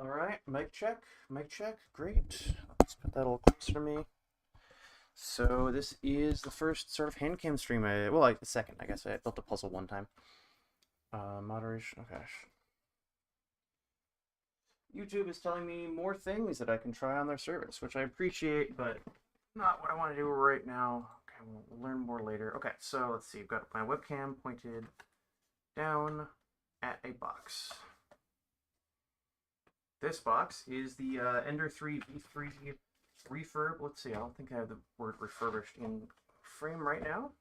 All right, mic check, great. Let's put that a little closer to me. So this is the first sort of hand cam stream well, like the second, I guess. I built a puzzle one time. Moderation, oh gosh. YouTube is telling me more things that I can try on their service, which I appreciate, but not what I want to do right now. Okay, we'll learn more later. Okay, so let's see. I've got my webcam pointed down at a box. This box is the Ender 3 V3 refurb. Let's see, I don't think I have the word refurbished in frame right now.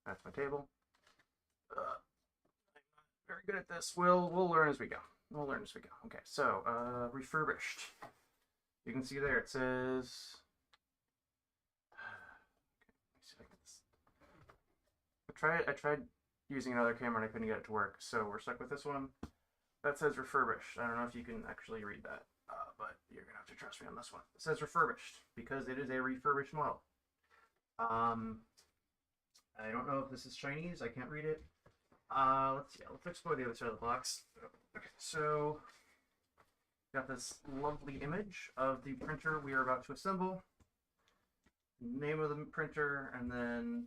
That's my table. I'm not very good at this. We'll learn as we go. We'll learn as we go. Okay, so refurbished. You can see there it says. I tried using another camera and I couldn't get it to work, so we're stuck with this one. That says refurbished. I don't know if you can actually read that, but you're gonna have to trust me on this one. It says refurbished because it is a refurbished model. I don't know if this is Chinese. I can't read it. Let's see. Let's explore the other side of the box. Okay, so got this lovely image of the printer we are about to assemble. Name of the printer, and then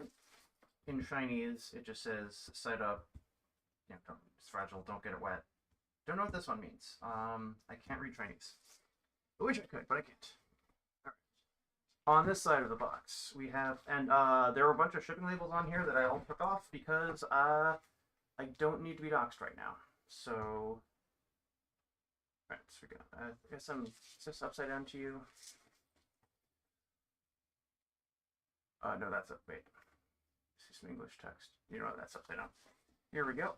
in Chinese it just says "side up." Yeah, it's fragile. Don't get it wet. Don't know what this one means. I can't read Chinese. I wish I could, but I can't. All right. On this side of the box, we have, and there are a bunch of shipping labels on here that I all took off because I don't need to be doxxed right now. So, all right, so we got. I guess is this upside down to you? No, that's up. Wait, see some English text. You know that's upside down. Here we go.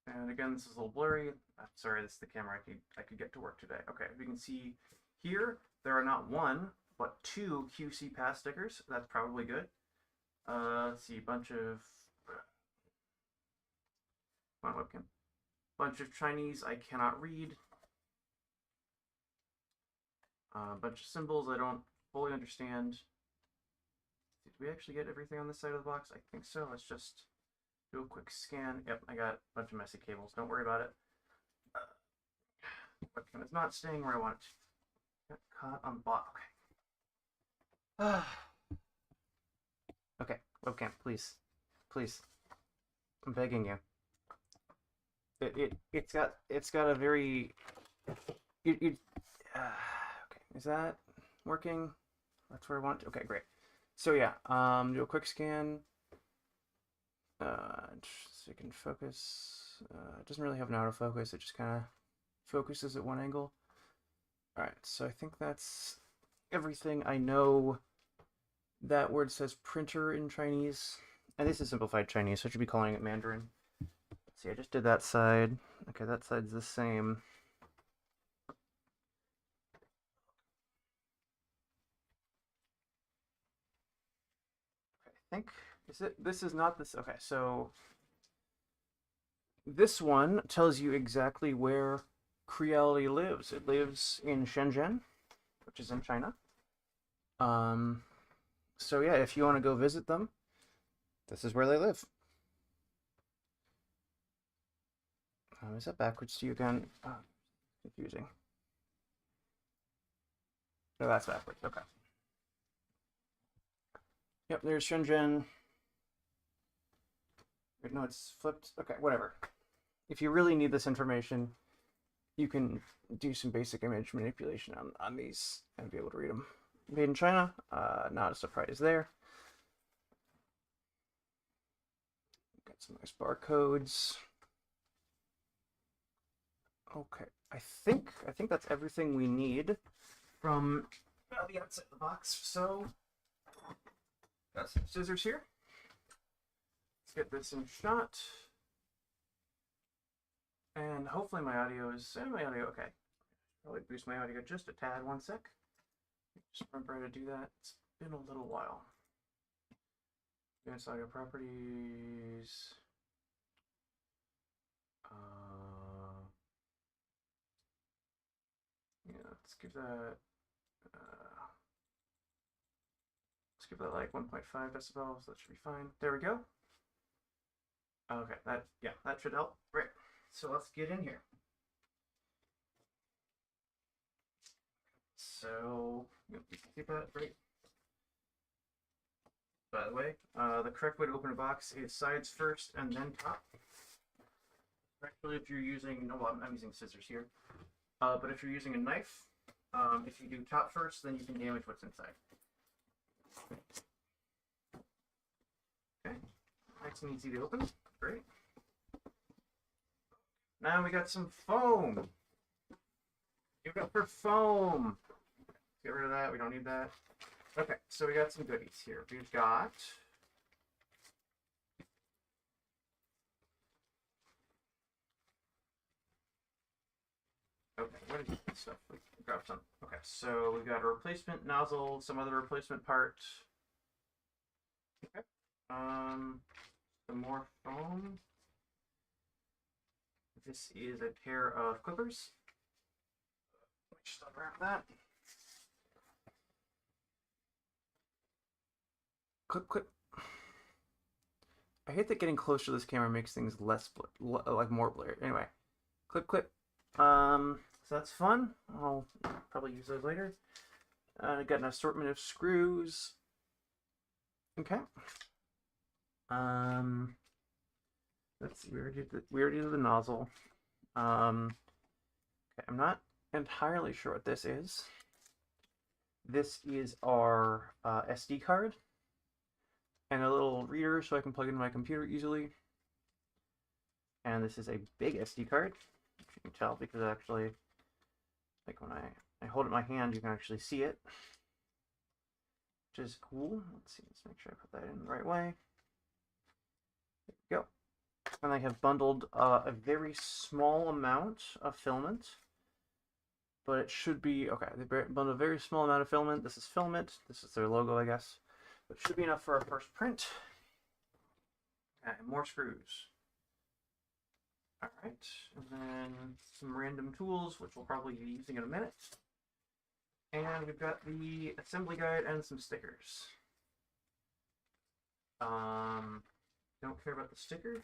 And again, this is a little blurry. Sorry, this is the camera I could get to work today. Okay, we can see here there are not one, but two QC pass stickers. That's probably good. Let's see, a bunch of come on webcam. Bunch of Chinese I cannot read. A bunch of symbols I don't fully understand. Did we actually get everything on this side of the box? I think so. Let's just do a quick scan. Yep, I got a bunch of messy cables. Don't worry about it. Webcam is not staying where I want it to. Got caught on the bot. Okay. Okay, webcam, please. Please. I'm begging you. It's got a very okay, is that working? That's where I want to. Okay, great. So yeah, do a quick scan. So you can focus. It doesn't really have an autofocus. It just kind of focuses at one angle. All right, so I think that's everything. I know that word says printer in Chinese, and this is simplified Chinese, so I should be calling it Mandarin. Let's see, I just did that side. Okay, that side's the same. Okay, I think this is not this. Okay, so this one tells you exactly where Creality lives. It lives in Shenzhen, which is in China. So yeah, if you want to go visit them, this is where they live. Is that backwards to you again? Confusing. No, that's backwards. Okay. Yep, there's Shenzhen. Wait, no, it's flipped. Okay, whatever. If you really need this information, you can do some basic image manipulation on these and be able to read them. Made in China, not a surprise there. Got some nice barcodes. Okay, I think that's everything we need from the outside of the box. So, got some scissors here. Let's get this in shot. And hopefully my audio is okay. Probably boost my audio just a tad. One sec. Just remember how to do that. It's been a little while. Advanced audio properties. Yeah, let's give that. Let's give that like 1.5 decibels. That should be fine. There we go. Okay, that should help. Great. so let's get in here. So, you can see that, right? By the way, the correct way to open a box is sides first and then top. Actually, if you're using, no, well, I'm using scissors here. But if you're using a knife, if you do top first, then you can damage what's inside. Okay, nice and easy to open. Great. Now we got some foam. Give it up for foam. Get rid of that. We don't need that. Okay, so we got some goodies here. We've got okay, what is this stuff? We grab some. Okay, so we got a replacement nozzle, some other replacement part. Okay. Some more foam. This is a pair of clippers. Let me just unwrap that. Clip, clip. I hate that getting close to this camera makes things less like more blurry. Anyway, clip, clip. So that's fun. I'll probably use those later. I got an assortment of screws. Okay. Let's see. We already did the nozzle. Okay, I'm not entirely sure what this is. This is our SD card and a little reader so I can plug it into my computer easily. And this is a big SD card, if you can tell, because actually, like when I hold it in my hand, you can actually see it, which is cool. Let's see, let's make sure I put that in the right way. There we go. And I have bundled a very small amount of filament, but it should be, okay, they bundled a very small amount of filament. This is filament. This is their logo, I guess. But it should be enough for our first print. Okay, more screws. All right, and then some random tools, which we'll probably be using in a minute. And we've got the assembly guide and some stickers. Don't care about the stickers.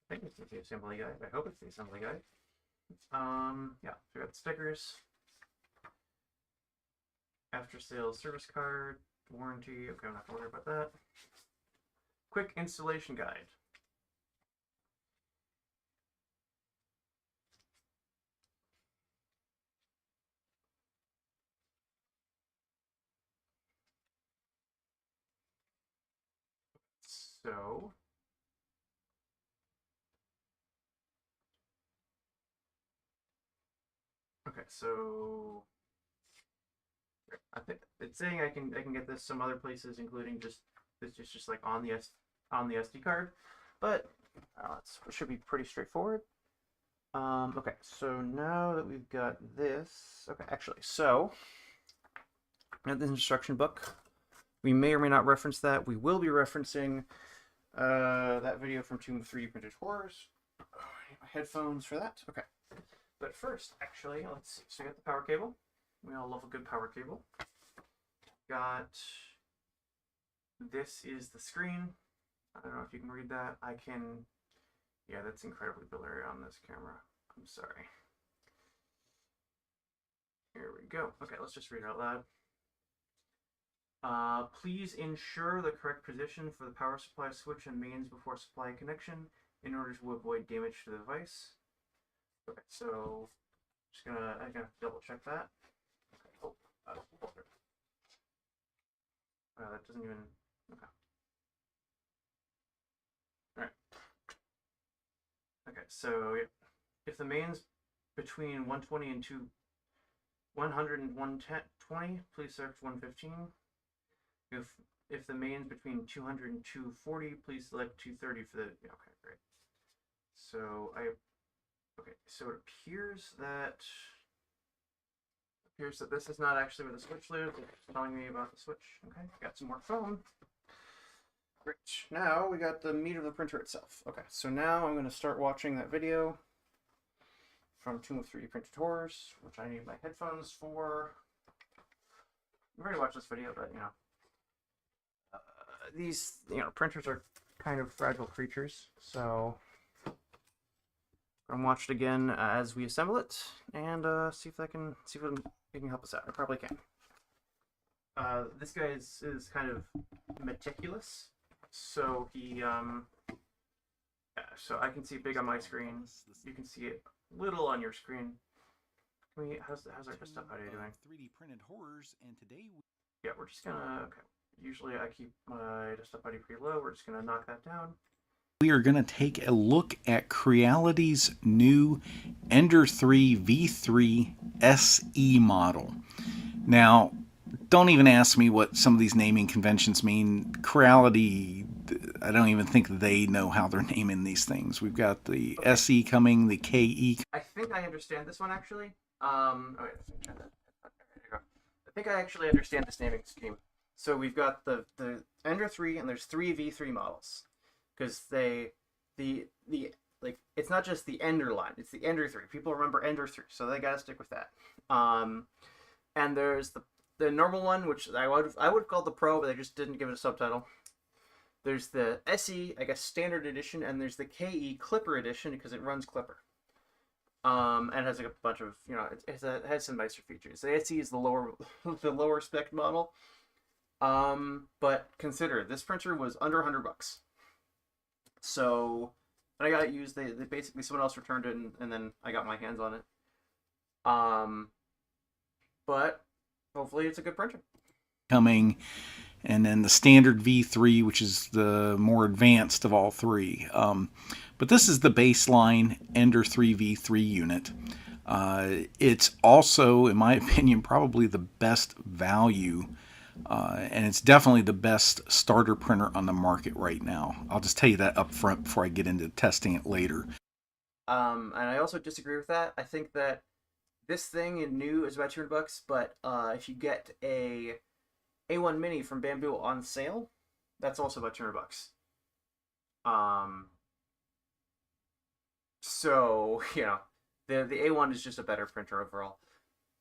I think it's the assembly guide. I hope it's the assembly guide. Yeah, so we got the stickers. After sales service card, warranty. Okay, I'm not gonna worry about that. Quick installation guide. So okay, so I think it's saying I can get this some other places, including just this is just like on the SD card, but it should be pretty straightforward. Okay, so now that we've got this, okay, actually, so we have this instruction book. We may or may not reference that. We will be referencing that video from 3D Printed Horrors. Oh, I need my headphones for that. Okay, but first, actually, let's see. So we got the power cable. We all love a good power cable. Got this is the screen. I don't know if you can read that. I can. Yeah, that's incredibly blurry on this camera. I'm sorry. Here we go. Okay, let's just read it out loud. Please ensure the correct position for the power supply switch and mains before supply connection in order to avoid damage to the device. Okay, so I'm gonna double check that. Okay. Oh, that doesn't even. Okay. All right. Okay, so if the mains between 120 and 100 and 120, please select 115. If the mains between 200 and 240, please select 230 for the. Okay, great. So okay, so it appears that this is not actually where the switch lives. It's telling me about the switch. Okay, got some more foam. Great. Now we got the meat of the printer itself. Okay, so now I'm going to start watching that video from Tomb of 3D Printed Horrors, which I need my headphones for. I've already watched this video, but you know, these printers are kind of fragile creatures. So I'm gonna watch it again as we assemble it and see if it can help us out. I probably can. This guy is kind of meticulous, so he so I can see big on my screen. You can see it little on your screen. How's our desktop audio doing? 3D printed horrors, and today yeah, we're just gonna. Okay. Usually I keep my desktop audio pretty low. We're just gonna knock that down. we are going to take a look at Creality's new Ender 3 V3 SE model. Now, don't even ask me what some of these naming conventions mean. Creality, I don't even think they know how they're naming these things. We've got the Okay. SE coming, the KE. I think I understand this one actually. Oh wait, there you go. I think I actually understand this naming scheme. So we've got the Ender 3 and there's 3 V3 models. Because like it's not just the Ender line, it's the Ender 3. People remember Ender 3, so they gotta stick with that. And there's the normal one, which I would call the Pro, but they just didn't give it a subtitle. There's the SE, I guess, Standard Edition, and there's the KE Clipper Edition because it runs Clipper. And it has like a bunch of, it has some nicer features. The SE is the lower spec model. But consider this printer was under $100. So I got it used. They basically, someone else returned it, and then I got my hands on it. But hopefully it's a good printer. Coming, and then the standard V3, which is the more advanced of all three. But this is the baseline Ender 3 V3 unit. It's also, in my opinion, probably the best value. And it's definitely the best starter printer on the market right now. I'll just tell you that up front before I get into testing it later. And I also disagree with that. I think that this thing in new is about $200, but if you get a A1 Mini from Bamboo on sale, that's also about $200. So the A1 is just a better printer overall.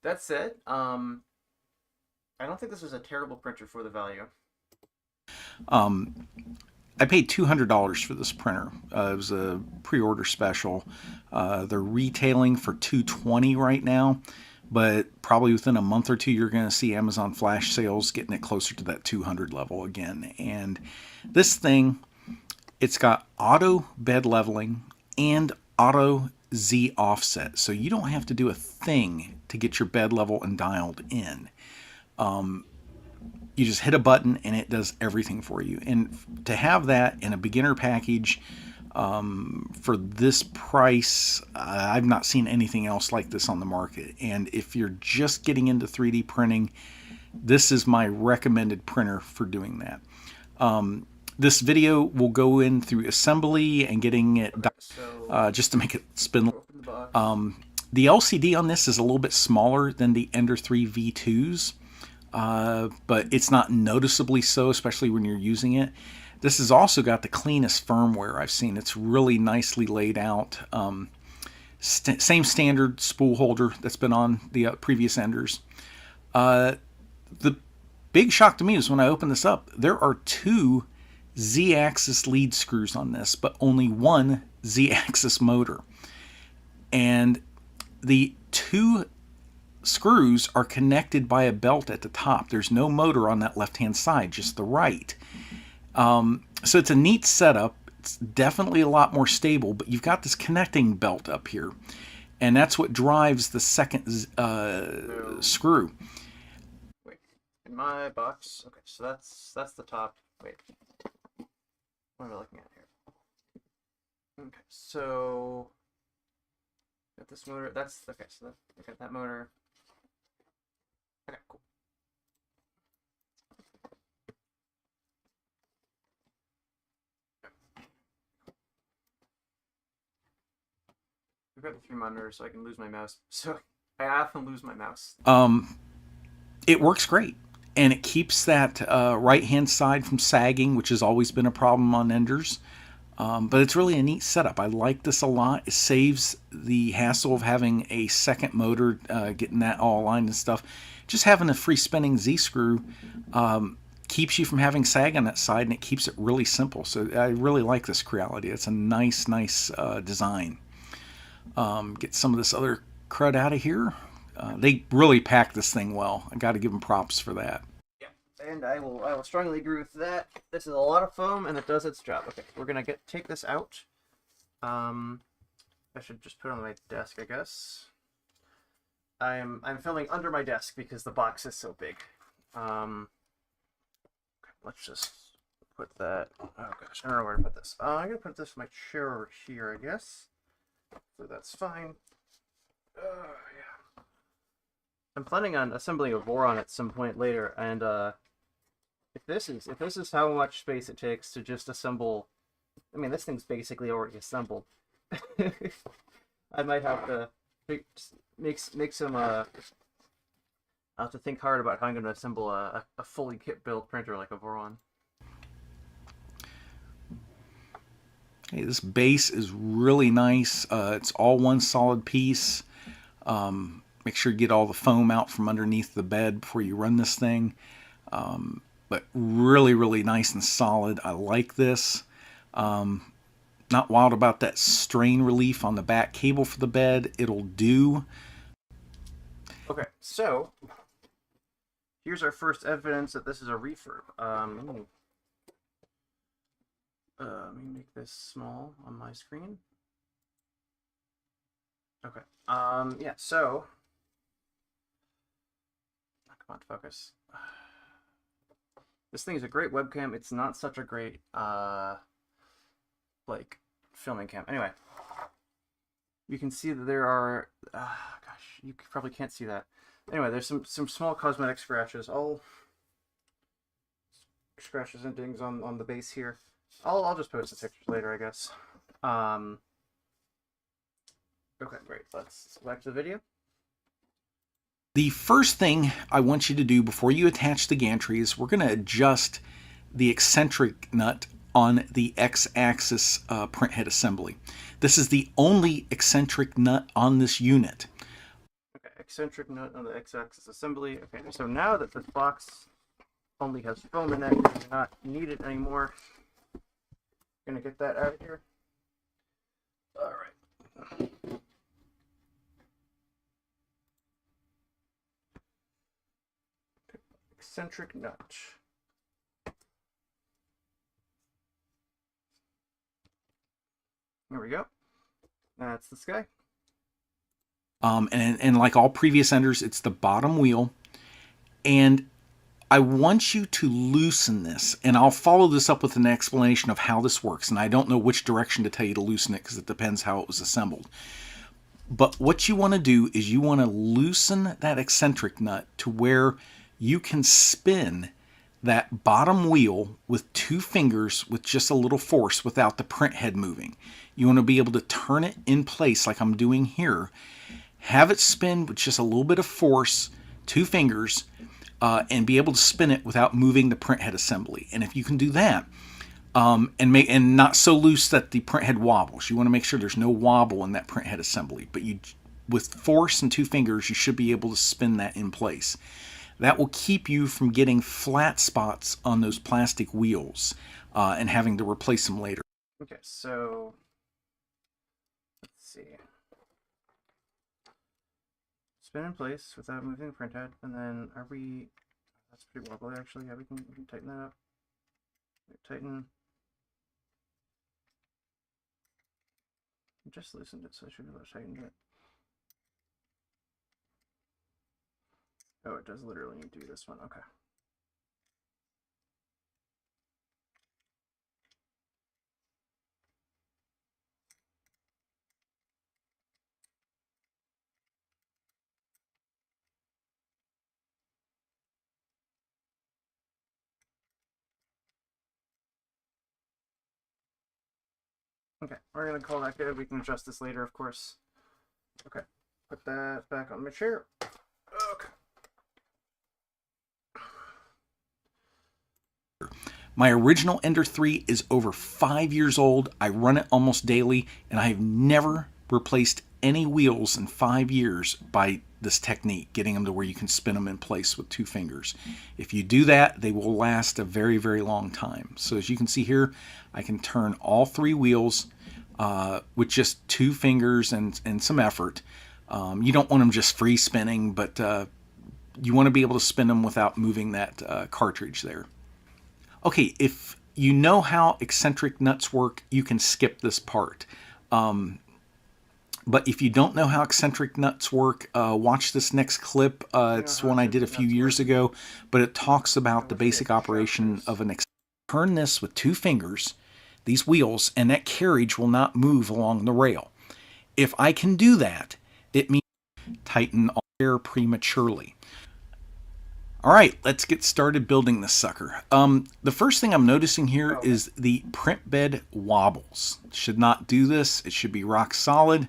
That said, I don't think this was a terrible printer for the value. I paid $200 for this printer. It was a pre-order special. They're retailing for $220 right now, but probably within a month or two you're going to see Amazon flash sales getting it closer to that $200 level again. And this thing, it's got auto bed leveling and auto Z offset, so you don't have to do a thing to get your bed level and dialed in. You just hit a button and it does everything for you. And to have that in a beginner package for this price, I've not seen anything else like this on the market. And if you're just getting into 3D printing, this is my recommended printer for doing that. This video will go in through assembly and getting it just to make it spin. The LCD on this is a little bit smaller than the Ender 3 V2s. But it's not noticeably so, especially when you're using it. This has also got the cleanest firmware I've seen. It's really nicely laid out. Same standard spool holder that's been on the previous Enders. The big shock to me is when I open this up, there are 2 Z-axis lead screws on this, but only 1 Z-axis motor. And the 2 screws are connected by a belt at the top. There's no motor on that left-hand side, just the right. So it's a neat setup. It's definitely a lot more stable, but you've got this connecting belt up here, and that's what drives the second screw. Wait, in my box. Okay, so that's the top. Wait, what am I looking at here? Okay, so got this motor. That's okay. So that motor. Okay, cool. We've got the 3 monitors, so I can lose my mouse. So I often lose my mouse. It works great, and it keeps that right-hand side from sagging, which has always been a problem on Enders. But it's really a neat setup. I like this a lot. It saves the hassle of having a second motor, getting that all aligned and stuff. Just having a free spinning Z-screw keeps you from having sag on that side, and it keeps it really simple. So I really like this Creality. It's a nice design. Get some of this other crud out of here. They really packed this thing well. I got to give them props for that. Yeah, and I will strongly agree with that. This is a lot of foam, and it does its job. Okay, we're gonna take this out. I should just put it on my desk, I guess. I'm filming under my desk because the box is so big. Let's just put that. Oh gosh, I don't know where to put this. I'm gonna put this in my chair over here, I guess. So that's fine. Yeah. I'm planning on assembling a Voron at some point later, and if this is how much space it takes to just assemble, I mean, this thing's basically already assembled. I might have to make some I'll have to think hard about how I'm going to assemble a fully kit build printer like a Voron. Hey, this base is really nice. It's all one solid piece. Make sure you get all the foam out from underneath the bed before you run this thing. But really nice and solid. I like this. Not wild about that strain relief on the back cable for the bed. It'll do. Okay, so here's our first evidence that this is a refurb. Let me make this small on my screen. Okay. Yeah, so come on, focus. This thing is a great webcam. It's not such a great like filming cam. Anyway, you can see that there are gosh, you probably can't see that. Anyway, there's some small cosmetic scratches, all scratches and dings on the base here. I'll just post the pictures later, I guess. Okay, great. Let's go back to the video. The first thing I want you to do before you attach the gantry is we're going to adjust the eccentric nut on the X-axis printhead assembly. This is the only eccentric nut on this unit. Okay, eccentric nut on the X-axis assembly. Okay, so now that this box only has foam in it, we do not need it anymore. Gonna get that out of here. All right. Eccentric nut. There we go. That's this guy. And like all previous enders, it's the bottom wheel. And I want you to loosen this, and I'll follow this up with an explanation of how this works. And I don't know which direction to tell you to loosen it because it depends how it was assembled. But what you want to do is you want to loosen that eccentric nut to where you can spin that bottom wheel with 2 fingers with just a little force without the print head moving. You want to be able to turn it in place like I'm doing here. Have it spin with just a little bit of force, 2 fingers, and be able to spin it without moving the print head assembly. And if you can do that, and not so loose that the print head wobbles, you want to make sure there's no wobble in that print head assembly. But with force and 2 fingers, you should be able to spin that in place. That will keep you from getting flat spots on those plastic wheels and having to replace them later. Okay, so let's see. Spin in place without moving the printhead, and then are we? That's pretty wobbly actually. Yeah, we can tighten that up. Tighten. I just loosened it, so I should have tightened it. Oh, it does literally need to do this one. Okay. Okay, we're gonna call that good. We can adjust this later, of course. Okay, put that back on my chair. Okay. My original Ender 3 is over 5 years old. I run it almost daily, and I have never replaced any wheels in 5 years by this technique, getting them to where you can spin them in place with 2 fingers. If you do that, they will last a very, very long time. So as you can see here, I can turn all 3 wheels with just 2 fingers and some effort. You don't want them just free spinning, but you want to be able to spin them without moving that cartridge there. Okay, if you know how eccentric nuts work, you can skip this part. But if you don't know how eccentric nuts work, watch this next clip. It's one I did a few years ago, but it talks about the basic operation of an eccentric. Turn this with 2 fingers, these wheels, and that carriage will not move along the rail. If I can do that, it means tighten all air prematurely. All right, let's get started building this sucker. The first thing I'm noticing here is the print bed wobbles. Should not do this. It should be rock solid.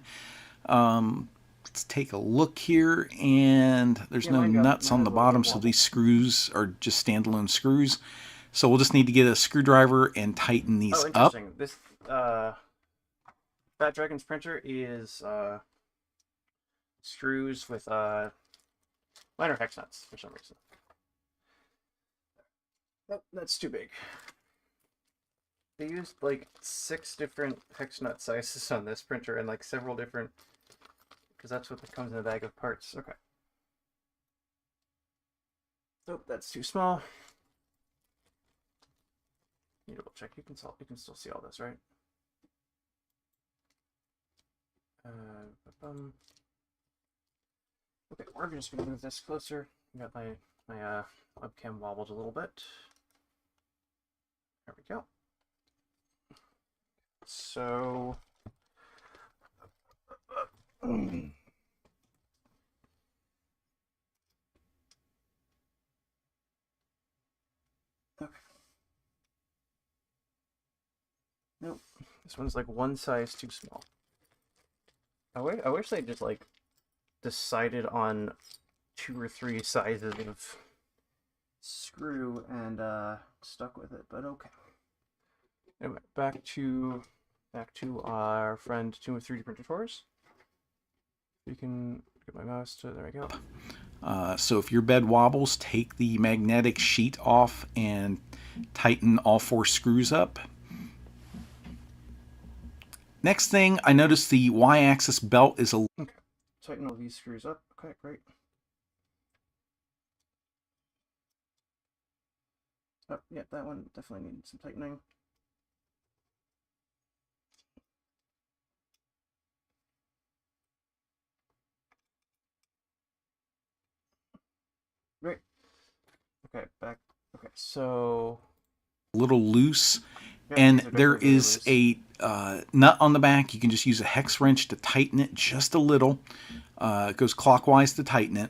Let's take a look here, and there's no nuts on the bottom, so these screws are just standalone screws. So we'll just need to get a screwdriver and tighten these up. Interesting. This Fat Dragon's printer is screws with minor hex nuts for some reason. Nope, that's too big. They used like 6 different hex nut sizes on this printer and like several different, because that's what comes in a bag of parts. Okay. Nope, that's too small. You double check. You can still see all this, right? Okay, we're just gonna move this closer. I got my webcam wobbled a little bit. There we go. So okay. Nope. This one's like one size too small. I wish they just like decided on 2 or 3 sizes of screw and stuck with it, but okay. Anyway, back to our friend 2 or 3D printer tours. You can get my mouse to there we go. So if your bed wobbles, take the magnetic sheet off and tighten all 4 screws up. Next thing, I noticed the Y-axis belt is a... Okay, tighten all these screws up. Okay, great. Oh, yeah, that one definitely needs some tightening. Great. Okay, back. Okay, so... a little loose. And there is a nut on the back. You can just use a hex wrench to tighten it just a little. It goes clockwise to tighten it.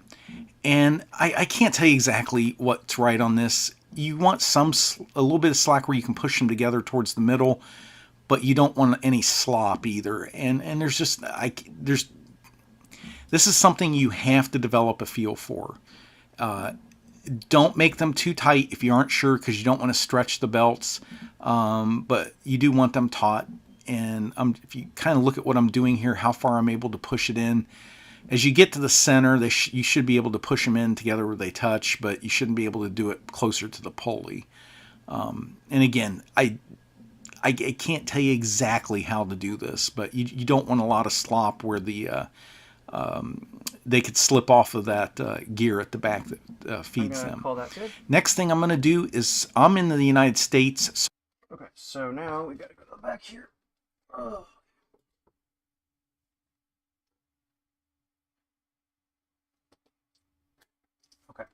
And I can't tell you exactly what's right on this. You want a little bit of slack where you can push them together towards the middle, but you don't want any slop either. And there's just this is something you have to develop a feel for. Don't make them too tight if you aren't sure, because you don't want to stretch the belts, but you do want them taut. And if you kind of look at what I'm doing here, how far I'm able to push it in, as you get to the center, you should be able to push them in together where they touch, but you shouldn't be able to do it closer to the pulley. And again, I can't tell you exactly how to do this, but you don't want a lot of slop where they could slip off of that gear at the back that feeds them. Call that good. Next thing I'm going to do is, I'm in the United States. Okay, so now we got to go to the back here. Oh. Okay.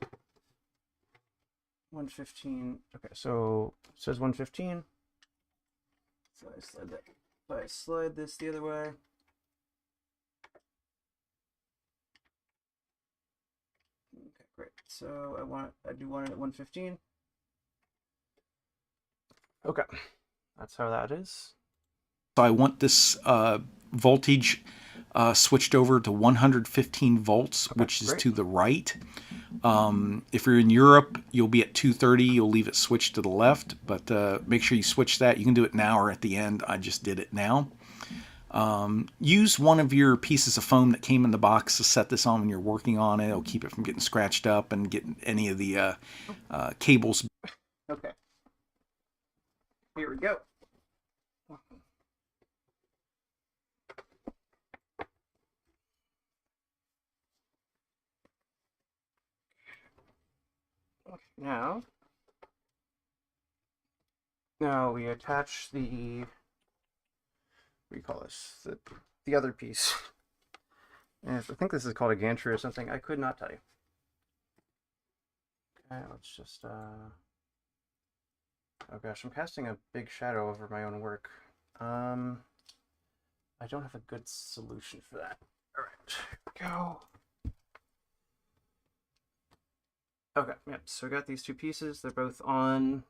115. Okay, so it says 115. So I slide that. If I slide this the other way. Okay, great. So I do want it at 115. Okay, that's how that is. So I want this voltage switched over to 115 volts, okay, which is great. To the right. If you're in Europe, you'll be at 230. You'll leave it switched to the left, but make sure you switch that. You can do it now or at the end. I just did it now. Use one of your pieces of foam that came in the box to set this on when you're working on it. It'll keep it from getting scratched up and getting any of the cables. Okay. Here we go. Now we attach the, what do you call this? The other piece. And I think this is called a gantry or something. I could not tell you. Okay, let's just oh gosh, I'm casting a big shadow over my own work. I don't have a good solution for that. All right, here we go. Okay, yep. So I got these two pieces. They're both on.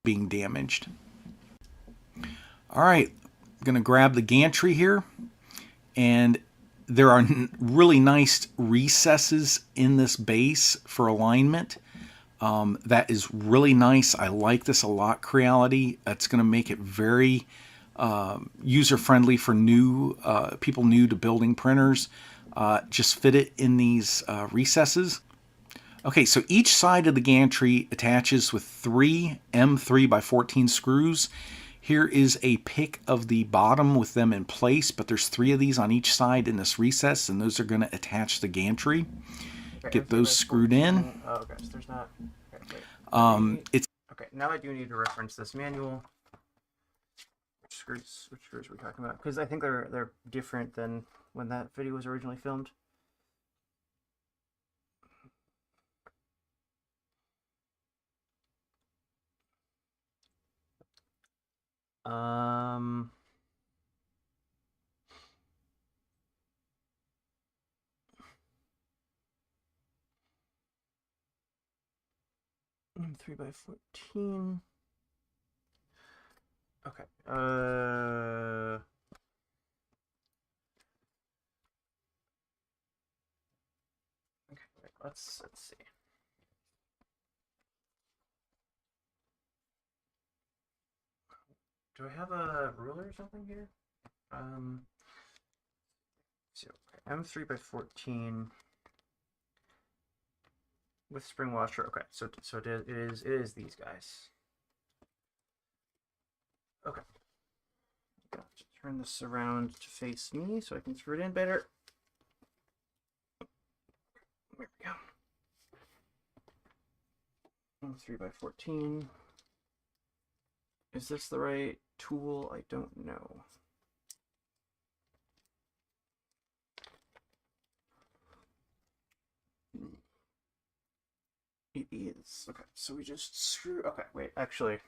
Being damaged. All right, I'm gonna grab the gantry here, and there are really nice recesses in this base for alignment. That is really nice. I like this a lot, Creality. It's going to make it very user-friendly for new people new to building printers. Just fit it in these recesses. Okay, so each side of the gantry attaches with 3 M3x14 screws. Here is a pic of the bottom with them in place, but there's 3 of these on each side in this recess, and those are going to attach the gantry. Okay, Get those screwed in. Oh gosh, there's not. Okay, It's okay. Now I do need to reference this manual. Which screws are we talking about? Because I think they're different than when that video was originally filmed. Um. 3x14. Okay. Okay. Wait, let's see. Do I have a ruler or something here? So okay. M3x14 with spring washer. Okay, so it is these guys. Okay. Got to turn this around to face me so I can screw it in better. There we go. 3x14. Is this the right tool? I don't know. It is. Okay, so we just screw. Okay, wait, actually.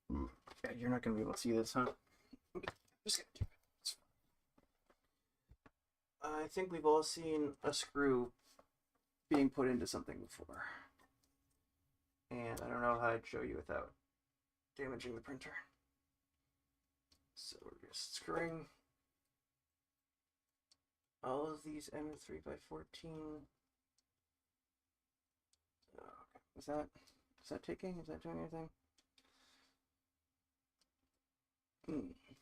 Yeah, you're not going to be able to see this, huh? Okay, just gonna do it. I think we've all seen a screw being put into something before. And I don't know how I'd show you without damaging the printer. So we're just screwing all of these M3x14. Okay. Is that taking? Is that doing anything? Okay.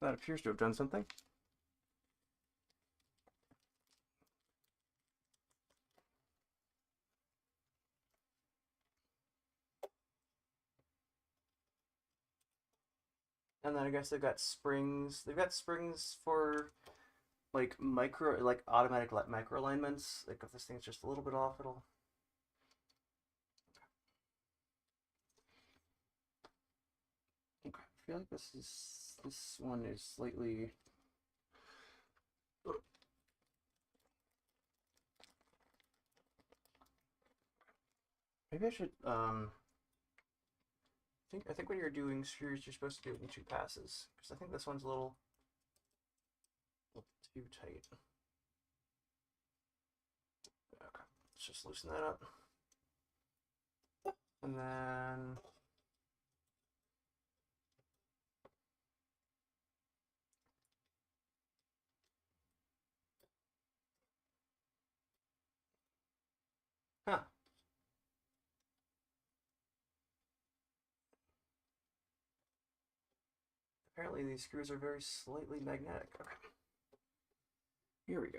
That appears to have done something. And then I guess they've got springs. They've got springs for like automatic micro alignments. Like if this thing's just a little bit off, it'll. Okay, I feel like this one is slightly. Maybe I should I think when you're doing screws, you're supposed to do it in 2 passes because I think this one's a little too tight. Okay, let's just loosen that up, and then huh. Apparently these screws are very slightly magnetic. Okay. Here we go.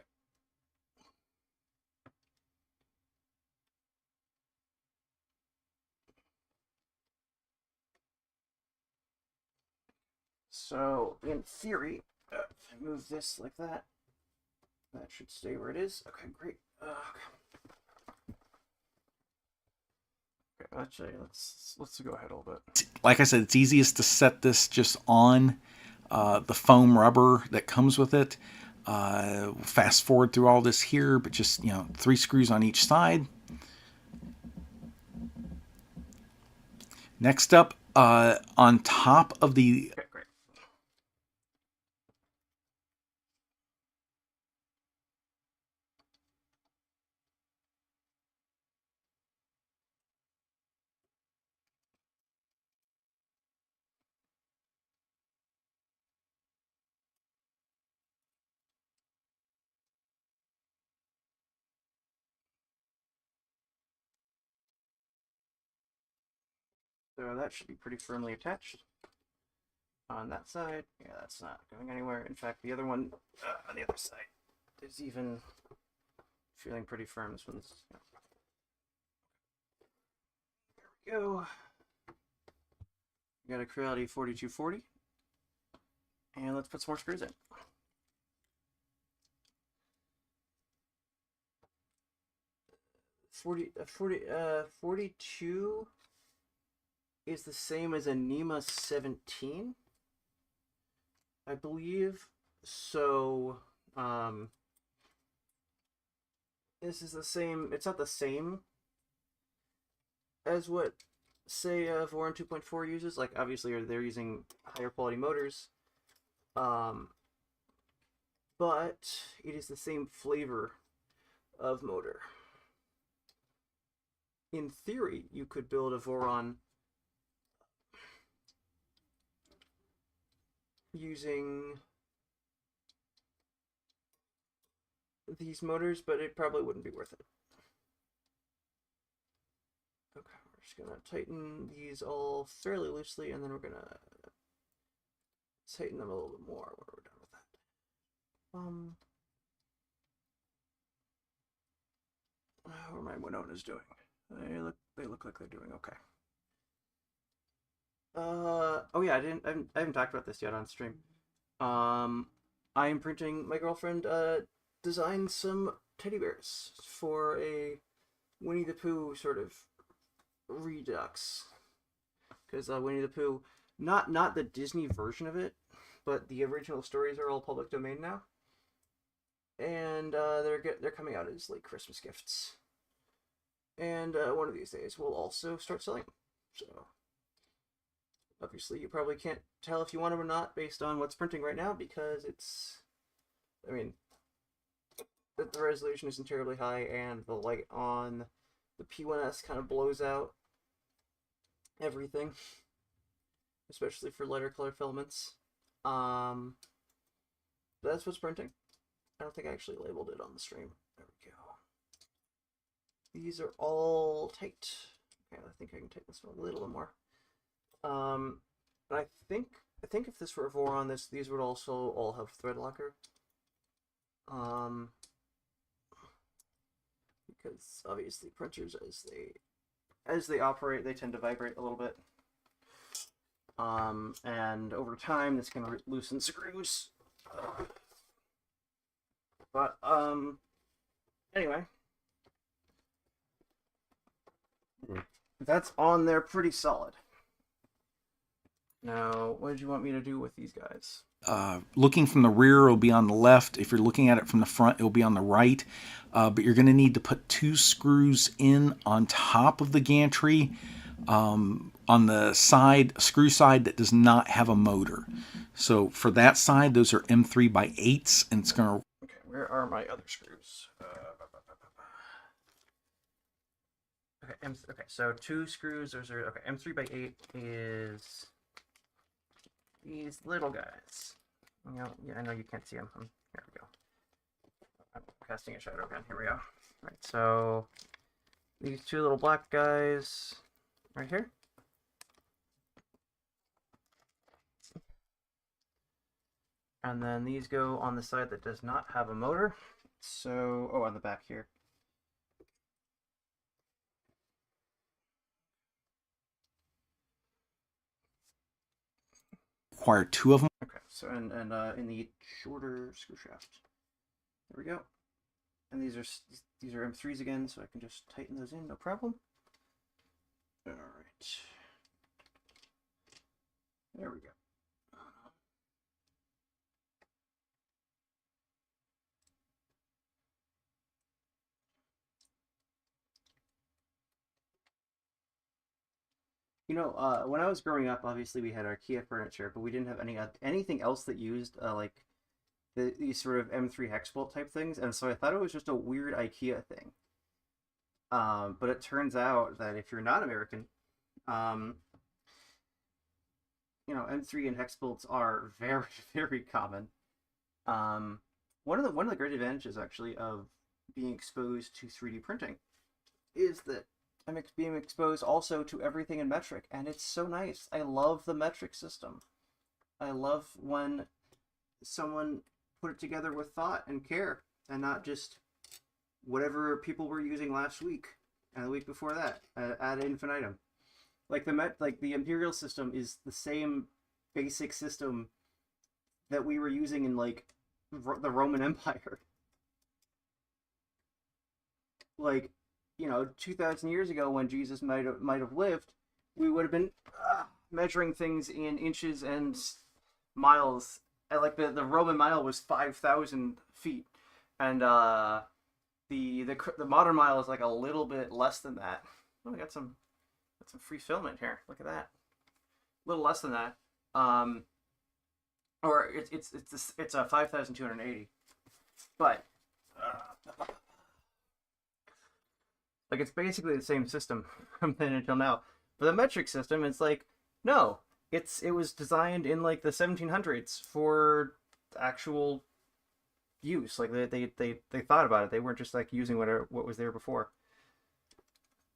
So, in theory, if I move this like that, that should stay where it is. Okay, great. Okay, actually, let's go ahead a little bit. Like I said, it's easiest to set this just on the foam rubber that comes with it. Fast forward through all this here, but just, 3 screws on each side. Next up, on top of the... Okay, great. So that should be pretty firmly attached. On that side, yeah, that's not going anywhere. In fact, the other one on the other side is even feeling pretty firm. This one's... There we go. We got a Creality 4240. And let's put some more screws in. Forty 42 is the same as a NEMA 17, I believe. So, this is the same. It's not the same as what, say, Voron 2.4 uses. Like, obviously, they're using higher quality motors. But it is the same flavor of motor. In theory, you could build a Voron using these motors, but it probably wouldn't be worth it. Okay, we're just gonna tighten these all fairly loosely, and then we're gonna tighten them a little bit more when we're done with that. How are my Winonas doing? They look like they're doing okay. Oh yeah, I haven't talked about this yet on stream. I am printing, my girlfriend designed some teddy bears for a Winnie the Pooh sort of redux. Because Winnie the Pooh, not the Disney version of it, but the original stories are all public domain now. And they're coming out as like Christmas gifts. And one of these days we'll also start selling them. So obviously you probably can't tell if you want them or not based on what's printing right now, because it's, I mean, the resolution isn't terribly high, and the light on the P1S kind of blows out everything, especially for lighter color filaments. That's what's printing. I don't think I actually labeled it on the stream. There we go. These are all tight. Okay, I think I can tighten this one a little bit more. I think if this were a Voron, these would also all have thread locker. Because obviously printers, as they operate, they tend to vibrate a little bit. And over time, this can loosen screws. But anyway, that's on there pretty solid. Now, what did you want me to do with these guys? Looking from the rear, it'll be on the left. If you're looking at it from the front, it'll be on the right. But you're going to need to put 2 screws in on top of the gantry on the screw side that does not have a motor. So for that side, those are M3 by 8s, and it's going to... Okay, where are my other screws? Okay, so 2 screws. Those are okay. M3 by 8 is these little guys. Yeah, I know you can't see them. Here we go. I'm casting a shadow again. Here we go. All right, so these 2 little black guys right here. And then these go on the side that does not have a motor. So, oh, on the back here. Require 2 of them. Okay, so and in the shorter screw shaft. There we go. And these are M3s again, so I can just tighten those in, no problem. All right. There we go. You know, when I was growing up, obviously we had our IKEA furniture, but we didn't have anything else that used like these sort of M3 hex bolt type things, and so I thought it was just a weird IKEA thing. But it turns out that if you're not American, um, you know, M3 and hex bolts are very, very common. One of the great advantages actually of being exposed to 3D printing is that I'm being exposed also to everything in metric, and it's so nice. I love the metric system. I love when someone put it together with thought and care, and not just whatever people were using last week and the week before that ad infinitum. Like the imperial system is the same basic system that we were using in like the Roman Empire. Like, you know, 2,000 years ago when Jesus might have lived, we would have been measuring things in inches and miles. And like the Roman mile was 5,000 feet, and the modern mile is like a little bit less than that. Oh, we got some free filament here. Look at that. A little less than that. Or it's a 5,280. But like it's basically the same system from then until now. But the metric system, it's like no, it was designed in like the 1700s for actual use. Like they thought about it. They weren't just like using what was there before.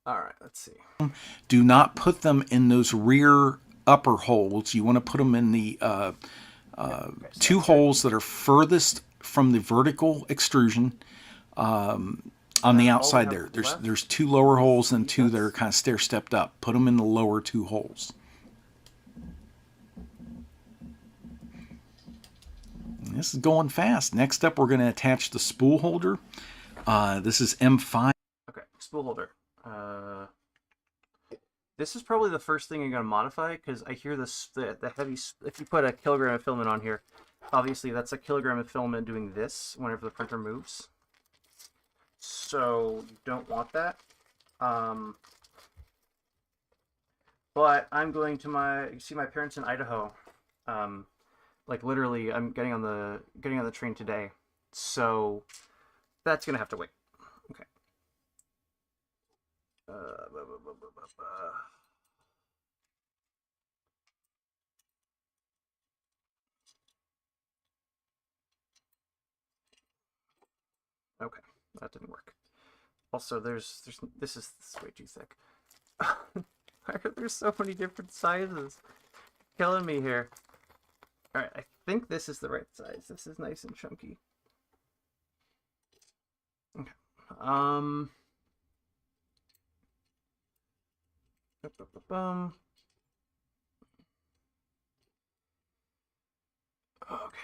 All right, let's see. Do not put them in those rear upper holes. You want to put them in the two holes that are furthest from the vertical extrusion. On the outside there, there's 2 lower holes and 2 that are kind of stair stepped up. Put them in the lower 2 holes. And this is going fast. Next up, we're going to attach the spool holder. This is M5. Okay, spool holder. This is probably the first thing you're going to modify, because I hear the heavy. If you put a kilogram of filament on here, obviously that's a kilogram of filament doing this whenever the printer moves. So you don't want that. But I'm going to see my parents in Idaho. Like literally, I'm getting on the train today, so that's gonna have to wait. Okay. Okay, that didn't work. Also, this is way too thick. Why are there so many different sizes? Killing me here. All right, I think this is the right size. This is nice and chunky. Okay. Okay.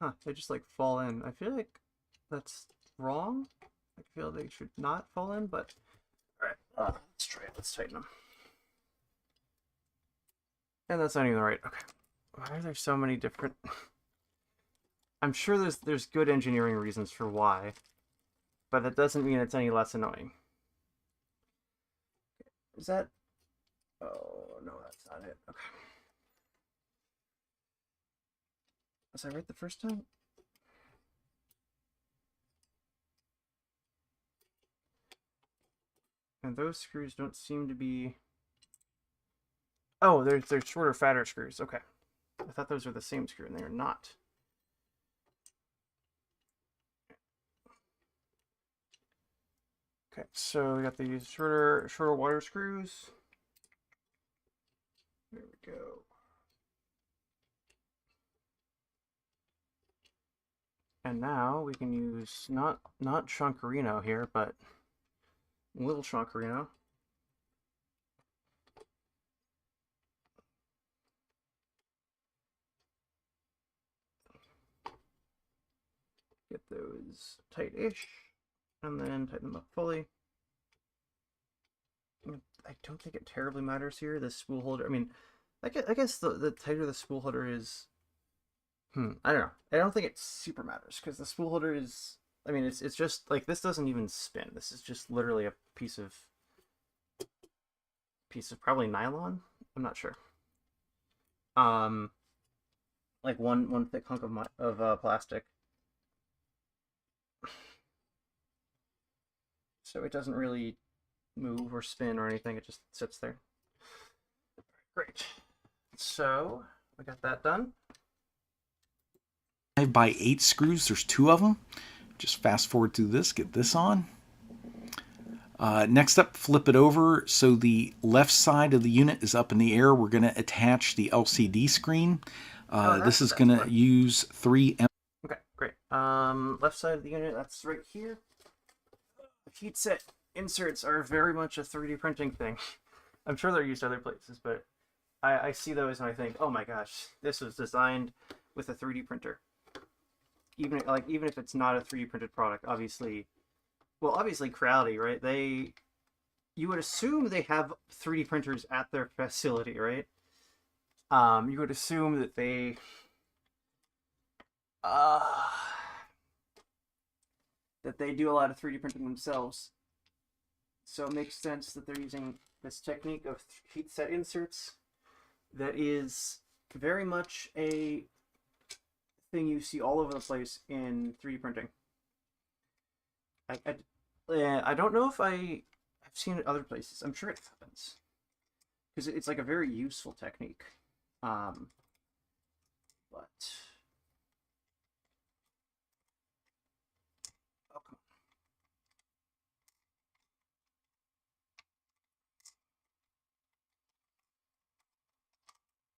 Huh, they just like fall in. I feel like that's wrong. I feel they should not fall in, but alright, let's try it. Let's tighten them. And that's not even right. Okay. Why are there so many different... I'm sure there's good engineering reasons for why, but that doesn't mean it's any less annoying. Is that... Oh, no, that's not it. Okay. Was I right the first time? And those screws don't seem to be... Oh, they're shorter, fatter screws. Okay. I thought those were the same screw, and they are not. Okay, so we got these shorter wire screws. There we go. And now we can use not Chunkerino here, but little Chunkerino. Get those tight-ish, and then tighten them up fully. I don't think it terribly matters here. The spool holder, I mean, I guess the tighter the spool holder is, I don't know. I don't think it super matters, because the spool holder is, I mean, it's just, like, this doesn't even spin. This is just literally a piece of probably nylon? I'm not sure. Like one thick hunk of plastic. So it doesn't really move or spin or anything, it just sits there. Great. So we got that done. 5x8 screws, there's 2 of them. Just fast forward through this, get this on. Next up, flip it over so the left side of the unit is up in the air. We're going to attach the LCD screen. This is going to use 3 M. Okay, great. Left side of the unit, that's right here. Heat set inserts are very much a 3D printing thing. I'm sure they're used other places, but I see those and I think, oh my gosh, this was designed with a 3D printer. Even if it's not a 3D printed product, obviously Creality, right? You would assume they have 3D printers at their facility, right? You would assume that they do a lot of 3D printing themselves. So it makes sense that they're using this technique of heat set inserts that is very much a thing you see all over the place in 3D printing. I don't know if I've seen it other places. I'm sure it happens, because it's like a very useful technique. But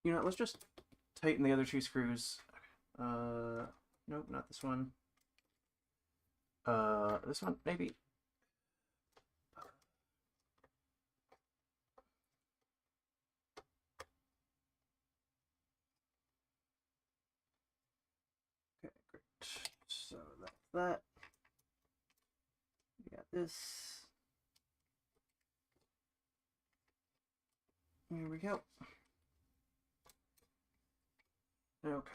you know, let's just tighten the other 2 screws. Nope, not this one. This one, maybe. Okay, great. So that's that. We got this. Here we go. Okay.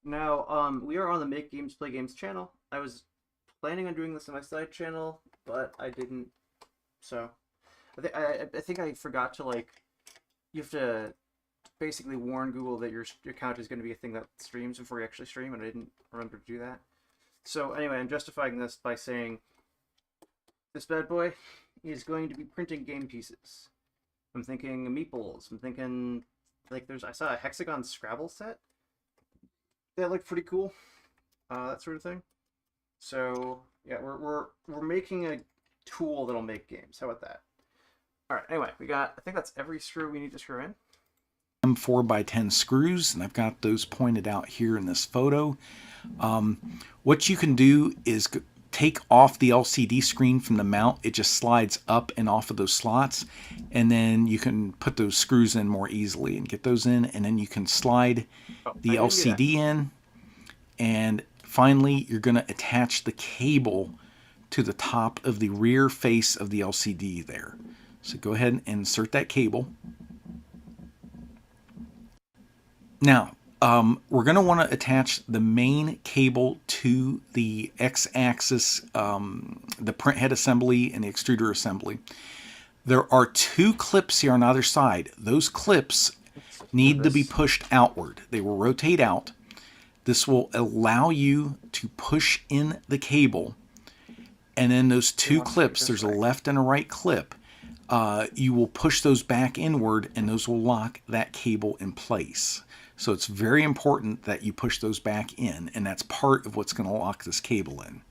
Now, we are on the Make Games Play Games channel. I was planning on doing this on my side channel, but I didn't. So, I think I forgot to, like, you have to basically warn Google that your account is going to be a thing that streams before you actually stream, and I didn't remember to do that. So anyway, I'm justifying this by saying this bad boy is going to be printing game pieces. I'm thinking meeples. I'm thinking, like, I saw a hexagon Scrabble set. They look pretty cool, that sort of thing. So yeah, we're making a tool that'll make games. How about that? All right. Anyway, I think that's every screw we need to screw in. 4x10 screws, and I've got those pointed out here in this photo. What you can do is take off the LCD screen from the mount. It just slides up and off of those slots, and then you can put those screws in more easily and get those in, and then you can slide the LCD in, and finally you're going to attach the cable to the top of the rear face of the LCD there. So go ahead and insert that cable. Now, we're going to want to attach the main cable to the X-axis, the print head assembly and the extruder assembly. There are 2 clips here on either side. Those clips need to be pushed outward. They will rotate out. This will allow you to push in the cable. And then those 2 clips, there's a left and a right clip. You will push those back inward, and those will lock that cable in place. So it's very important that you push those back in, and that's part of what's going to lock this cable in.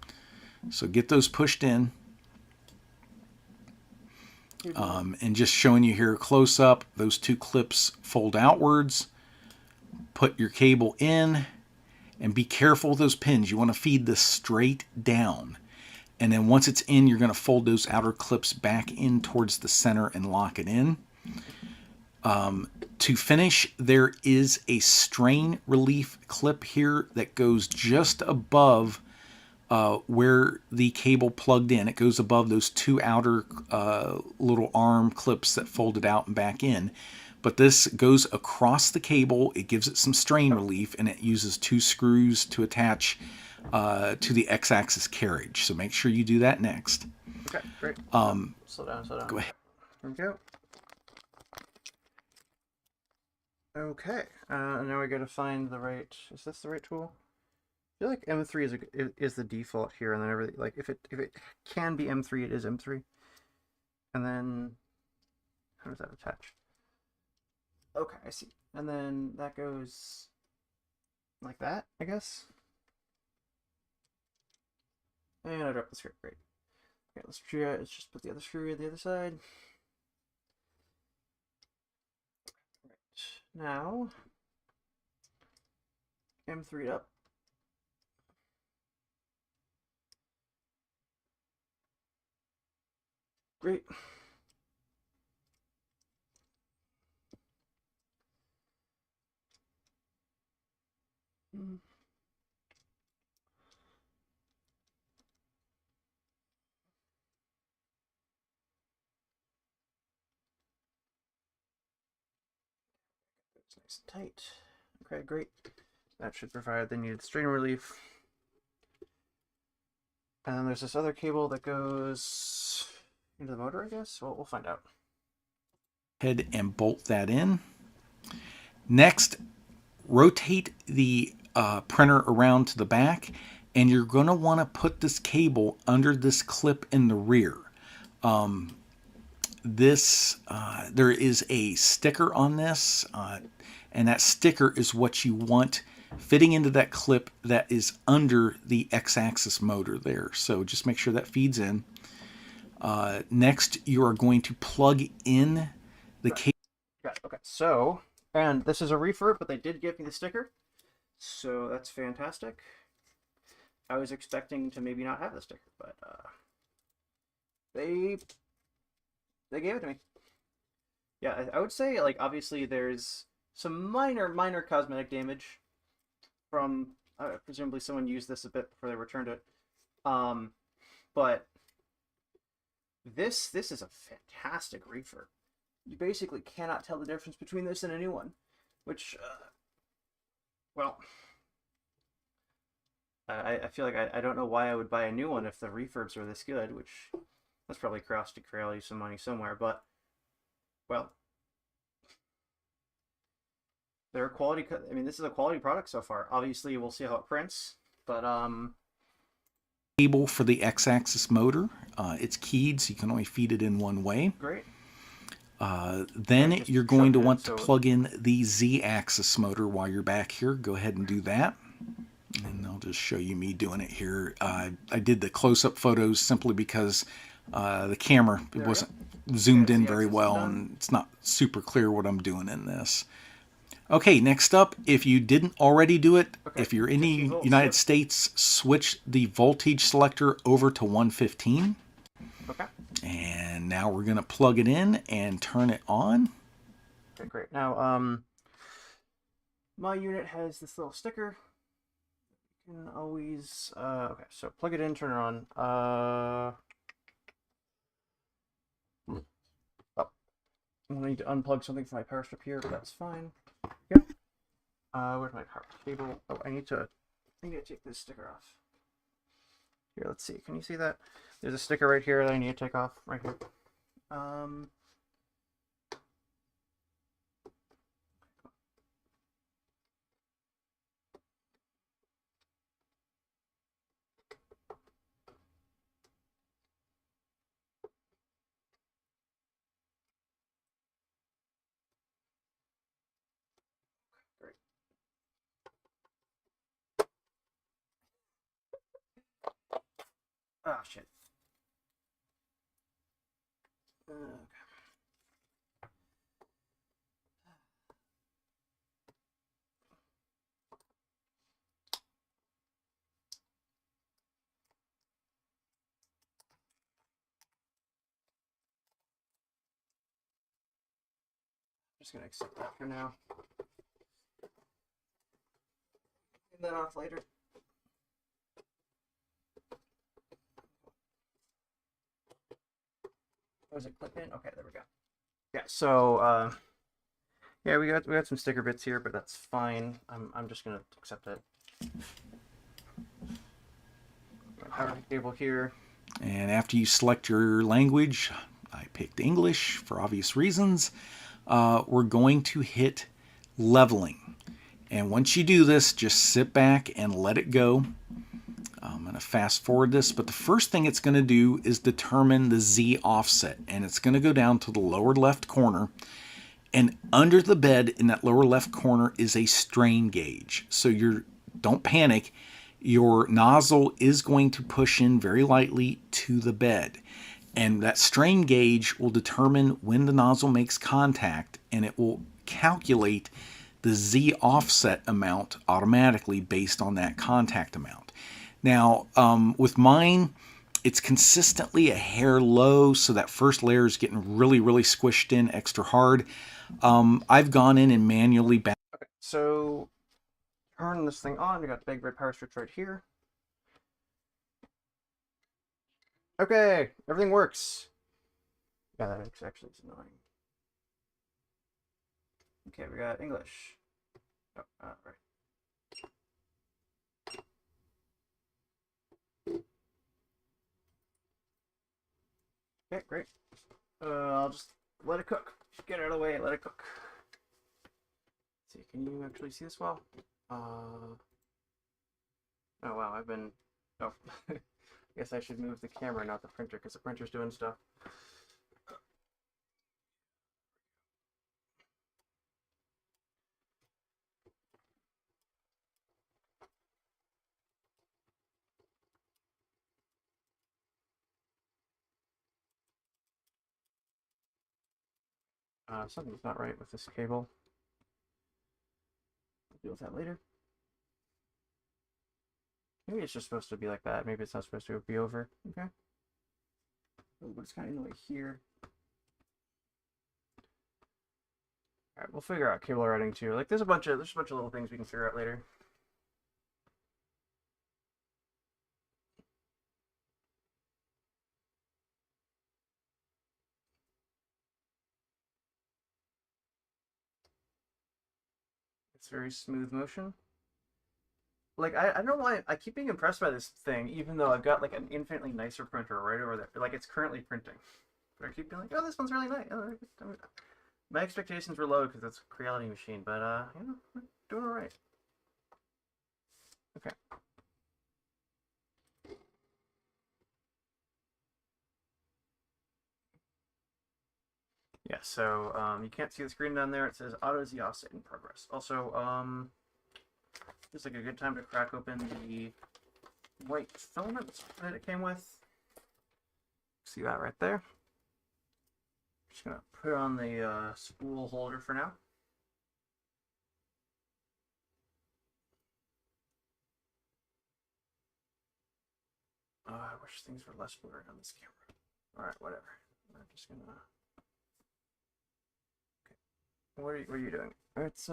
So get those pushed in. And just showing you here close up, those two clips fold outwards. Put your cable in and be careful with those pins. You want to feed this straight down. And then once it's in, you're going to fold those outer clips back in towards the center and lock it in. To finish, there is a strain relief clip here that goes just above where the cable plugged in. It goes above those two outer little arm clips that folded out and back in. But this goes across the cable. It gives it some strain relief, and it uses two screws to attach to the X-axis carriage. So make sure you do that next. Okay, great. Slow down, slow down. Go ahead. Here we go. Okay, now we got to find the right. Is this the right tool? I feel like M3 is the default here, and then everything. Like if it can be M3, it is M3. And then how does that attach? Okay, I see. And then that goes like that, I guess. And I dropped the screw. Great. Okay, let's just put the other screw on the other side. Right. Now, M3 up. Great. It's nice and tight. Okay, great. That should provide the needed strain relief. And then there's this other cable that goes into the motor, I guess. Well, we'll find out. Head and bolt that in. Next, rotate the printer around to the back, and you're going to want to put this cable under this clip in the rear. There is a sticker on this, and that sticker is what you want fitting into that clip that is under the X-axis motor there. So just make sure that feeds in. Next, you are going to plug in the cable. Got it. Okay, so, and this is a refurb, but they did give me the sticker, so that's fantastic. I was expecting to maybe not have the sticker, but they gave it to me. Yeah, I would say, like, obviously there's some minor cosmetic damage from presumably someone used this a bit before they returned it. But this is a fantastic refurb. You basically cannot tell the difference between this and a new one, which, well, I feel like I don't know why I would buy a new one if the refurbs are this good, which that's probably crossed to corral you some money somewhere, but, well, they're a quality, I mean, this is a quality product so far. Obviously, we'll see how it prints, but, cable for the X-axis motor. It's keyed, so you can only feed it in one way. Great. Then you're going to want to plug in the Z-axis motor while you're back here. Go ahead and do that. And I'll just show you me doing it here. I did the close-up photos simply because the camera wasn't zoomed in very well, and it's not super clear what I'm doing in this. Okay, next up, if you didn't already do it, if you're in the United States, switch the voltage selector over to 115. Okay. And now we're going to plug it in and turn it on. Okay, great. Now, my unit has this little sticker. You can always, okay, so plug it in, turn it on. Oh, I'm going to need to unplug something from my power strip here, but that's fine. Yep. Where's my power cable? Oh, I need to take this sticker off. Here, let's see. Can you see that? There's a sticker right here that I need to take off right here. Great. Oh shit. Okay. Just gonna accept that for now. Clean that off later. Was it clip in? Okay, there we go. Yeah, so yeah, we got some sticker bits here, but that's fine. I'm just gonna accept it. Power cable here. And after you select your language, I picked English for obvious reasons. We're going to hit leveling. And once you do this, just sit back and let it go. I'm going to fast forward this, but the first thing it's going to do is determine the Z offset. And it's going to go down to the lower left corner. And under the bed in that lower left corner is a strain gauge. So don't panic. Your nozzle is going to push in very lightly to the bed. And that strain gauge will determine when the nozzle makes contact, and it will calculate the Z offset amount automatically based on that contact amount. Now, with mine, it's consistently a hair low, so that first layer is getting really, really squished in extra hard. I've gone in and manually back. Okay, so turn this thing on. We got the big red power switch right here. Okay, everything works. Yeah, that actually is annoying. Okay, we got English. Oh, right. Okay, great. I'll just let it cook. Get out of the way, let it cook. Let's see, can you actually see this well? Oh wow, I've been... Oh, I guess I should move the camera, not the printer, because the printer's doing stuff. Something's not right with this cable. I'll deal with that later. Maybe it's just supposed to be like that. Maybe it's not supposed to be over. Okay. Oh, but it's kind of annoying here. Alright, we'll figure out cable routing too. Like there's a bunch of little things we can figure out later. It's very smooth motion. Like I don't know why I keep being impressed by this thing, even though I've got like an infinitely nicer printer right over there. Like it's currently printing. But I keep being like, oh, this one's really nice. Oh, my expectations were low because it's a Creality machine, but you know, we're doing all right. Okay. Yeah, so you can't see the screen down there. It says auto Z offset in progress. Also, it's like a good time to crack open the white filament that it came with. See that right there? Just gonna put on the spool holder for now. I wish things were less blurry on this camera. All right, whatever. I'm just gonna. Okay. What are you doing? It's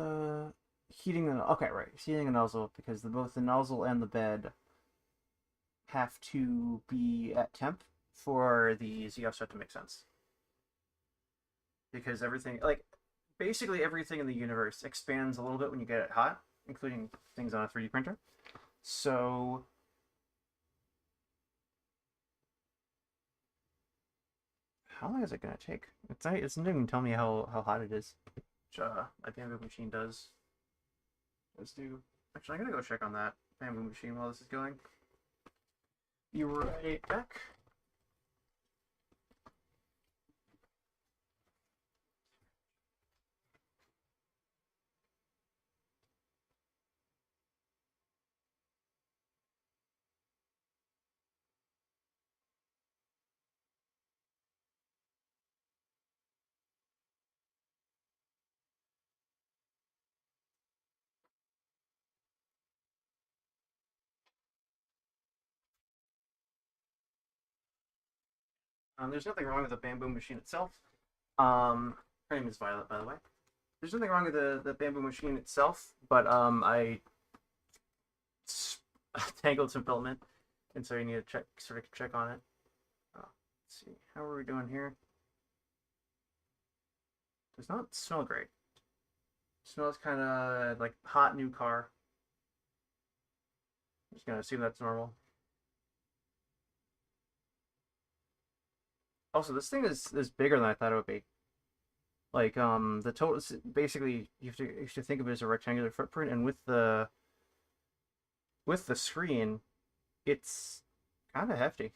heating the. Okay, right. It's heating the nozzle because both the nozzle and the bed have to be at temp for the Z offset to make sense. Because everything, like, basically everything in the universe expands a little bit when you get it hot, including things on a 3D printer. So how long is it gonna take? It doesn't even tell me how hot it is. Which my bamboo machine does do. Actually, I'm gonna go check on that bamboo machine while this is going. Be right back. There's nothing wrong with the bamboo machine itself. Her name is Violet, by the way. There's nothing wrong with the bamboo machine itself, but I tangled some filament, and so you need to check on it. Let's see, how are we doing here? Does not smell great. Smells kind of like hot new car. I'm just gonna assume that's normal. Also, this thing is bigger than I thought it would be. Like the total basically you have to think of it as a rectangular footprint, and with the screen, it's kind of hefty.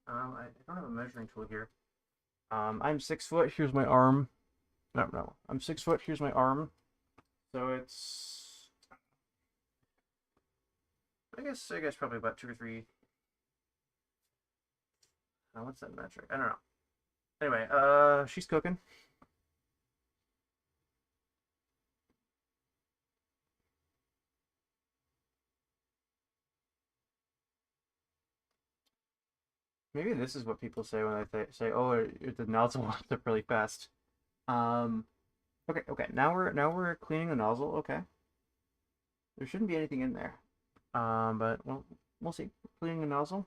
I don't have a measuring tool here. I'm 6 foot. Here's my arm. No, I'm 6 foot. Here's my arm. So it's, I guess probably about 2 or 3. What's that metric? I don't know. Anyway, she's cooking. Maybe this is what people say when they say, "Oh, the nozzle wants up really fast." Um, okay. Now we're cleaning the nozzle. Okay, there shouldn't be anything in there. But well, we'll see. Cleaning the nozzle.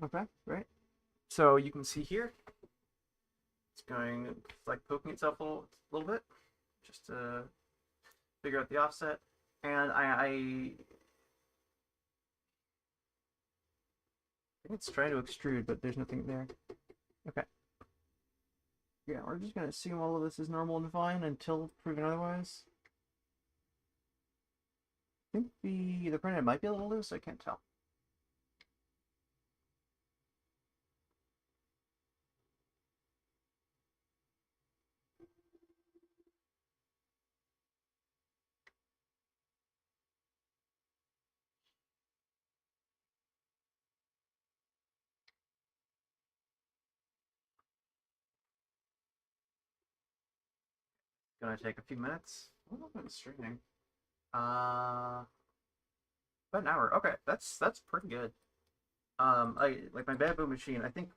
Okay, right. So you can see here, it's going like poking itself a little bit, just to figure out the offset. And I think it's trying to extrude, but there's nothing there. Okay. Yeah, we're just gonna assume all of this is normal and fine until proven otherwise. I think the printhead might be a little loose, I can't tell. Gonna take a few minutes. I don't know if it's streaming. About an hour. Okay, that's pretty good. I like my bamboo machine. I think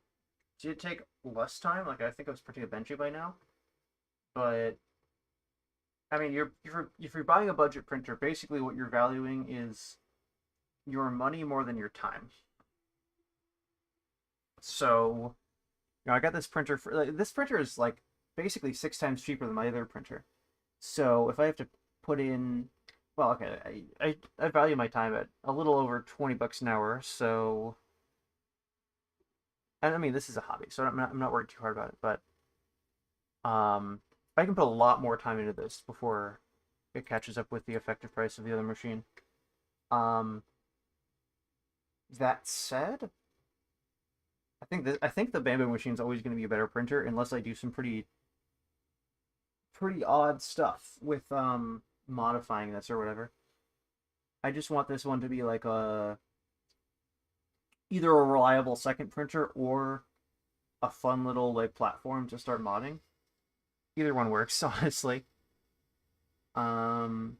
did take less time. Like I think I was printing a Benji by now. But I mean, if you're buying a budget printer, basically what you're valuing is your money more than your time. So, I got this printer for like, this printer is like basically 6 times cheaper than my other printer. So if I have to put in, well, okay, I value my time at a little over $20 an hour. So, and I mean this is a hobby, so I'm not worried too hard about it. But I can put a lot more time into this before it catches up with the effective price of the other machine. Um, that said, I think the Bamboo machine is always going to be a better printer unless I do some pretty odd stuff with modifying this or whatever. I just want this one to be like either a reliable second printer or a fun little like platform to start modding. Either one works, honestly. Um,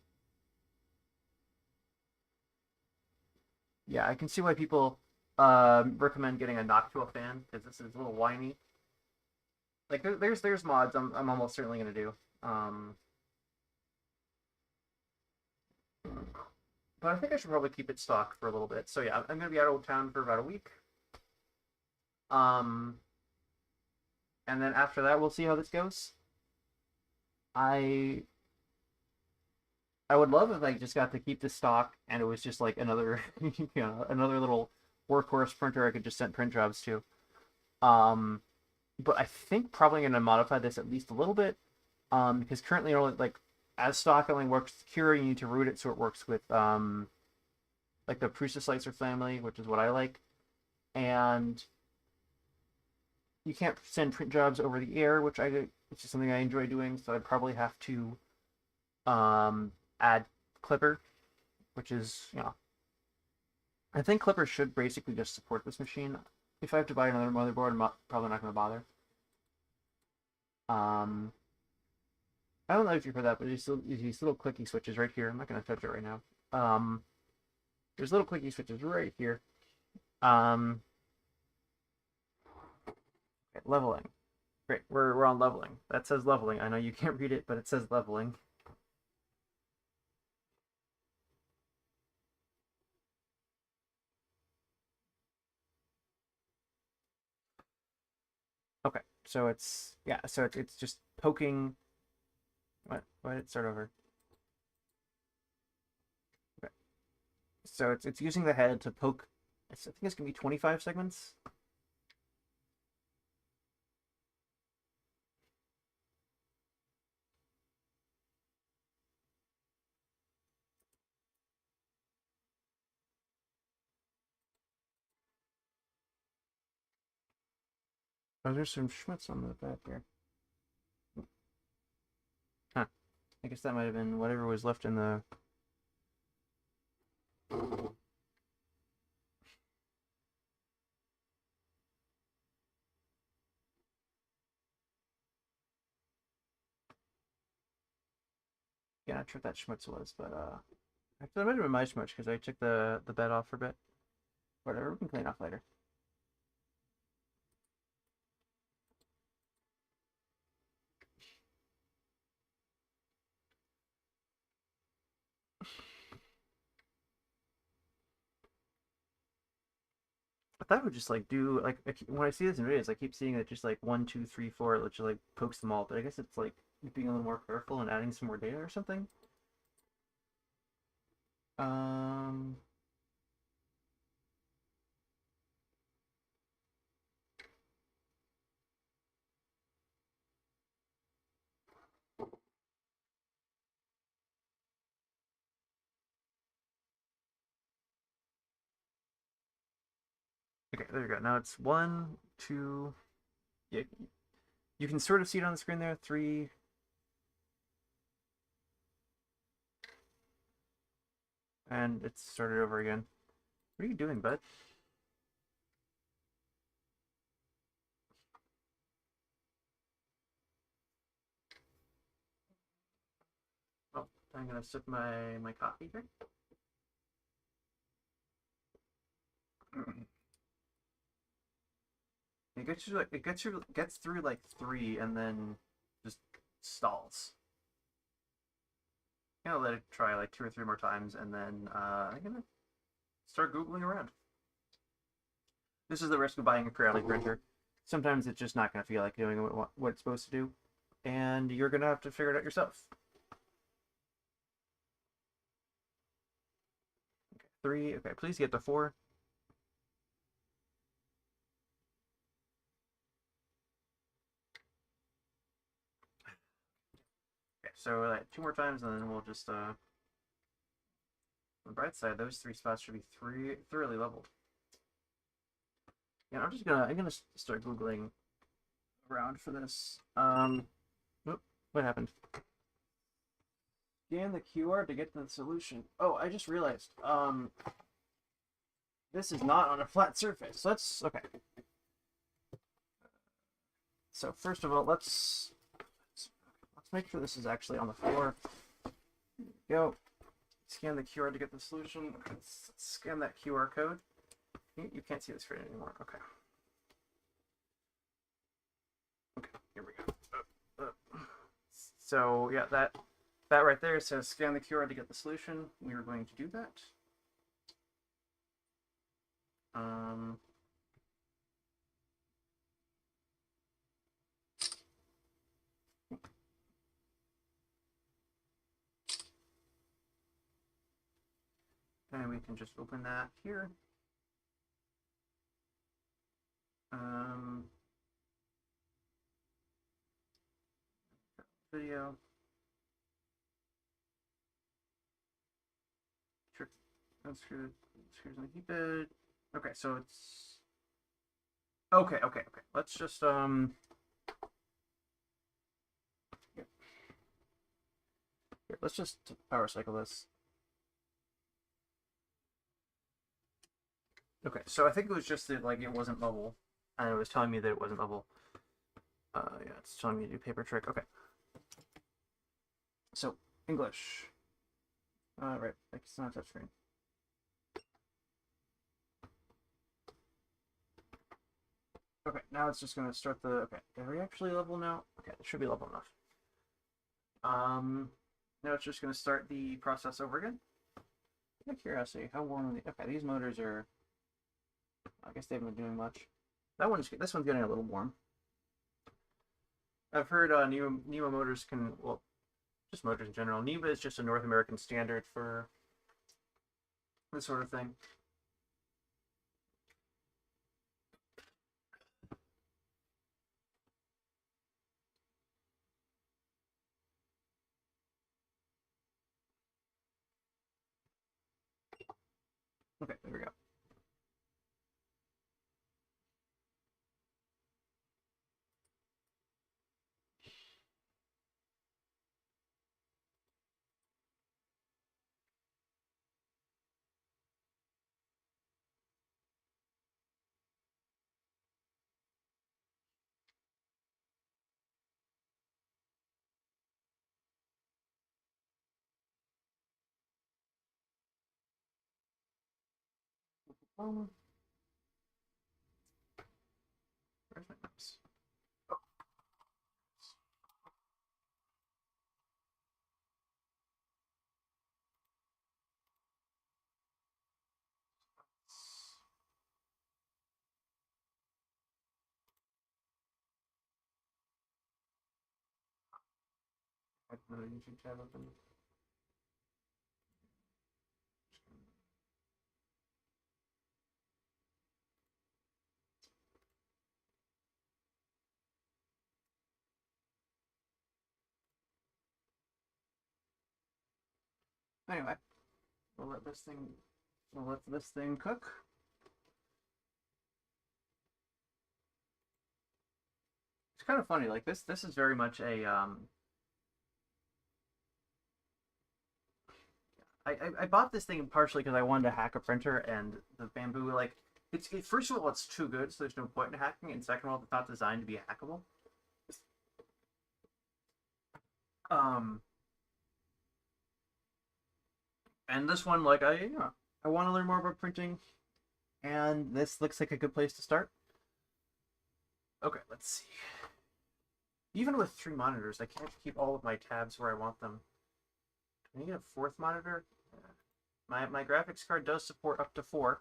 yeah, I can see why people recommend getting a Noctua fan because this is a little whiny. Like there's mods I'm almost certainly gonna do. But I think I should probably keep it stock for a little bit. So yeah, I'm gonna be out of town for about a week. Um, and then after that, we'll see how this goes. I I would love if I just got to keep the stock and it was just like another another little workhorse printer I could just send print jobs to. Um, but I think probably gonna modify this at least a little bit. Because currently only like as stock only works with Cura, you need to root it so it works with like the Prusa Slicer family, which is what I like. And you can't send print jobs over the air, which is something I enjoy doing, so I'd probably have to add Clipper, which is, I think Clipper should basically just support this machine. If I have to buy another motherboard, I'm probably not going to bother. Um, I don't know if you've heard that, but there's these little clicky switches right here. I'm not going to touch it right now. There's little clicky switches right here. Okay, leveling. Great, we're on leveling. That says leveling. I know you can't read it, but it says leveling. Okay, so it's just poking. What? Why did it start over? Okay, so it's using the head to poke. I think it's gonna be 25 segments. Oh, there's some schmutz on the back here. Huh. I guess that might have been whatever was left in the. Yeah, not sure what that schmutz was, but actually, that might have been my schmutz because I took the bed off for a bit. Whatever, we can clean off later. I thought it would just like do like when I see this in videos, I keep seeing it just like 1, 2, 3, 4, it just like pokes them all. But I guess it's like being a little more careful and adding some more data or something. Um. Okay, there you go. Now it's 1, 2. Yeah, you can sort of see it on the screen there. 3. And it's started over again. What are you doing, bud? Oh, I'm gonna sip my coffee here. It gets through like 3 and then just stalls. I'm gonna let it try like 2 or 3 more times and then I'm gonna start googling around. This is the risk of buying a Creality printer. Sometimes it's just not gonna feel like doing what it's supposed to do, and you're gonna have to figure it out yourself. Okay, 3. Okay, please get to 4. Okay, so like 2 more times, and then we'll just on the bright side, those 3 spots should be thoroughly leveled. Yeah, I'm gonna start googling around for this. What happened? Scan the QR to get to the solution. Oh, I just realized. This is not on a flat surface. Okay. So first of all, let's make sure this is actually on the floor. Go. Scan the QR to get the solution. Let's scan that QR code. You can't see the screen anymore. Okay. Okay, here we go. So yeah, that right there says scan the QR to get the solution. We are going to do that. And we can just open that here. Video. Sure. Screws on the keypad. Okay, so it's okay. Let's just here, let's just power cycle this. Okay, so I think it was just that like it wasn't level, and it was telling me that it wasn't level. Yeah, it's telling me to do paper trick. Okay. So English. Right, it's not touchscreen. Okay, now it's just gonna start the. Okay, are we actually level now? Okay, it should be level enough. Now it's just gonna start the process over again. Out of curiosity, how warm are the? Okay, these motors are. I guess they haven't been doing much. This one's getting a little warm. I've heard NEMA motors can, well, just motors in general. NEMA is just a North American standard for this sort of thing. Okay, there we go. Um, where's my mouse? Oh, I have another YouTube tab open. Anyway, we'll let this thing cook. It's kind of funny, like this is very much a I bought this thing partially because I wanted to hack a printer, and the bamboo, like, first of all, it's too good, so there's no point in hacking, and second of all, it's not designed to be hackable. Um, and this one, like, I want to learn more about printing, and this looks like a good place to start. Okay, let's see. Even with 3 monitors, I can't keep all of my tabs where I want them. Can I get a 4th monitor? My graphics card does support up to 4.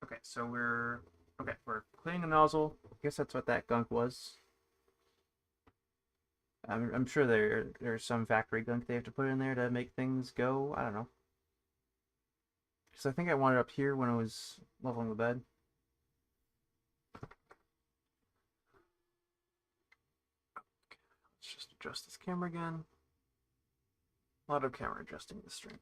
Okay, so we're cleaning the nozzle. I guess that's what that gunk was. I'm sure there's some factory gunk they have to put in there to make things go. I don't know. Because I think I wanted it up here when I was leveling the bed. Okay, let's just adjust this camera again. A lot of camera adjusting this stream.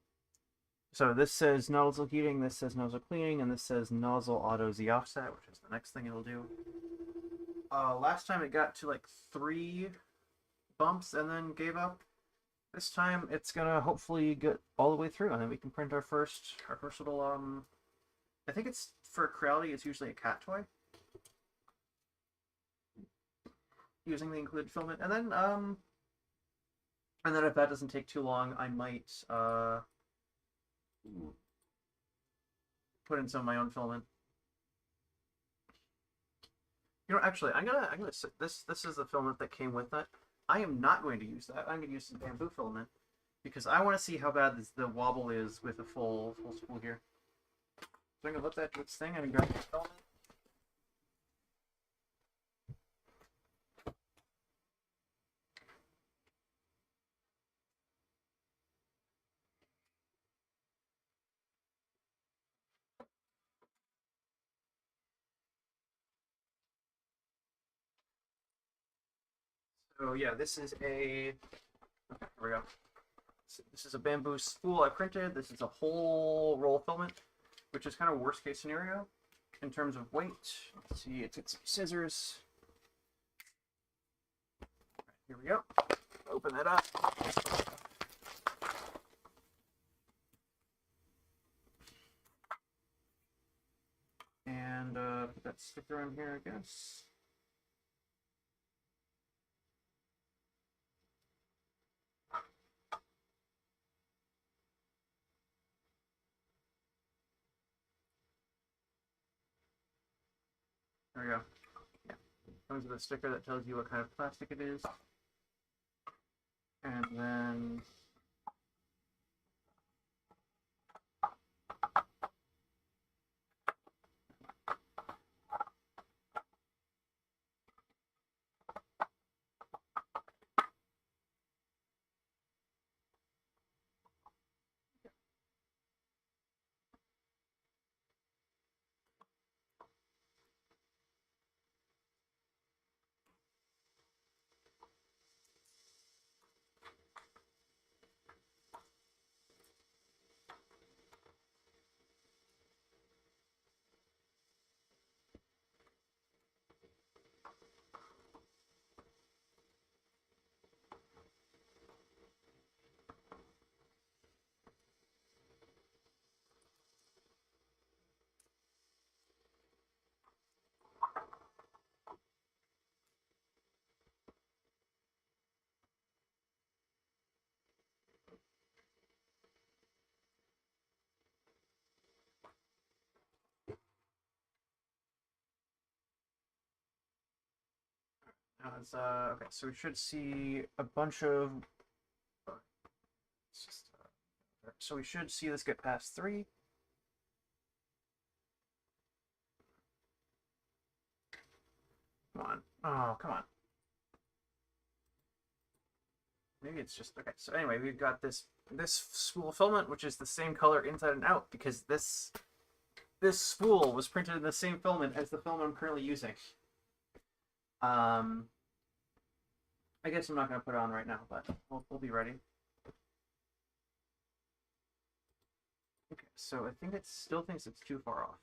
So this says nozzle heating, this says nozzle cleaning, and this says nozzle auto Z offset, which is the next thing it'll do. Last time it got to like 3 bumps and then gave up. This time it's gonna hopefully get all the way through, and then we can print our first little I think it's for Creality. It's usually a cat toy. Using the included filament, and then if that doesn't take too long, I might put in some of my own filament. You know, actually, I'm gonna this is the filament that came with it. I am not going to use that. I'm going to use some bamboo filament because I want to see how bad the wobble is with a full spool here. So I'm going to let that do its thing. I'm going to grab the filament. So yeah, this is a. Okay, here we go. This is a bamboo spool I printed. This is a whole roll of filament, which is kind of worst case scenario in terms of weight. Let's see, it's got some scissors. Here we go. Open that up. And put that sticker on here, I guess. There we go. Yeah. Comes with a sticker that tells you what kind of plastic it is. And then it's okay. So we should see a bunch of. It's just, so we should see this get past 3. Come on. Oh, come on. Maybe it's just okay. So anyway, we've got this spool filament, which is the same color inside and out, because this spool was printed in the same filament as the film I'm currently using. I guess I'm not going to put it on right now, but we'll be ready. Okay, so I think it still thinks it's too far off.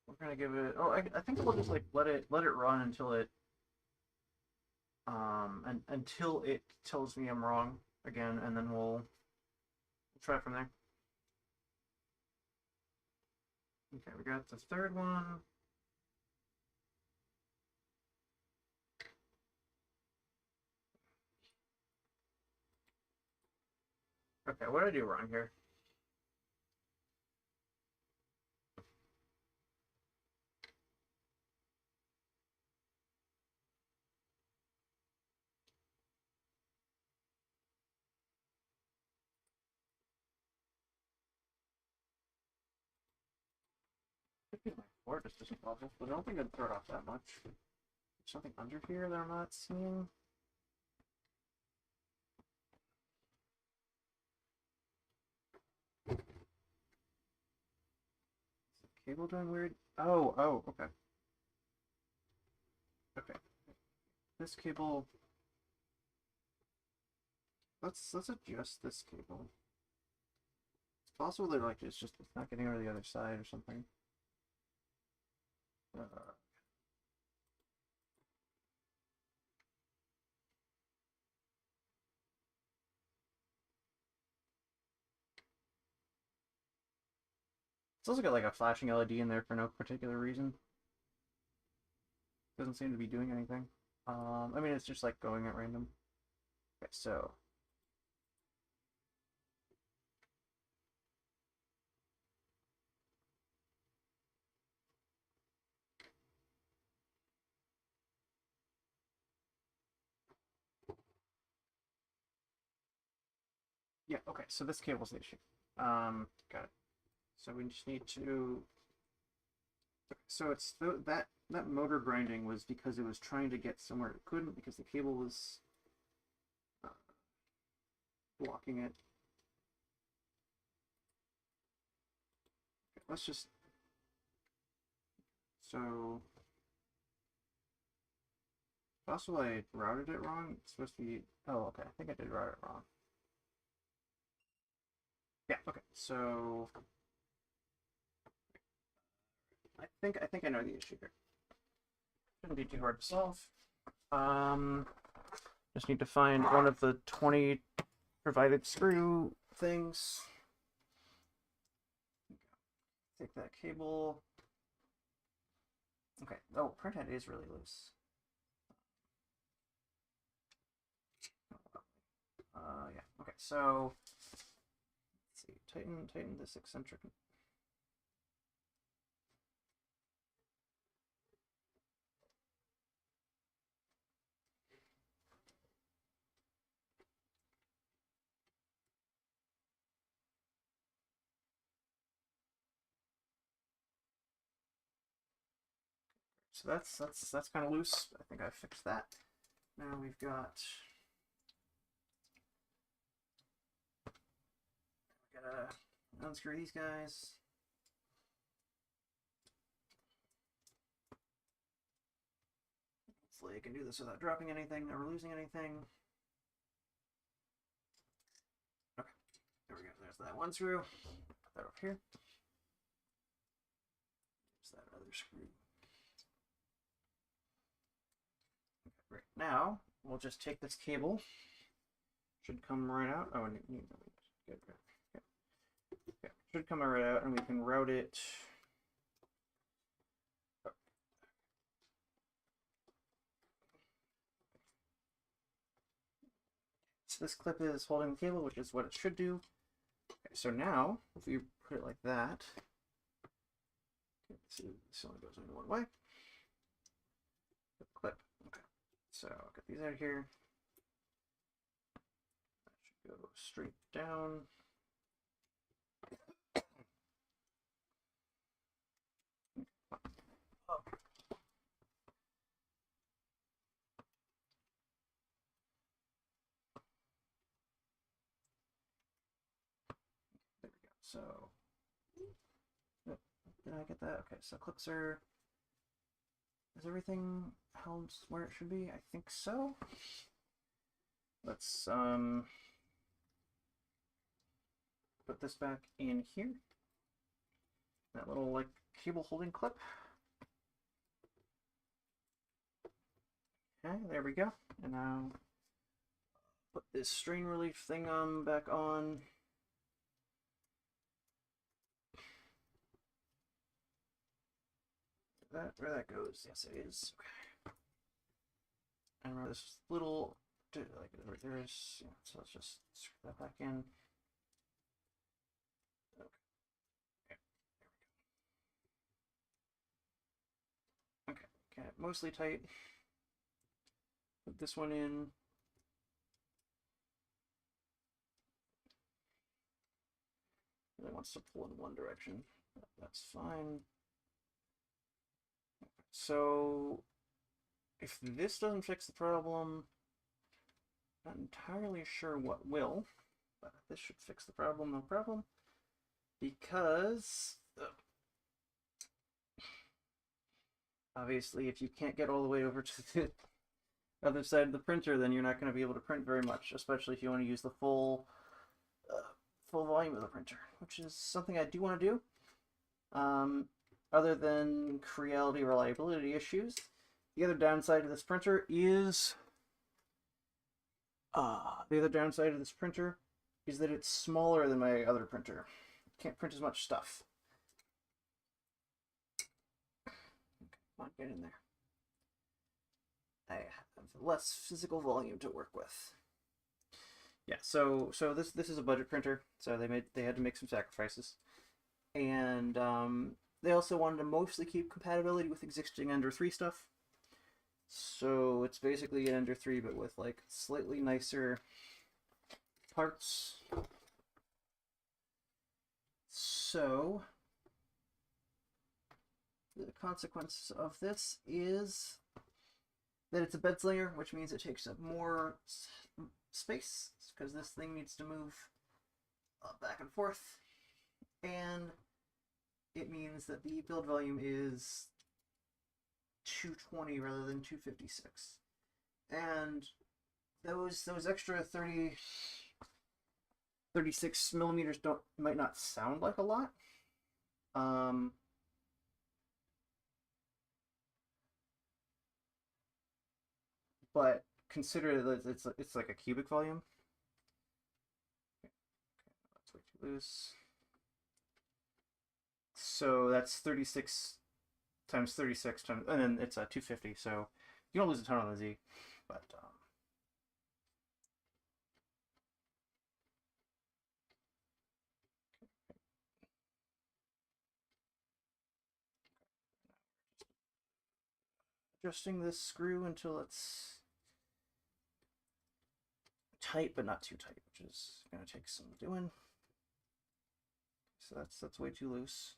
We're gonna give it. Oh, I think we'll just like let it run until it until it tells me I'm wrong again, and then we'll try from there. Okay, we got the third one. Okay, what did I do wrong here? I think my board is just bubbles, but I don't think I'd throw it off that much. There's something under here that I'm not seeing. Is the cable doing weird? Oh, okay. Okay. This cable. Let's adjust this cable. It's possible that like it's not getting over the other side or something. It's also got like a flashing LED in there for no particular reason. Doesn't seem to be doing anything. I mean, it's just like going at random. Okay, so. Yeah, okay, so this cable's the issue. Got it. So we just need to. So it's that motor grinding was because it was trying to get somewhere it couldn't because the cable was uh, blocking it. Okay, let's just. So. Also, I routed it wrong. It's supposed to be. Oh, okay. I think I did route it wrong. Yeah. Okay. So I think I know the issue here. Shouldn't be too hard to solve. Just need to find one of the 20 provided screw things. Take that cable. Okay. Oh, printhead is really loose. Yeah. Okay. so let's see, tighten this eccentric. So that's kind of loose. I think I fixed that. Now we've got gotta unscrew these guys. Hopefully I can do this without dropping anything or losing anything. Okay, there we go. There's that one screw. Put that over here. There's that other screw. Okay, right now we'll just take this cable. Should come right out. Oh, good. Okay. Should come right out, and we can route it. So this clip is holding the cable, which is what it should do. Okay, so now, if we put it like that, okay, so this only goes into one way. Clip. Okay. So I'll get these out of here. That should go straight down. So, did I get that? Okay, so clips are, is everything held where it should be? I think so. Let's put this back in here. That little like cable holding clip. Okay, there we go. And now put this strain relief thing back on. Where that goes? Yes, it is. Okay. And remember this little, like there is. Yeah, so let's just screw that back in. Okay. Yeah, there we go. Okay, get it mostly tight. Put this one in. It wants to pull in one direction. That's fine. So if this doesn't fix the problem, not entirely sure what will, but this should fix the problem, no problem. Because obviously if you can't get all the way over to the other side of the printer, then you're not going to be able to print very much, especially if you want to use the full volume of the printer, which is something I do want to do. Other than Creality reliability issues, the other downside of this printer is that it's smaller than my other printer. Can't print as much stuff. Okay, come on, get in there. I have less physical volume to work with. Yeah, so this is a budget printer, so they had to make some sacrifices, and they also wanted to mostly keep compatibility with existing Ender 3 stuff. So it's basically an Ender 3, but with like slightly nicer parts. So the consequence of this is that it's a bed slinger, which means it takes up more space because this thing needs to move back and forth, and it means that the build volume is 220 rather than 256, and those extra 36 millimeters might not sound like a lot, but consider that it's like a cubic volume. Okay, that's way too loose. So that's 36 times 36 times, and then it's a 250. So you don't lose a ton on the Z, but adjusting this screw until it's tight, but not too tight, which is going to take some doing. So that's way too loose.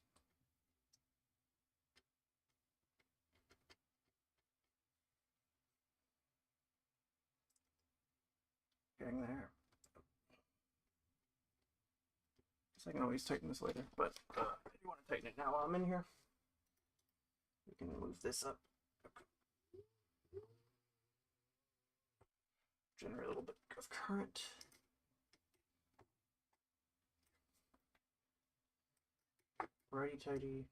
Getting there. So I can always tighten this later, but I do want to tighten it now while I'm in here. We can move this up. Okay. Generate a little bit of current. Righty tighty.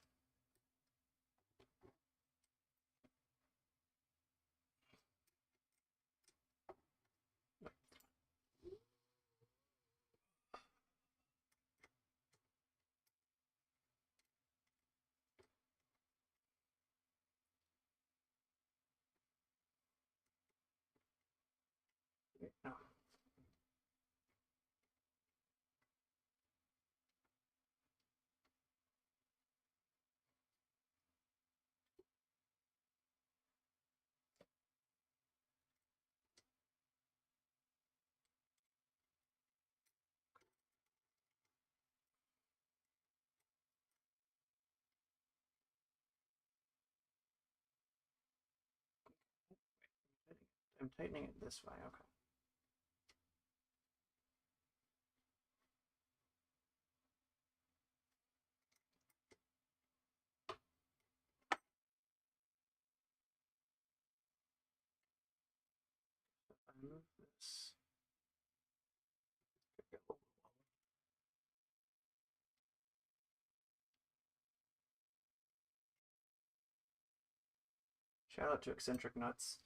No. I'm tightening it this way, okay. I move this. Shout out to Eccentric Nuts.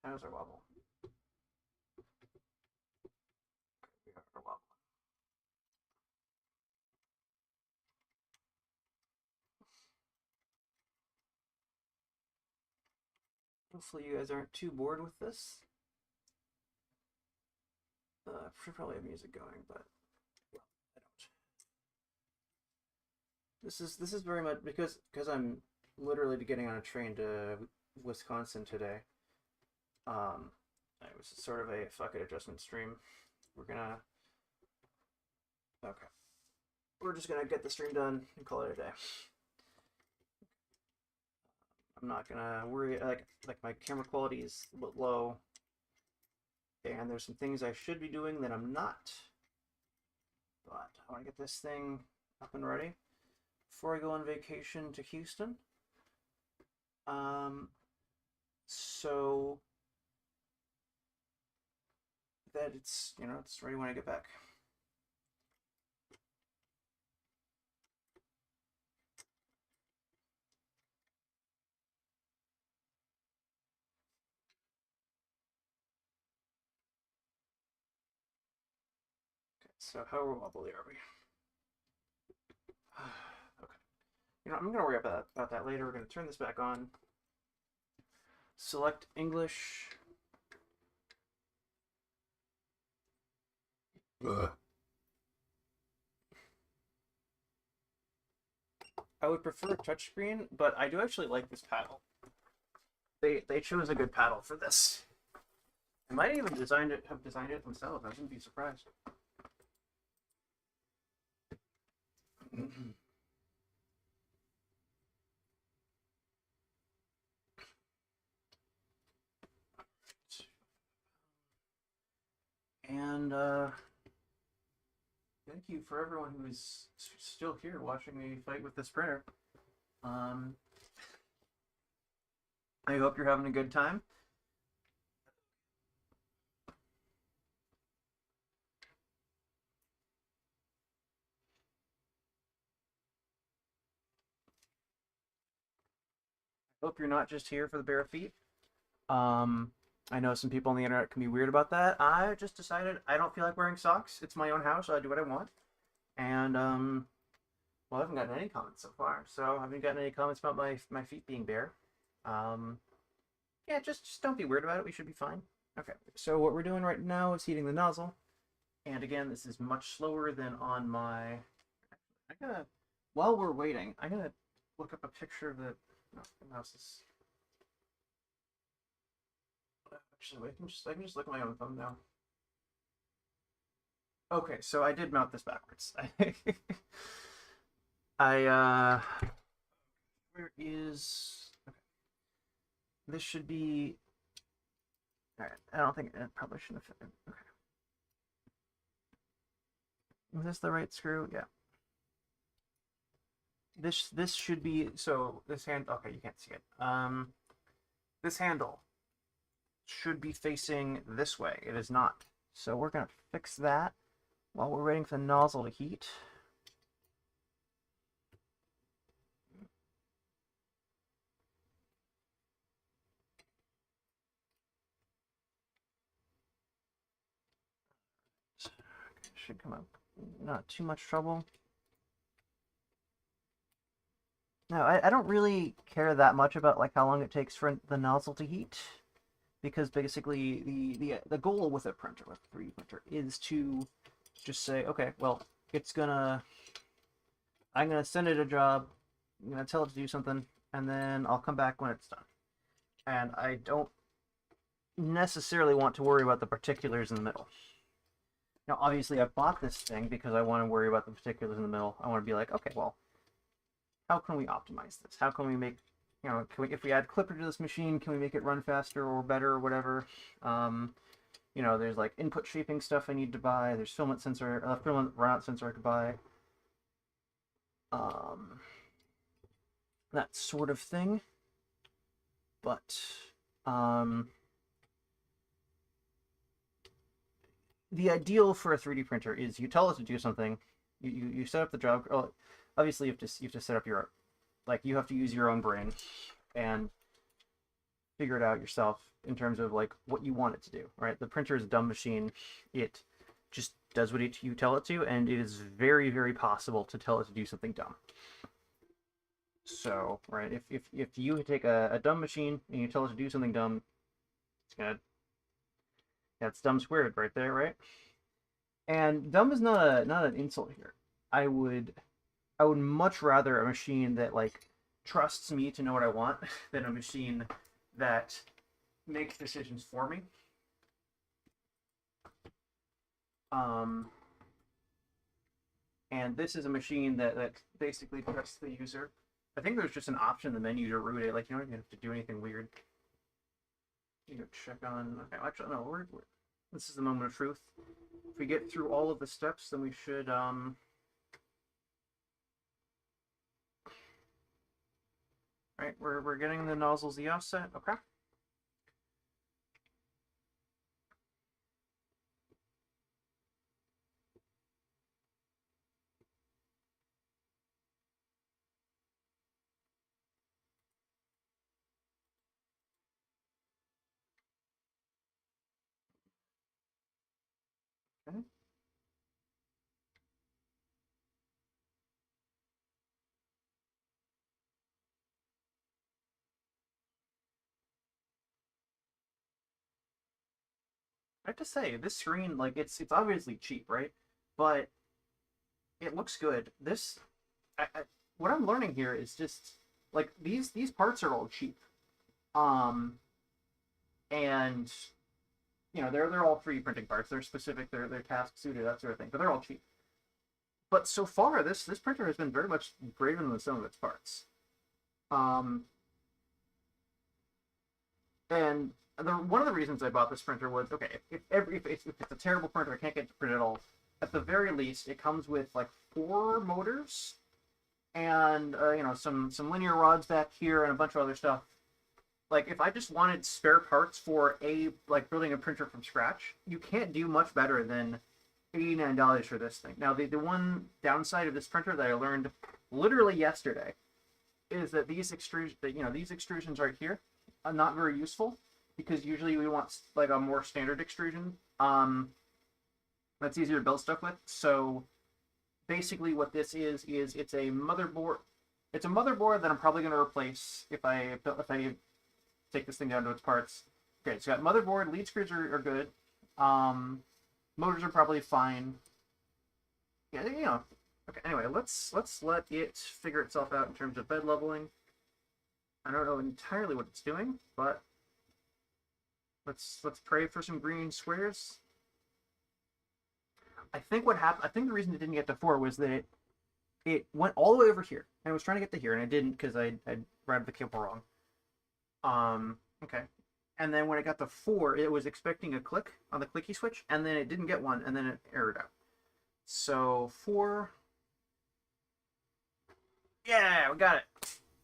How's our wobble? Okay, we got our wobble. Hopefully you guys aren't too bored with this. I should probably have music going, but well, I don't. This is very much because I'm literally getting on a train to Wisconsin today. It was sort of a fuck it adjustment stream. We're gonna okay. We're just gonna get the stream done and call it a day. I'm not gonna worry like my camera quality is a bit low. And there's some things I should be doing that I'm not. But I want to get this thing up and ready before I go on vacation to Houston. So that it's, you know, it's ready when I get back. Okay, so how wobbly are we? Okay. You know, I'm gonna worry about that later. We're gonna turn this back on. Select English. I would prefer a touchscreen, but I do actually like this paddle. They chose a good paddle for this. They might even have designed it themselves. I wouldn't be surprised. And thank you for everyone who is still here watching me fight with this printer. I hope you're having a good time. I hope you're not just here for the bare feet. I know some people on the internet can be weird about that. I just decided I don't feel like wearing socks. It's my own house, so I do what I want. And well, I haven't gotten any comments so far, so I haven't gotten any comments about my feet being bare. Yeah, just don't be weird about it. We should be fine. Okay, so what we're doing right now is heating the nozzle. And again, this is much slower than on my... while we're waiting, I'm gonna look up a picture of the. No, the mouse is. Actually, I can just look at my own thumb now. Okay, so I did mount this backwards. I where is? Okay. This should be. All right. I don't think it probably shouldn't have fit in. Okay. Is this the right screw? Yeah. This should be so this hand. Okay, you can't see it. This handle should be facing this way. It is not. So we're gonna fix that while we're waiting for the nozzle to heat. Should come up. Not too much trouble. No, I don't really care that much about like how long it takes for the nozzle to heat, because basically the goal with a printer, with a 3D printer, is to just say, okay, well, I'm gonna send it a job, I'm gonna tell it to do something, and then I'll come back when it's done. And I don't necessarily want to worry about the particulars in the middle. Now, obviously, I bought this thing because I want to worry about the particulars in the middle. I want to be like, okay, well, how can we optimize this? How can we make, if we add Clipper to this machine, can we make it run faster or better or whatever? There's like input shaping stuff I need to buy. There's filament runout sensor I could buy. That sort of thing. But, the ideal for a 3D printer is you tell it to do something, you set up the job. Oh, obviously, you have to set up your, like, you have to use your own brain and figure it out yourself in terms of like what you want it to do. Right? The printer is a dumb machine. It just does what you tell it to, and it is very, very possible to tell it to do something dumb. So, right, if you take a dumb machine and you tell it to do something dumb, it's gonna. That's dumb squared right there, right? And dumb is not an insult here. I would much rather a machine that like trusts me to know what I want than a machine that makes decisions for me. And this is a machine that basically trusts the user. I think there's just an option in the menu to root it. Like, you don't even have to do anything weird. You go check on. Okay, actually, no. This is the moment of truth. If we get through all of the steps, then we should. Right, we're getting the nozzles the offset. Okay. Okay. I have to say, this screen, like, it's obviously cheap, right? But it looks good. What I'm learning here is just like these parts are all cheap, um, and they're all 3D printing parts. They're specific. They're task suited, that sort of thing. But they're all cheap. But so far, this printer has been very much greater than the sum of its parts. And one of the reasons I bought this printer was, okay, if it's a terrible printer, I can't get it to print at all. At the very least, it comes with like 4 motors and some linear rods back here and a bunch of other stuff. Like, if I just wanted spare parts for building a printer from scratch, you can't do much better than $89 for this thing. Now, the one downside of this printer that I learned literally yesterday is that these extrusions right here are not very useful, because usually we want like a more standard extrusion that's easier to build stuff with. So basically what this is it's a motherboard. It's a motherboard that I'm probably going to replace if I take this thing down to its parts. Okay, it's got motherboard, lead screws are good. Motors are probably fine. Yeah, Okay, anyway, let's let it figure itself out in terms of bed leveling. I don't know entirely what it's doing, but let's pray for some green squares. I think what happened. I think the reason it didn't get to 4 was that it went all the way over here and it was trying to get to here, and it didn't because I routed the cable wrong. Okay. And then when it got to 4, it was expecting a click on the clicky switch, and then it didn't get one, and then it errored out. So 4. Yeah, we got it.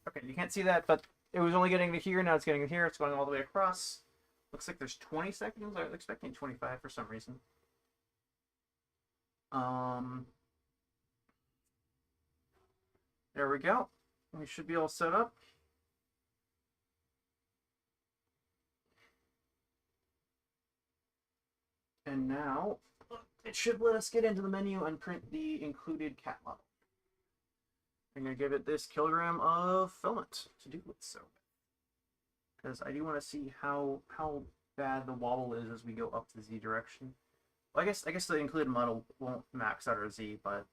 Okay, you can't see that, but it was only getting to here. Now it's getting to here. It's going all the way across. Looks like there's 20 seconds. I was expecting 25 for some reason. There we go. We should be all set up. And now it should let us get into the menu and print the included cat model. I'm going to give it this kilogram of filament to do it so. Because I do want to see how bad the wobble is as we go up the Z direction. Well, I guess the included model won't max out our Z, but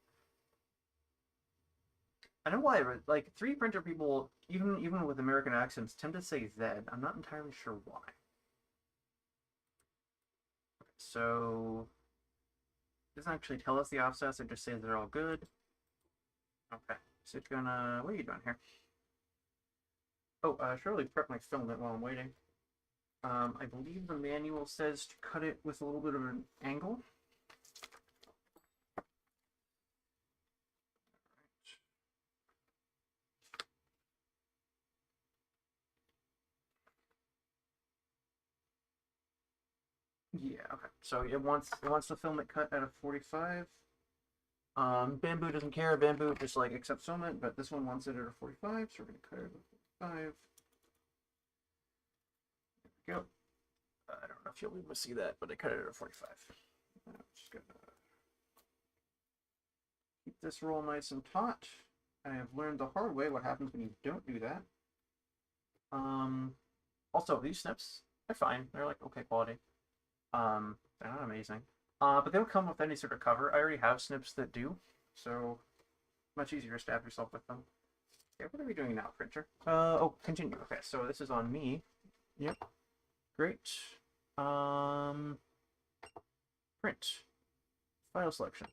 I don't know why, but like 3D printer people, even with American accents, tend to say Z. I'm not entirely sure why. Okay, so it doesn't actually tell us the offsets, it just says they're all good. Okay, so it's gonna, what are you doing here? Oh, I should really prep my filament while I'm waiting. I believe the manual says to cut it with a little bit of an angle. Yeah, okay. So it wants the filament cut at a 45. Bamboo doesn't care. Bamboo just like accepts filament, but this one wants it at a 45, so we're gonna cut it at a 45. There we go. I don't know if you'll be able to see that, but I cut it at a 45. I'm just gonna keep this roll nice and taut. I have learned the hard way what happens when you don't do that. Also, these snips, they're fine. They're like okay quality. They're not amazing. But they don't come with any sort of cover. I already have snips that do, so much easier to stab yourself with them. Okay, what are we doing now, printer? Oh, continue. Okay, so this is on me. Yep. Great. Print. File selection.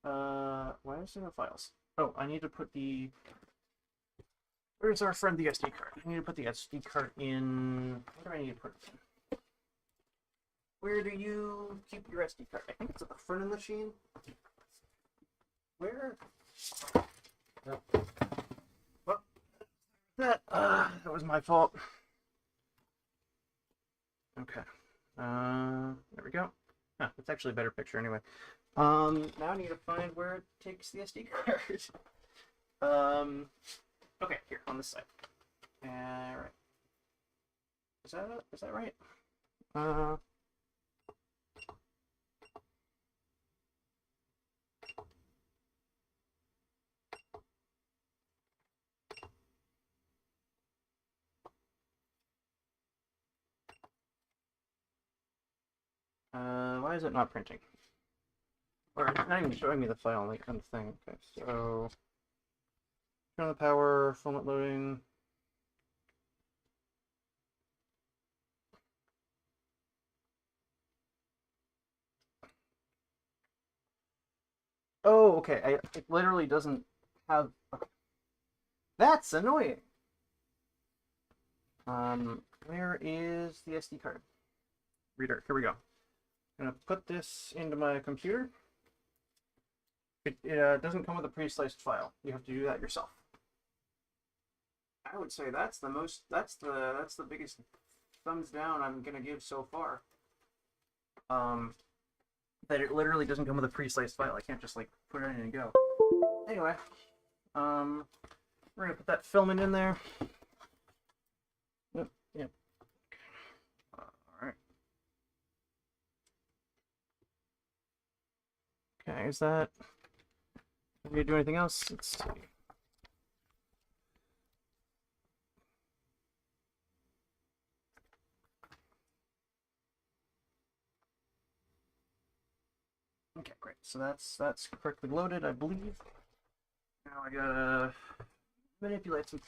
Why is there no files? Oh, I need to put the... Where's our friend the SD card? I need to put the SD card in... Where do I need to put it in? Where do you keep your SD card? I think it's at the front of the machine. Where? No. Well, that was my fault. Okay. There we go. Huh, it's actually a better picture anyway. Now I need to find where it takes the SD card. Okay, here on this side. Right. Is that right? Why is it not printing? Or it's not even showing me the file on the thing. Okay, so turn on the power, filament loading. Oh, okay. It literally doesn't have. Okay. That's annoying. Where is the SD card? Reader. Here we go. I'm gonna put this into my computer. It doesn't come with a pre-sliced file. You have to do that yourself. I would say that's the biggest thumbs down I'm gonna give so far. That it literally doesn't come with a pre-sliced file. I can't just like put it in and go. Anyway, we're gonna put that filament in there. Yep. All right. Okay, is that? Are we gonna do anything else? Let's see. Okay, great. So that's correctly loaded, I believe. Now I gotta manipulate some.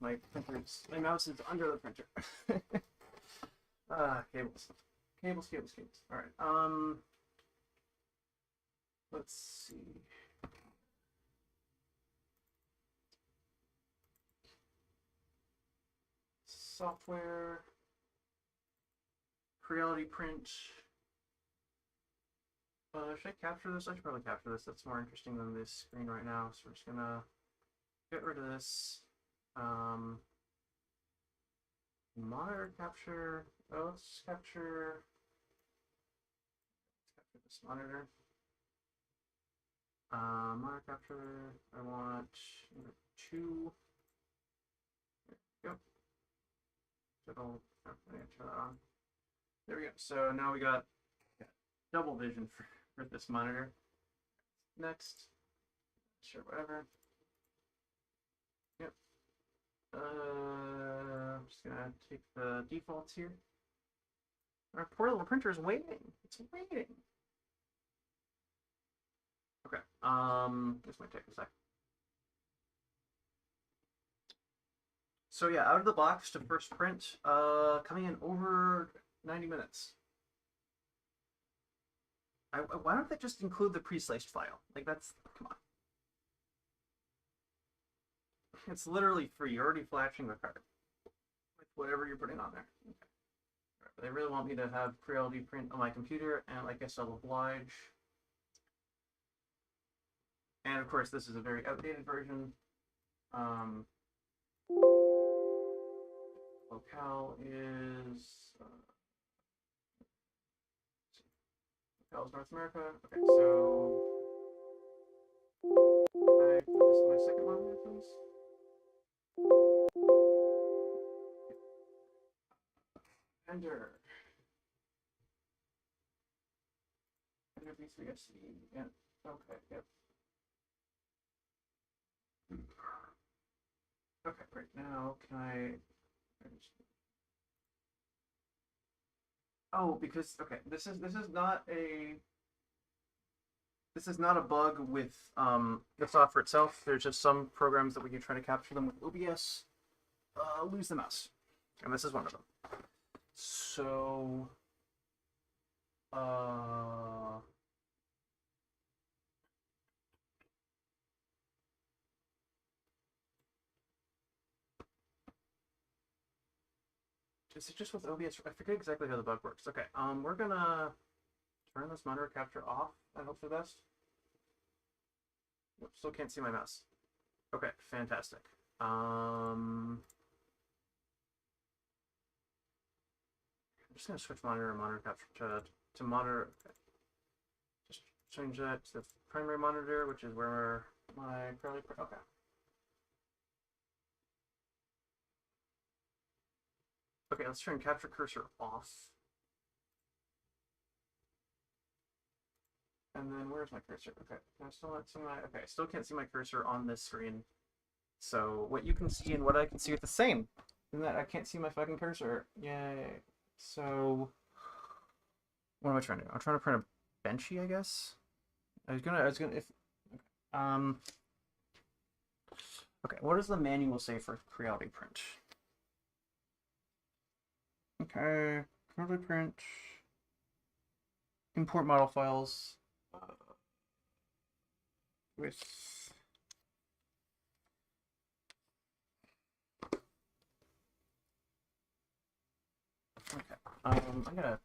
Alright, my mouse is under the printer. Cables. Cables. Alright, let's see. Software. Reality print. Should I capture this? I should probably capture this. That's more interesting than this screen right now. So we're just gonna get rid of this. Monitor capture. Oh, let's capture this monitor. Monitor capture. I want number 2. There we go. Turn that on. There we go. So now we got double vision for this monitor. Next. Sure, whatever. Yep. I'm just gonna take the defaults here. Our poor little printer is waiting. It's waiting. Okay. This might take a sec. So yeah, out of the box to first print, coming in over 90 minutes. Why don't they just include the pre-sliced file? Like that's, come on. It's literally free. You're already flashing the card with whatever you're putting on there. Okay. Right, but they really want me to have Creality print on my computer, and I guess I'll oblige. And of course, this is a very outdated version. Locale is locale is North America. Okay, so can I put this on my second monitor, please? Enter. Enter BCSC. Yeah. Okay. Yep. Okay. Great. Now can I? Oh, because okay, this is not a bug with the software itself. There's just some programs that when you try to capture them with OBS, lose the mouse, and this is one of them. So, is it just with OBS? I forget exactly how the bug works. Okay, we're gonna turn this monitor capture off and hope for the best. Nope, still can't see my mouse. Okay, fantastic. I'm just gonna switch monitor and monitor capture to monitor. Okay. Just change that to the primary monitor, which is where my curly. Okay. Okay, let's turn capture cursor off. And then where's my cursor? Okay, I still not see my. Okay, I still can't see my cursor on this screen. So what you can see and what I can see are the same. And that I can't see my fucking cursor. Yay. So what am I trying to do? I'm trying to print a benchy, I guess. I was gonna if okay, what does the manual say for Creality print? Okay, Creality print. Import model files with okay. I'm gonna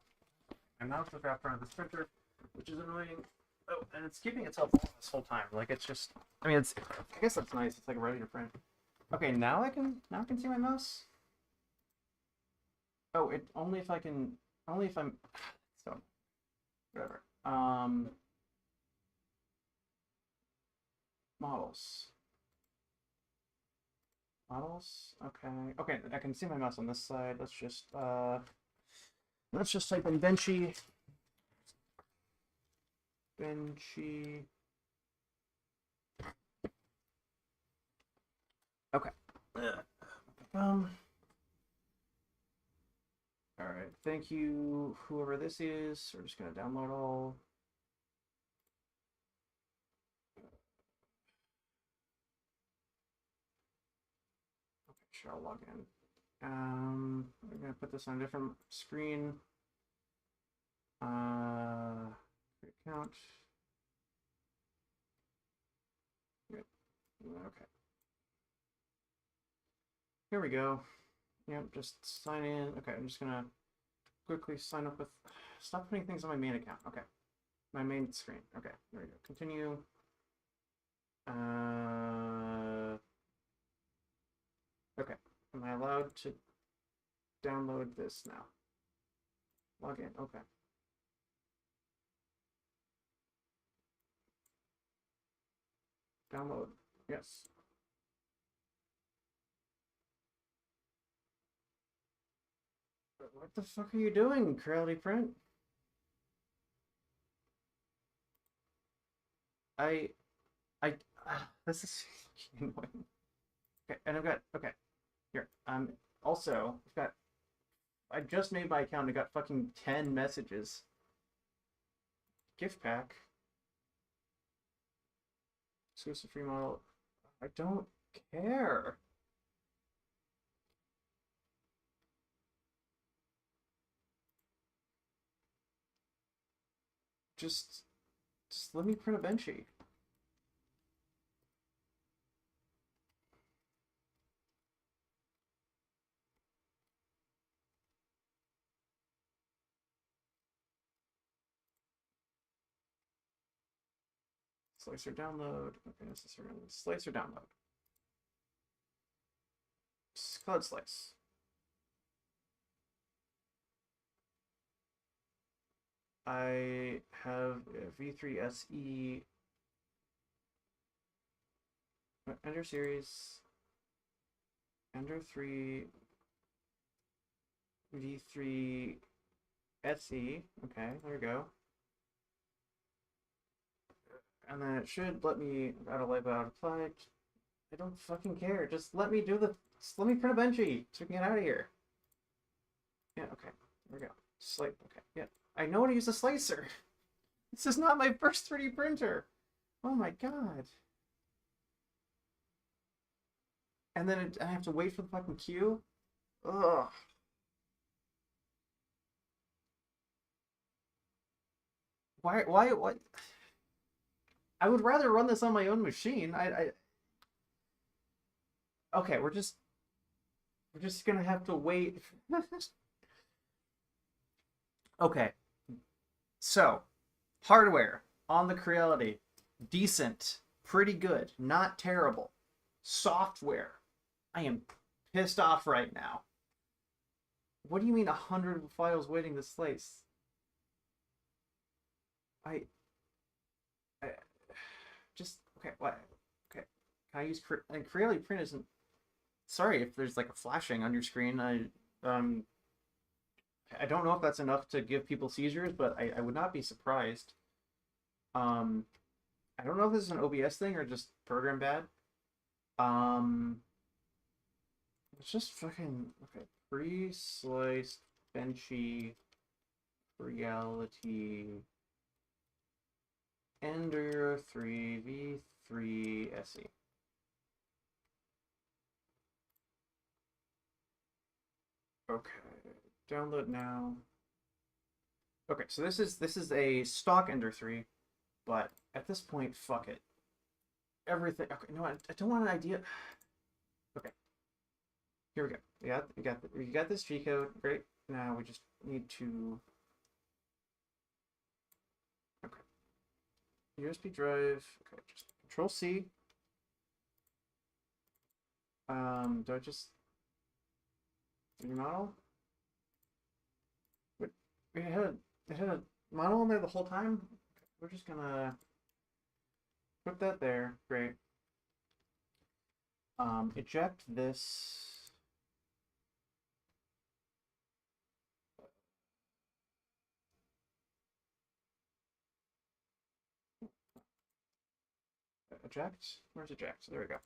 my mouse is wrapped around this printer, which is annoying. Oh, and it's keeping itself on this whole time. Like it's just I mean it's I guess that's nice. It's like ready to print. Okay, now I can see my mouse. Oh, it only if I'm so whatever. Models. Models. Okay. Okay, I can see my mouse on this side. Let's just type in benchy. Benchy. Okay. All right. Thank you, whoever this is. We're just gonna download all. sure I'll log in. I'm gonna put this on a different screen. Create account. Yep. Okay. Here we go. Yep, just sign in. Okay, I'm just gonna quickly sign up with. Stop putting things on my main account. Okay, my main screen. Okay, there we go. Continue. Okay, am I allowed to download this now? Log in. Okay. Download. Yes. What the fuck are you doing, Creality Print? I, this is annoying. Okay, and I've got, okay, here, also, I just made my account and got fucking 10 messages. Gift pack. Exclusive free model. I don't care. Just let me print a Benchy. Slicer download. Okay, necessary. Slicer download. Cloud slice. I have a V3 SE Ender series, Ender 3 V3 SE. Okay, there we go. And then it should let me out of live out applied. I don't fucking care. Just let me do the. Just let me print a Benchy so we can get out of here. Yeah. Okay. There we go. Slate. Okay. Yeah. I know how to use a slicer. This is not my first 3D printer. Oh my god. And then I have to wait for the fucking queue. Ugh. Why? I would rather run this on my own machine. Okay, we're just gonna have to wait. Okay, so hardware on the Creality, decent, pretty good, not terrible. Software, I am pissed off right now. What do you mean 100 files waiting to slice? I just okay. What? Okay, can I use and Creality Print isn't. Sorry if there's like a flashing on your screen. I don't know if that's enough to give people seizures, but I would not be surprised. I don't know if this is an OBS thing or just program bad. It's just fucking okay. Pre-sliced Benchy Reality Ender 3 V3 SE. Okay, download now. Okay, so this is a stock Ender 3, but at this point, fuck it. Everything. Okay, no, I don't want an idea. Okay, here we go. We got this G code. Great. Now we just need to. Okay. USB drive. Okay, just Control C. Do I just model? Wait, it had a model in there the whole time. Okay, we're just gonna put that there. Great. Eject this. Eject? Where's eject? There we go.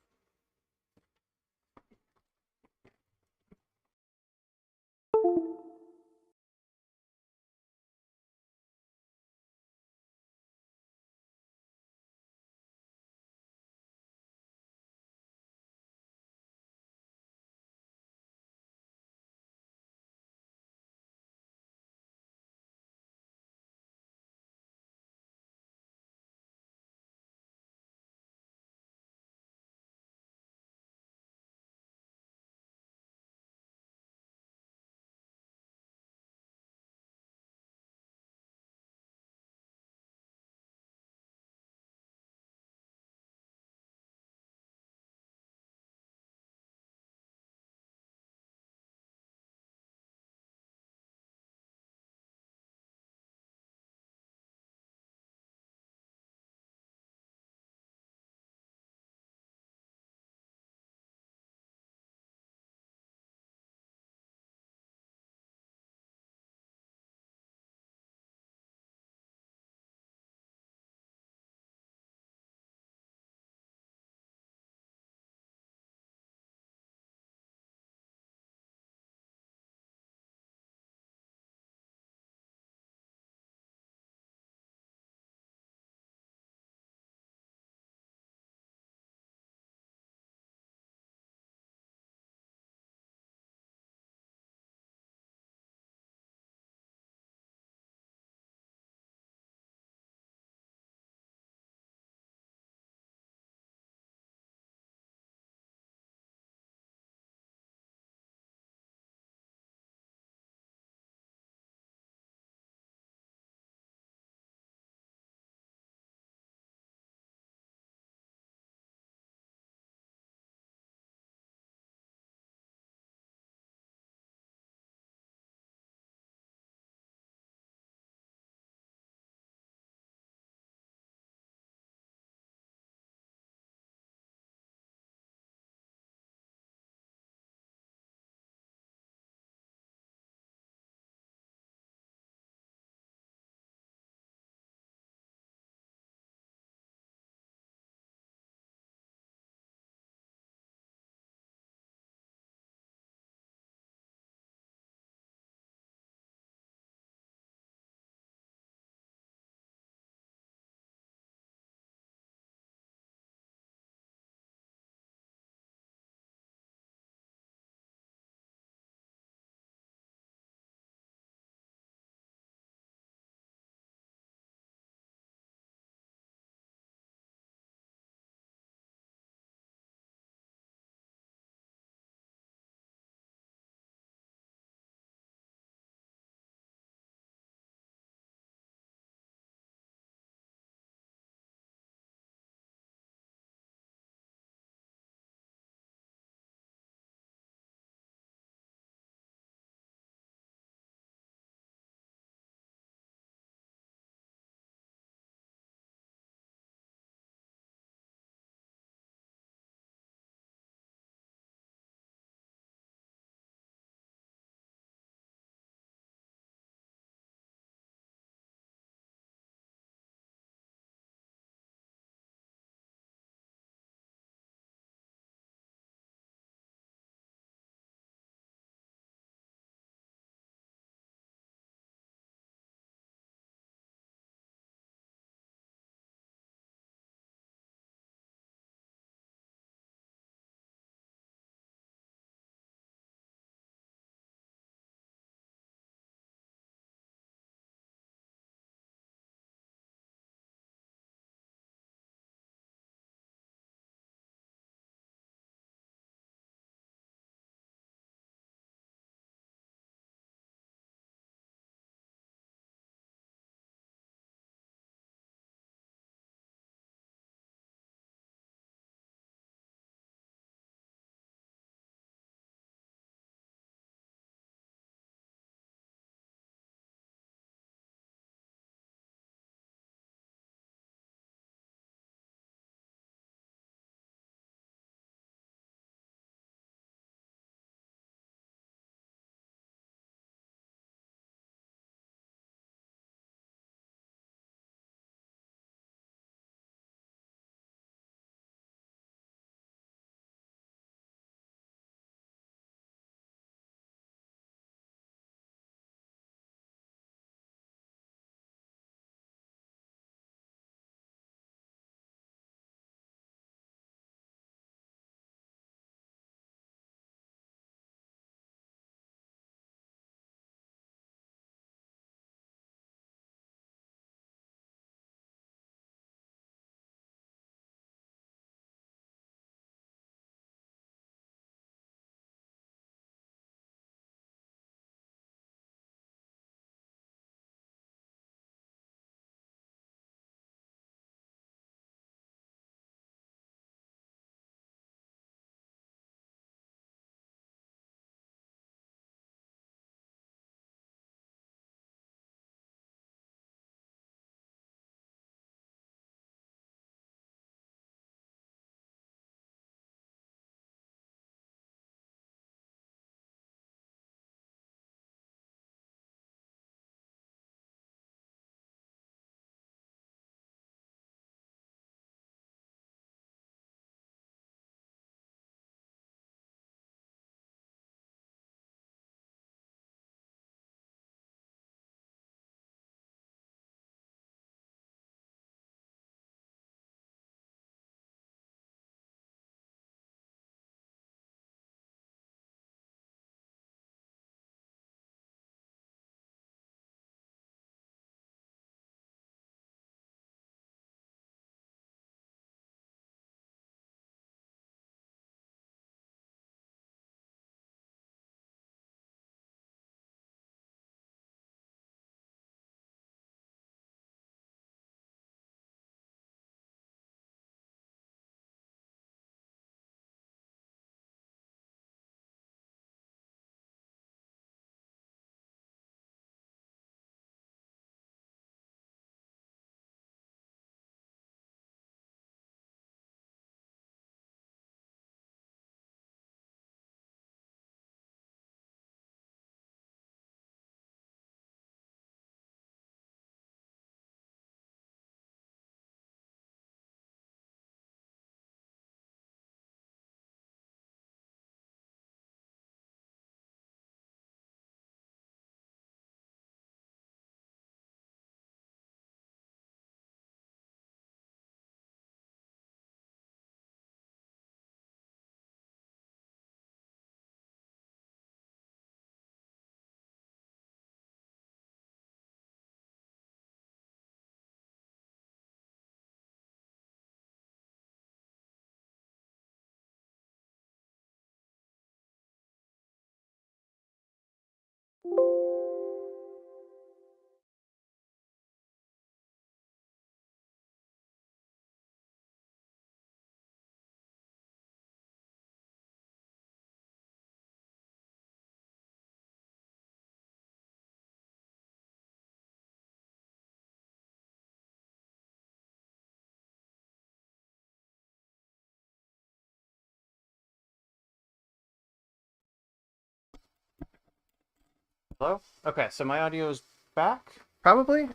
Hello? Okay, so my audio is back, probably.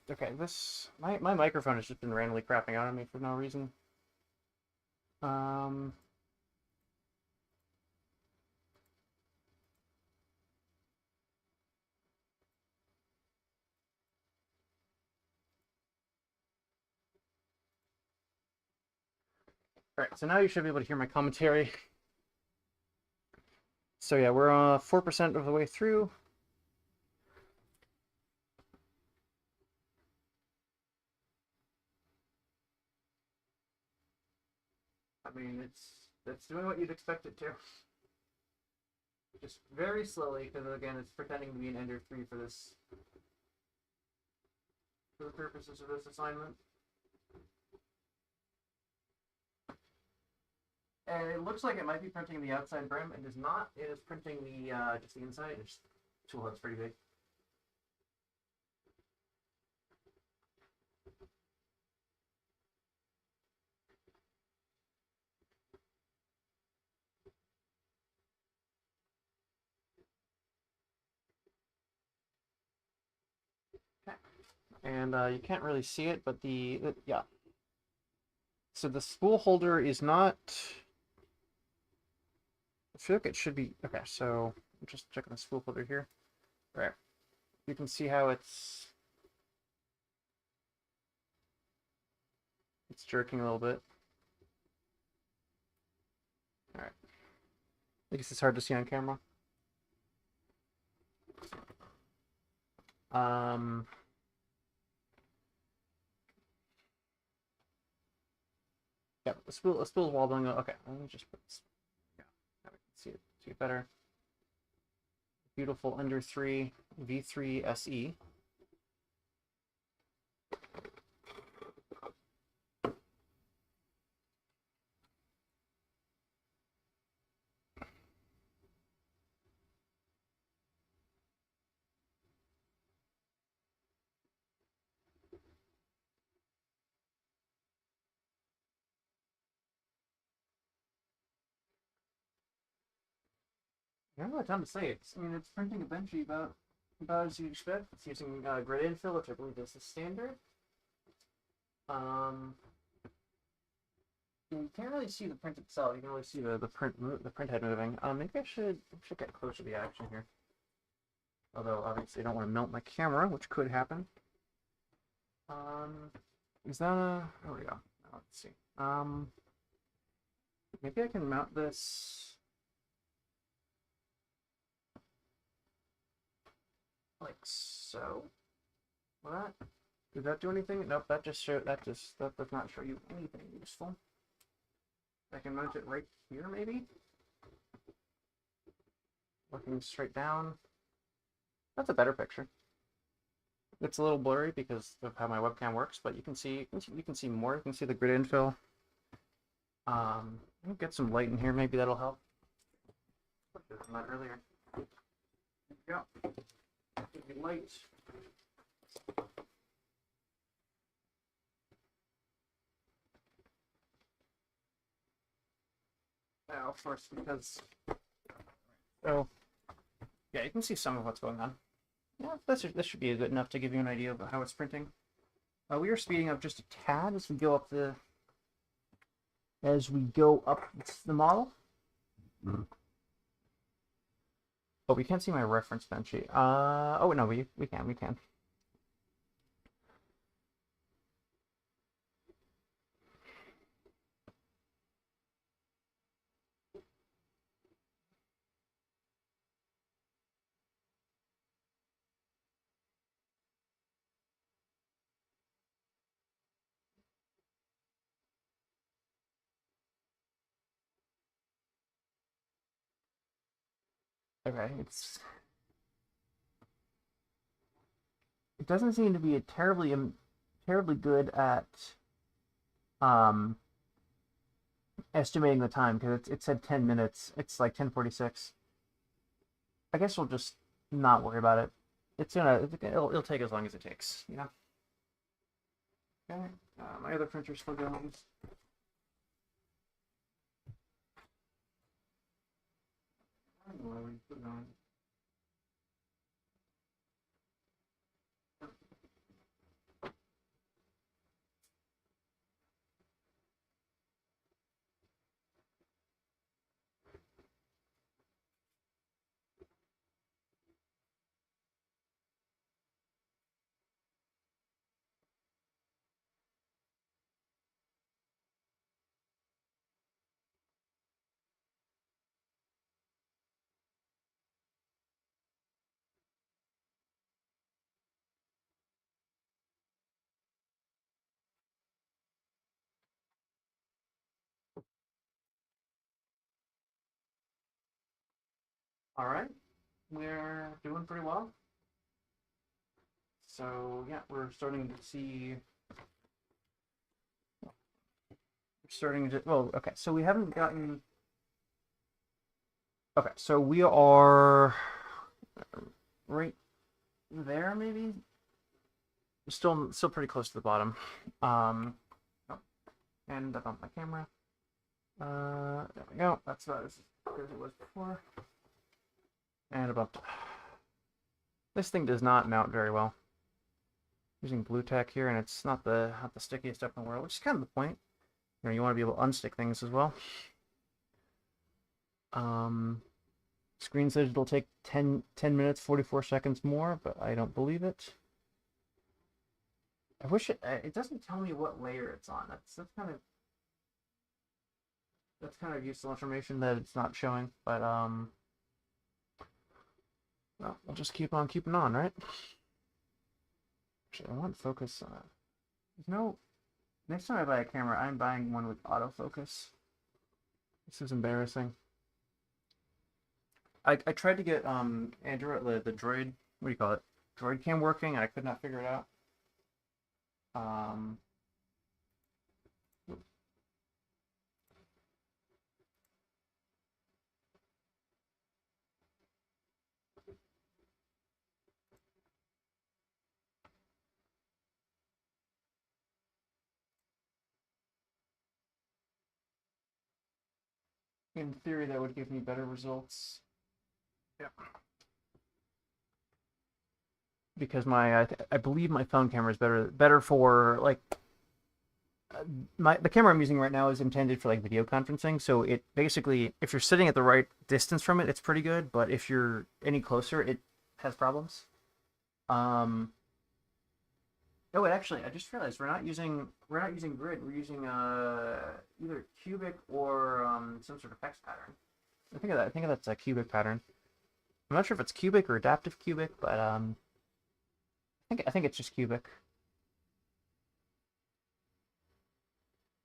Okay, my microphone has just been randomly crapping out on me for no reason. Um, all right, so now you should be able to hear my commentary. So yeah, we're 4% of the way through. I mean, it's doing what you'd expect it to. Just very slowly, because again, it's pretending to be an Ender 3 for this, for the purposes of this assignment. And it looks like it might be printing the outside brim. It is not. It is printing the just the inside. It's tool head's pretty big. Okay. And you can't really see it, but yeah. So the spool holder is not. I feel like it should be okay. So I'm just checking the spool holder here. All right. You can see how it's jerking a little bit. All right. I guess it's hard to see on camera. Um. Yeah, the spool's wobbling. Okay, let me just put this. Yeah, now we can see it better. Beautiful under 3 V3 SE. I don't know what time to say. I mean, it's printing eventually about as you expect. It's using grid infill, which I believe is the standard. Um, you can't really see the print itself. You can only see the print head moving. Maybe I should get closer to the action here. Although obviously I don't want to melt my camera, which could happen. Is that a? There we go. Let's see. Maybe I can mount this like so. What? Did that do anything? Nope. That does not show you anything useful. I can mount it right here, maybe. Looking straight down. That's a better picture. It's a little blurry because of how my webcam works, but you can see more. You can see the grid infill. I'll get some light in here. Maybe that'll help. Put this in that earlier. There we go. Give me light. Now, of course, because so yeah, you can see some of what's going on. Yeah, this should be good enough to give you an idea of how it's printing. We are speeding up just a tad as we go up the model. Mm-hmm. But we can't see my reference bench. Oh no, we can. Okay, it doesn't seem to be a terribly good at estimating the time because it said 10 minutes. It's like 10:46. I guess we'll just not worry about it. It'll take as long as it takes, you know. Okay, my other printer's still going. All right, we're doing pretty well. So yeah, we're starting to see. Starting to well, okay. So we haven't gotten. Okay, so we are right there, maybe. Still pretty close to the bottom. Oh, and I bumped my camera. There we go. That's about as good as it was before. And I bumped. This thing does not mount very well. Using blue tack here, and it's not the stickiest stuff in the world, which is kind of the point. You know, you want to be able to unstick things as well. Screen says it'll take 10 minutes, 44 seconds more, but I don't believe it. I wish it doesn't tell me what layer it's on. That's kind of useful information that it's not showing, but well, we'll just keep on keeping on, right? Actually, I want focus. There's no. Next time I buy a camera, I'm buying one with autofocus. This is embarrassing. I tried to get Android the Droid, what do you call it? Droid cam working, and I could not figure it out. In theory, that would give me better results. Yeah. Because I believe my phone camera is better for like the camera I'm using right now is intended for like video conferencing, so it basically if you're sitting at the right distance from it, it's pretty good, but if you're any closer, it has problems. Um, oh, wait, actually, I just realized we're not using grid. We're using either cubic or some sort of hex pattern. I think that's a cubic pattern. I'm not sure if it's cubic or adaptive cubic, but I think it's just cubic.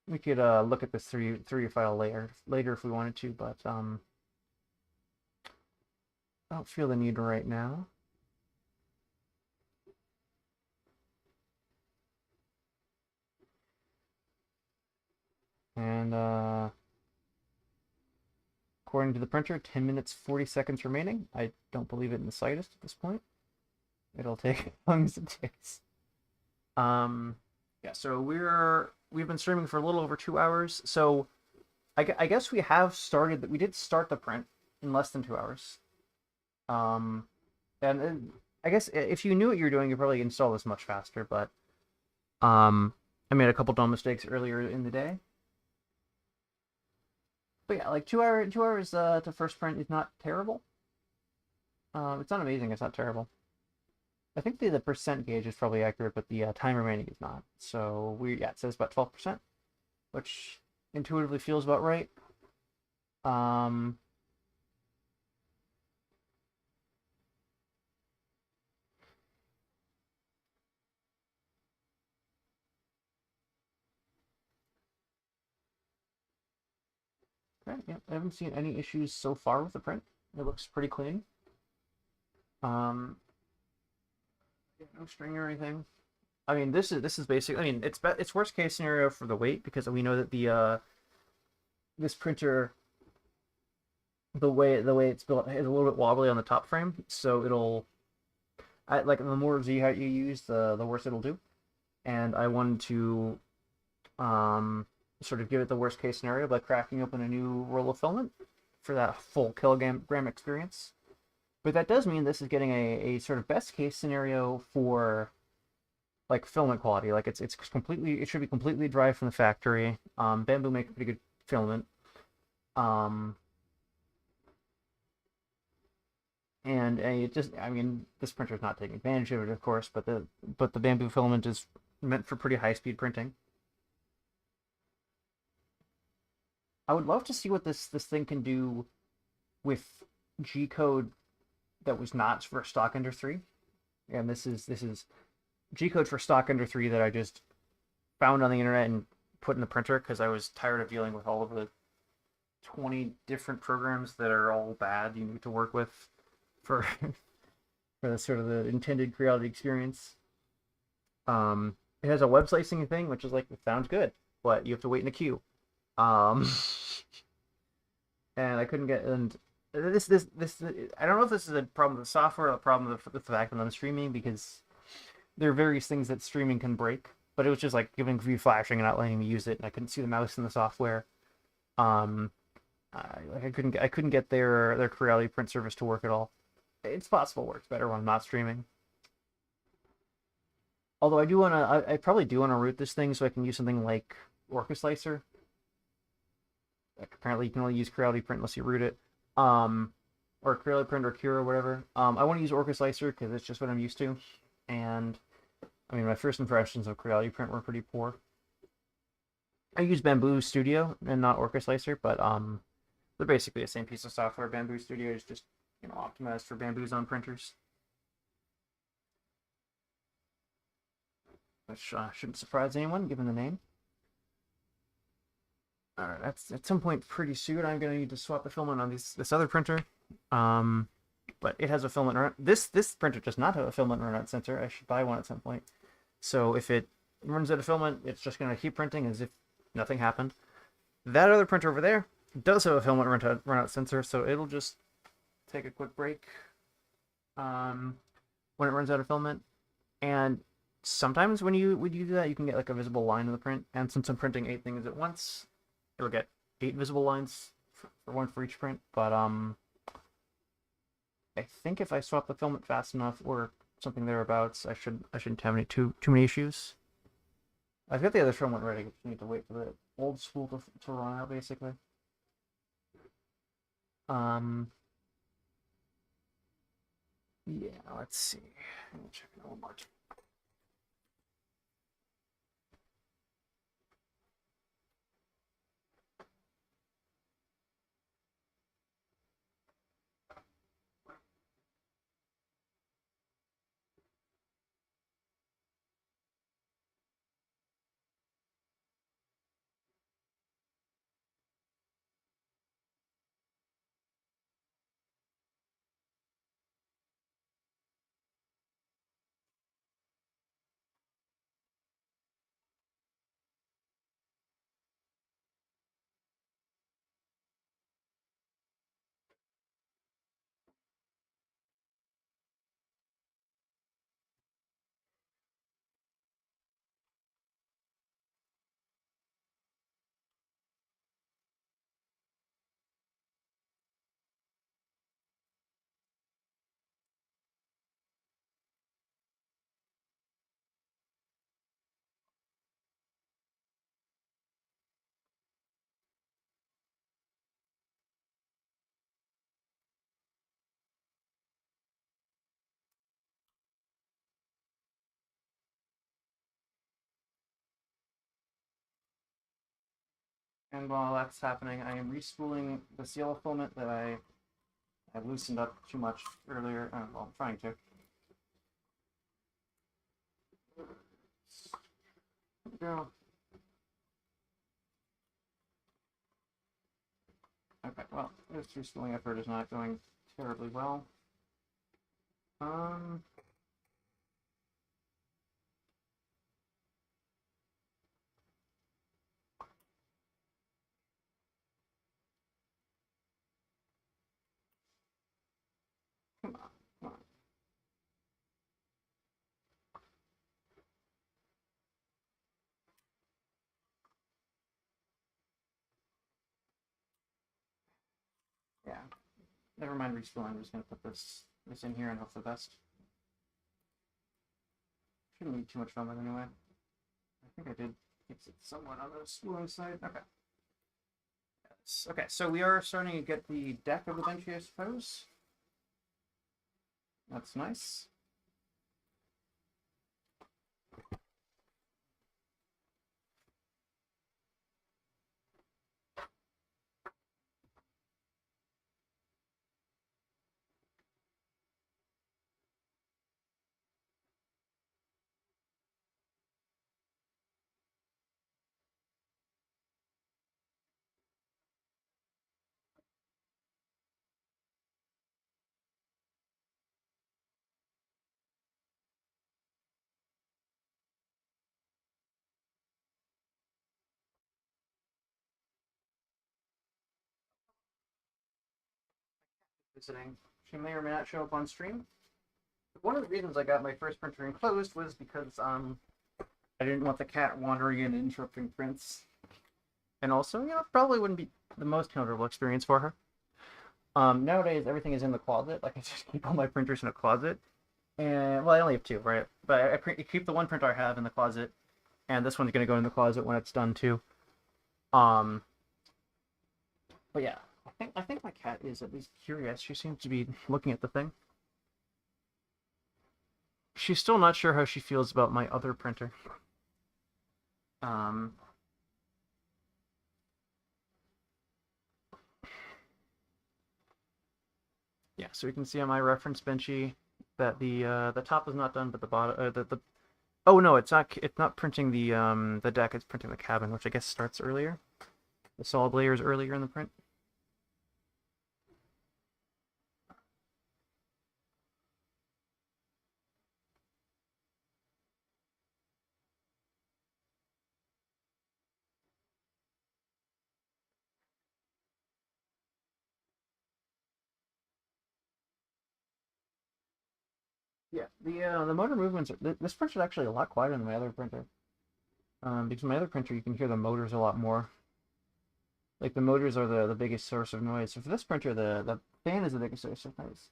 We could look at this 3D file later if we wanted to, but I don't feel the need right now. And according to the printer, 10 minutes 40 seconds remaining. I don't believe it in the slightest at this point. It'll take as long as it takes. Yeah, so we've been streaming for a little over 2 hours. So I guess we did start the print in less than 2 hours. And I guess if you knew what you were doing, you probably install this much faster. But I made a couple dumb mistakes earlier in the day. But yeah, like 2 hours to first print is not terrible. It's not amazing. It's not terrible. I think the percent gauge is probably accurate, but the time remaining is not. So it says about 12%, which intuitively feels about right. Okay, yeah, I haven't seen any issues so far with the print. It looks pretty clean. Um, no string or anything. I mean, this is basic. I mean, it's worst case scenario for the weight because we know that the this printer, the way it's built, is a little bit wobbly on the top frame, so like the more Z height you use, the worse it'll do. And I wanted to sort of give it the worst case scenario by cracking open a new roll of filament for that full kilogram experience. But that does mean this is getting a sort of best case scenario for like filament quality. Like it should be completely dry from the factory. Bamboo make pretty good filament. And I mean, this printer is not taking advantage of it, of course, but the bamboo filament is meant for pretty high speed printing. I would love to see what this thing can do with G code that was not for stock Ender 3. And this is G code for stock Ender 3 that I just found on the internet and put in the printer because I was tired of dealing with all of the 20 different programs that are all bad you need to work with for for the sort of the intended Creality experience. It has a web slicing thing, which is like it sounds good, but you have to wait in a queue. Um, and I couldn't get and this I don't know if this is a problem with the software or a problem with the fact that I'm streaming because there are various things that streaming can break. But it was just like giving view flashing and not letting me use it, and I couldn't see the mouse in the software. Um, I couldn't get their Creality print service to work at all. It's possible it works better when I'm not streaming. Although I probably do want to root this thing so I can use something like Orca Slicer. Like apparently you can only use Creality print unless you root it. Or Creality print or Cure or whatever. I want to use Orca Slicer because it's just what I'm used to. And I mean, my first impressions of Creality print were pretty poor. I use Bamboo Studio and not Orca Slicer, but they're basically the same piece of software. Bamboo Studio is just optimized for Bamboo's own printers, which shouldn't surprise anyone given the name. All right, that's at some point pretty soon. I'm gonna need to swap the filament on this other printer, but it has a filament run. This printer does not have a filament runout sensor. I should buy one at some point. So if it runs out of filament, it's just gonna keep printing as if nothing happened. That other printer over there does have a filament runout sensor, so it'll just take a quick break when it runs out of filament. And sometimes when you do that, you can get like a visible line in the print. And since I'm printing 8 things at once, it'll get 8 visible lines for one for each print. But I think if I swap the filament fast enough or something thereabouts, I shouldn't have any too many issues. I've got the other filament ready. I just need to wait for the old spool to run out, basically. Yeah, let's see. Let me check it one more time. And while that's happening, I am respooling the seal filament that I loosened up too much earlier. Well, I'm trying to. There we go. Okay, well, this respooling effort is not going terribly well. Um, come on, come on. Yeah, never mind respooling. I'm just gonna put this in here and hope for the best. Shouldn't need too much filament anyway. I think I did fix it somewhat on the spooling side. Okay. Yes. Okay, so we are starting to get the deck of the Benchy, I suppose. That's nice. visiting. She may or may not show up on stream. One of the reasons I got my first printer enclosed was because I didn't want the cat wandering in and interrupting prints. And also, probably wouldn't be the most comfortable experience for her. Nowadays, everything is in the closet. Like, I just keep all my printers in a closet. And, well, I only have two, right? But I keep the one printer I have in the closet. And this one's going to go in the closet when it's done, too. But yeah, I think my cat is at least curious. She seems to be looking at the thing. She's still not sure how she feels about my other printer. Yeah, so we can see on my reference benchy that the top is not done, but the bottom the oh no, it's not printing the deck, it's printing the cabin, which I guess starts earlier. The solid layer is earlier in the print. Yeah, the motor movements. This printer is actually a lot quieter than my other printer. Because my other printer you can hear the motors a lot more. Like the motors are the biggest source of noise. So for this printer, the fan is the biggest source of noise.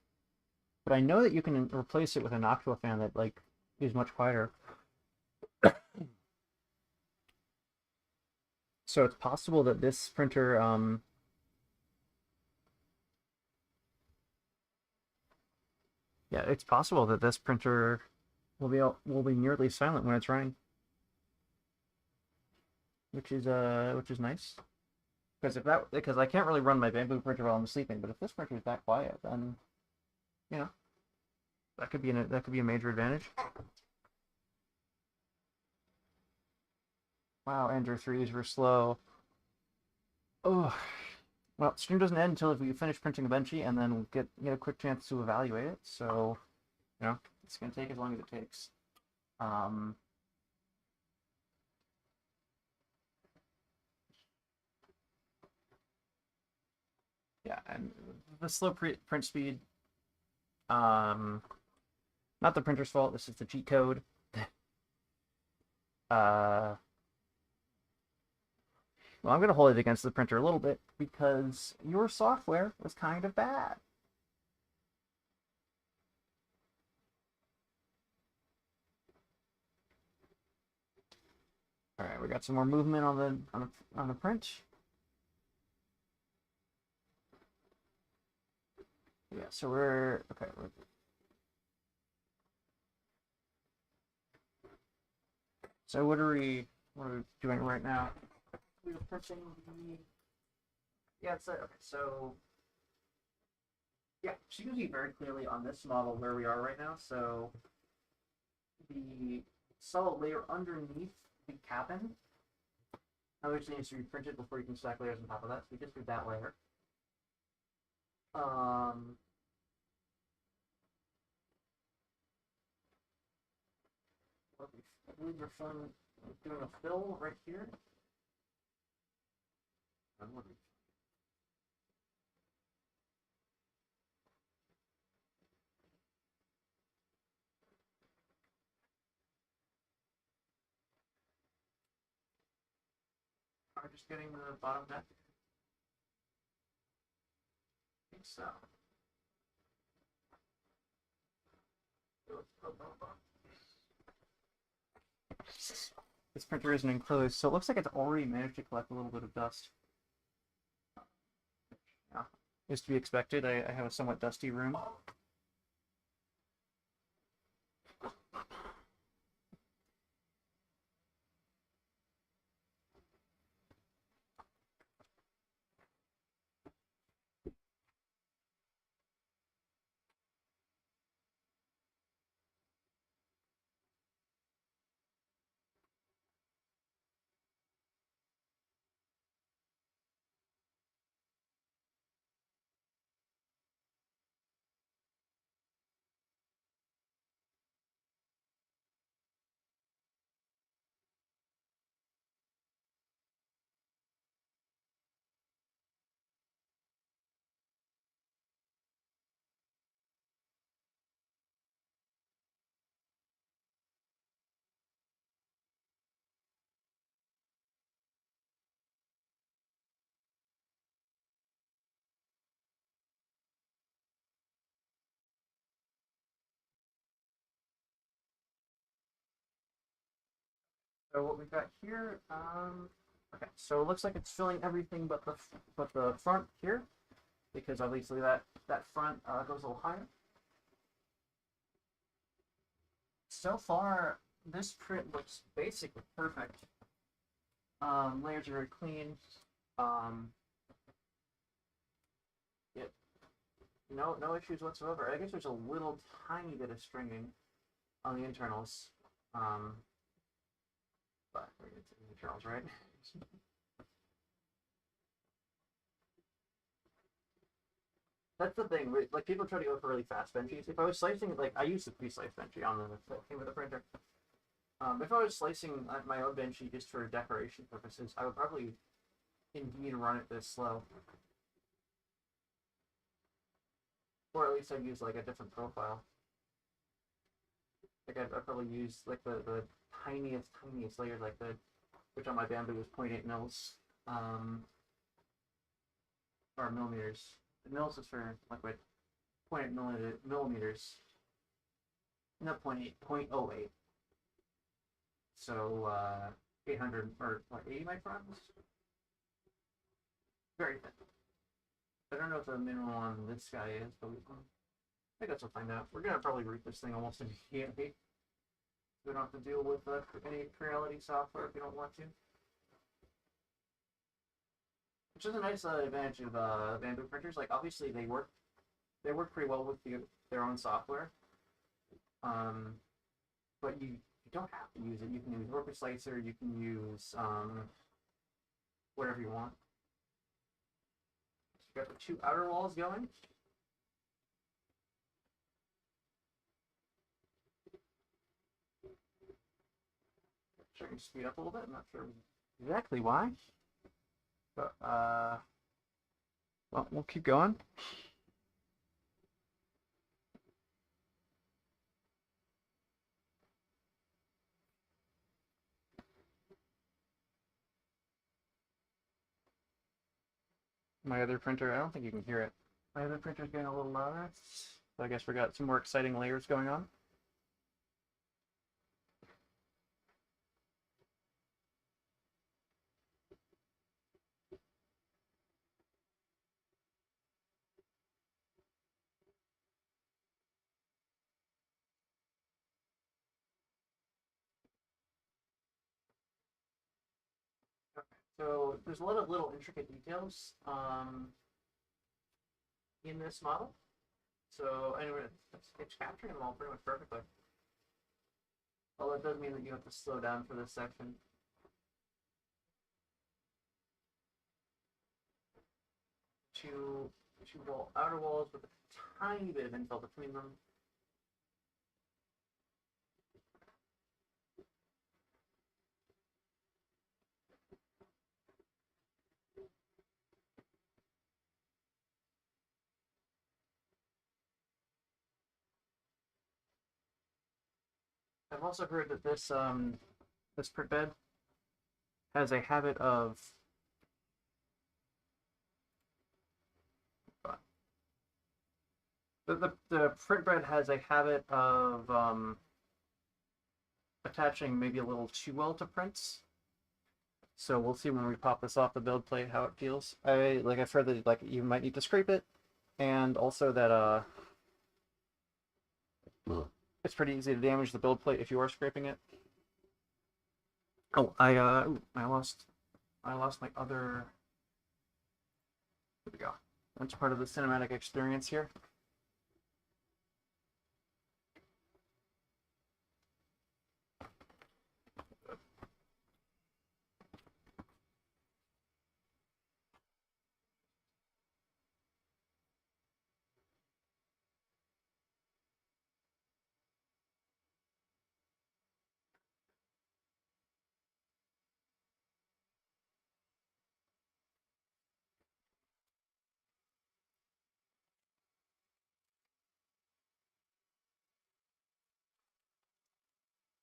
But I know that you can replace it with a noctua fan that like is much quieter. So it's possible that this printer yeah, it's possible that this printer will be nearly silent when it's running, which is nice. Because I can't really run my bamboo printer while I'm sleeping, but if this printer is that quiet, then you know that could be a major advantage. Wow, Ender 3s were slow. Oh, well, stream doesn't end until if we finish printing the benchy and then get a quick chance to evaluate it. So, it's gonna take as long as it takes. Um, yeah, and the slow print speed, not the printer's fault. This is the cheat code. uh, well, I'm gonna hold it against the printer a little bit because your software was kind of bad. All right, we got some more movement on the print. Yeah, so we're okay. So what are we doing right now? We're printing the yeah. It's okay. So yeah, you can see very clearly on this model where we are right now. So the solid layer underneath the cabin obviously needs to be printed before you can stack layers on top of that. So we just did that layer. Um, I believe we're doing a fill right here. Are just getting the bottom deck? I think so. This printer isn't enclosed, so it looks like it's already managed to collect a little bit of dust. Yeah, is to be expected. I have a somewhat dusty room. So what we've got here, okay, so it looks like it's filling everything but the front here, because obviously that front goes a little higher. So far, this print looks basically perfect. Layers are very clean. Um, yeah, no issues whatsoever. I guess there's a little tiny bit of stringing on the internals. But we're gonna the internals, right? That's the thing. Like people try to go for really fast benchies. If I was slicing, like I used to pre-slice benchy on the thing with the printer. If I was slicing my own benchy just for decoration purposes, I would probably indeed run it this slow, or at least I'd use like a different profile. Like I'd probably use like the tiniest layers, like which on my bamboo was 0.8 mils, or millimeters. The mils is for liquid. 0.8 millimeters. No, 0.08. So 800 or what, 80 microns? Very thin. I don't know what the minimum on this guy is, but I guess we'll find out. We're gonna probably root this thing almost immediately. We don't have to deal with any Creality software if you don't want to. Which is a nice advantage of bamboo printers. Like obviously they work pretty well with their own software. But you don't have to use it. You can use Worker Slicer, you can use whatever you want. So you got the two outer walls going. Sure, you speed up a little bit. I'm not sure exactly why, but well, we'll keep going. My other printer, I don't think you can hear it. My other printer's getting a little louder. So I guess we got some more exciting layers going on. So there's a lot of little intricate details in this model. So anyway, it's capturing them all pretty much perfectly. Although it does mean that you have to slow down for this section. Two outer walls with a tiny bit of infill between them. I've also heard that this print bed has a habit of the print bed has a habit of attaching maybe a little too well to prints. So we'll see when we pop this off the build plate how it feels. I've heard that like you might need to scrape it, and also that it's pretty easy to damage the build plate if you are scraping it. Oh, I lost my other. Here we go. That's part of the cinematic experience here.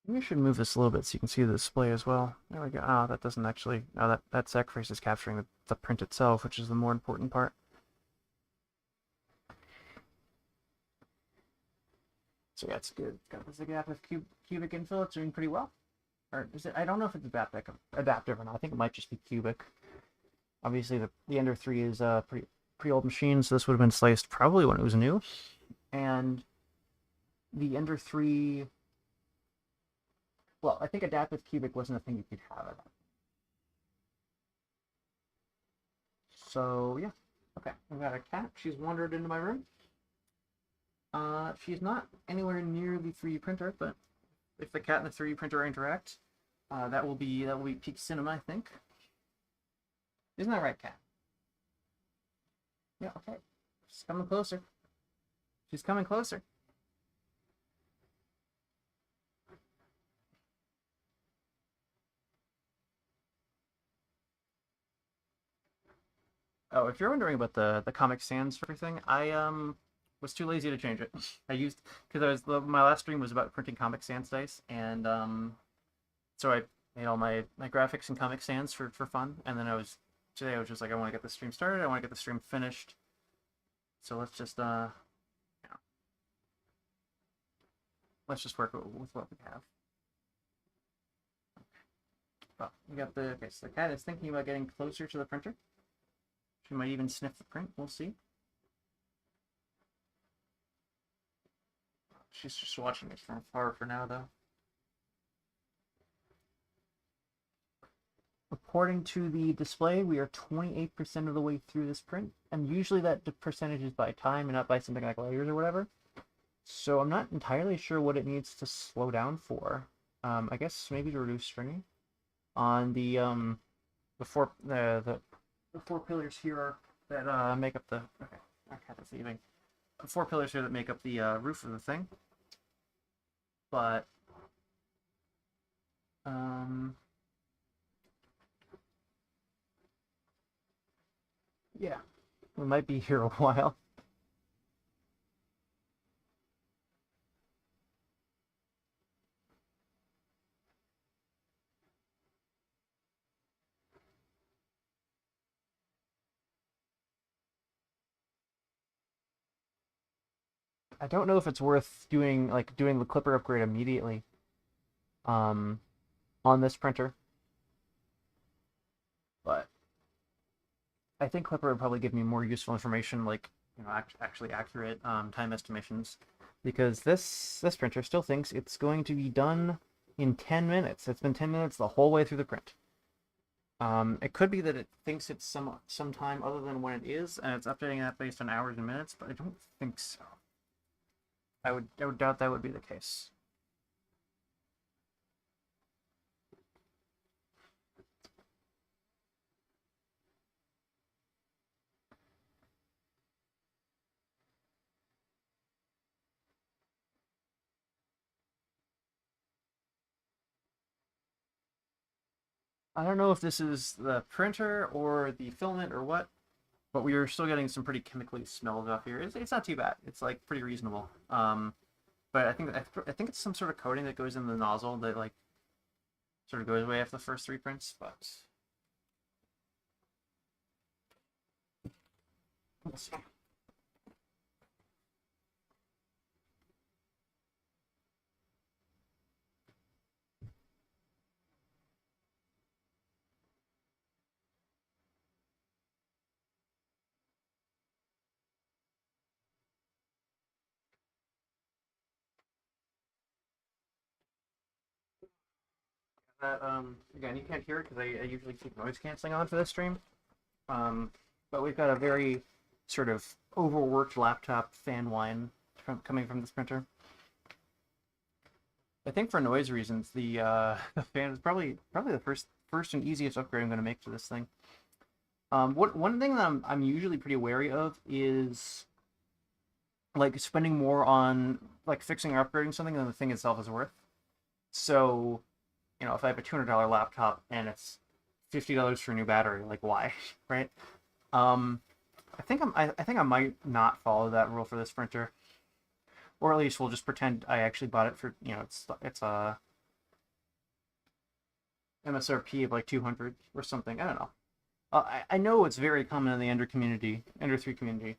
Maybe I should move this a little bit so you can see the display as well. There we go. Oh, that doesn't actually. Oh, that sec face is capturing the print itself, which is the more important part. So yeah, it's good. Got the gap of cubic infill. It's doing pretty well. or is it? I don't know if it's adaptive or not. I think it might just be cubic. Obviously, the Ender 3 is a pretty old machine, so this would have been sliced probably when it was new. And the Ender 3, well, I think adaptive cubic wasn't a thing you could have at that. So yeah, okay. I've got a cat. She's wandered into my room. She's not anywhere near the 3D printer, but if the cat and the 3D printer interact, that will be peak cinema, I think. Isn't that right, cat? Yeah, okay. She's coming closer. She's coming closer. Oh, if you're wondering about the Comic Sans for everything, I was too lazy to change it. I used because my last stream was about printing Comic Sans dice, and so I made all my graphics in Comic Sans for fun, and then today I was just like, I want to get the stream started, I want to get the stream finished, so let's just let's just work with what we have. Well, we got okay, so the cat is thinking about getting closer to the printer. She might even sniff the print, we'll see. She's just watching it from afar for now, though. According to the display, we are 28% of the way through this print, and usually that percentage is by time and not by something like layers or whatever. So I'm not entirely sure what it needs to slow down for. I guess maybe to reduce stringing. On the four pillars here that make up the okay, our cat is leaving. The 4 pillars here that make up the roof of the thing. But yeah, we might be here a while. I don't know if it's worth doing the clipper upgrade immediately on this printer, but I think clipper would probably give me more useful information, like actually accurate time estimations, because this printer still thinks it's going to be done in 10 minutes. It's been 10 minutes the whole way through the print. It could be that it thinks it's some time other than when it is, and it's updating that based on hours and minutes, but I don't think so. I would doubt that would be the case. I don't know if this is the printer or the filament or what, but we are still getting some pretty chemically smells off here. It's not too bad. It's like pretty reasonable. But I think it's some sort of coating that goes in the nozzle that like sort of goes away after the first 3 prints. But we'll see. That again, you can't hear it because I usually keep noise canceling on for this stream. But we've got a very sort of overworked laptop fan whine coming from this printer. I think for noise reasons, the fan is probably the first and easiest upgrade I'm going to make to this thing. One thing that I'm usually pretty wary of is like spending more on like fixing or upgrading something than the thing itself is worth. So, if I have a $200 laptop and it's $50 for a new battery, like why, right? I think I might not follow that rule for this printer, or at least we'll just pretend I actually bought it for it's a MSRP of like 200 or something. I don't know. I know it's very common in the Ender 3 community,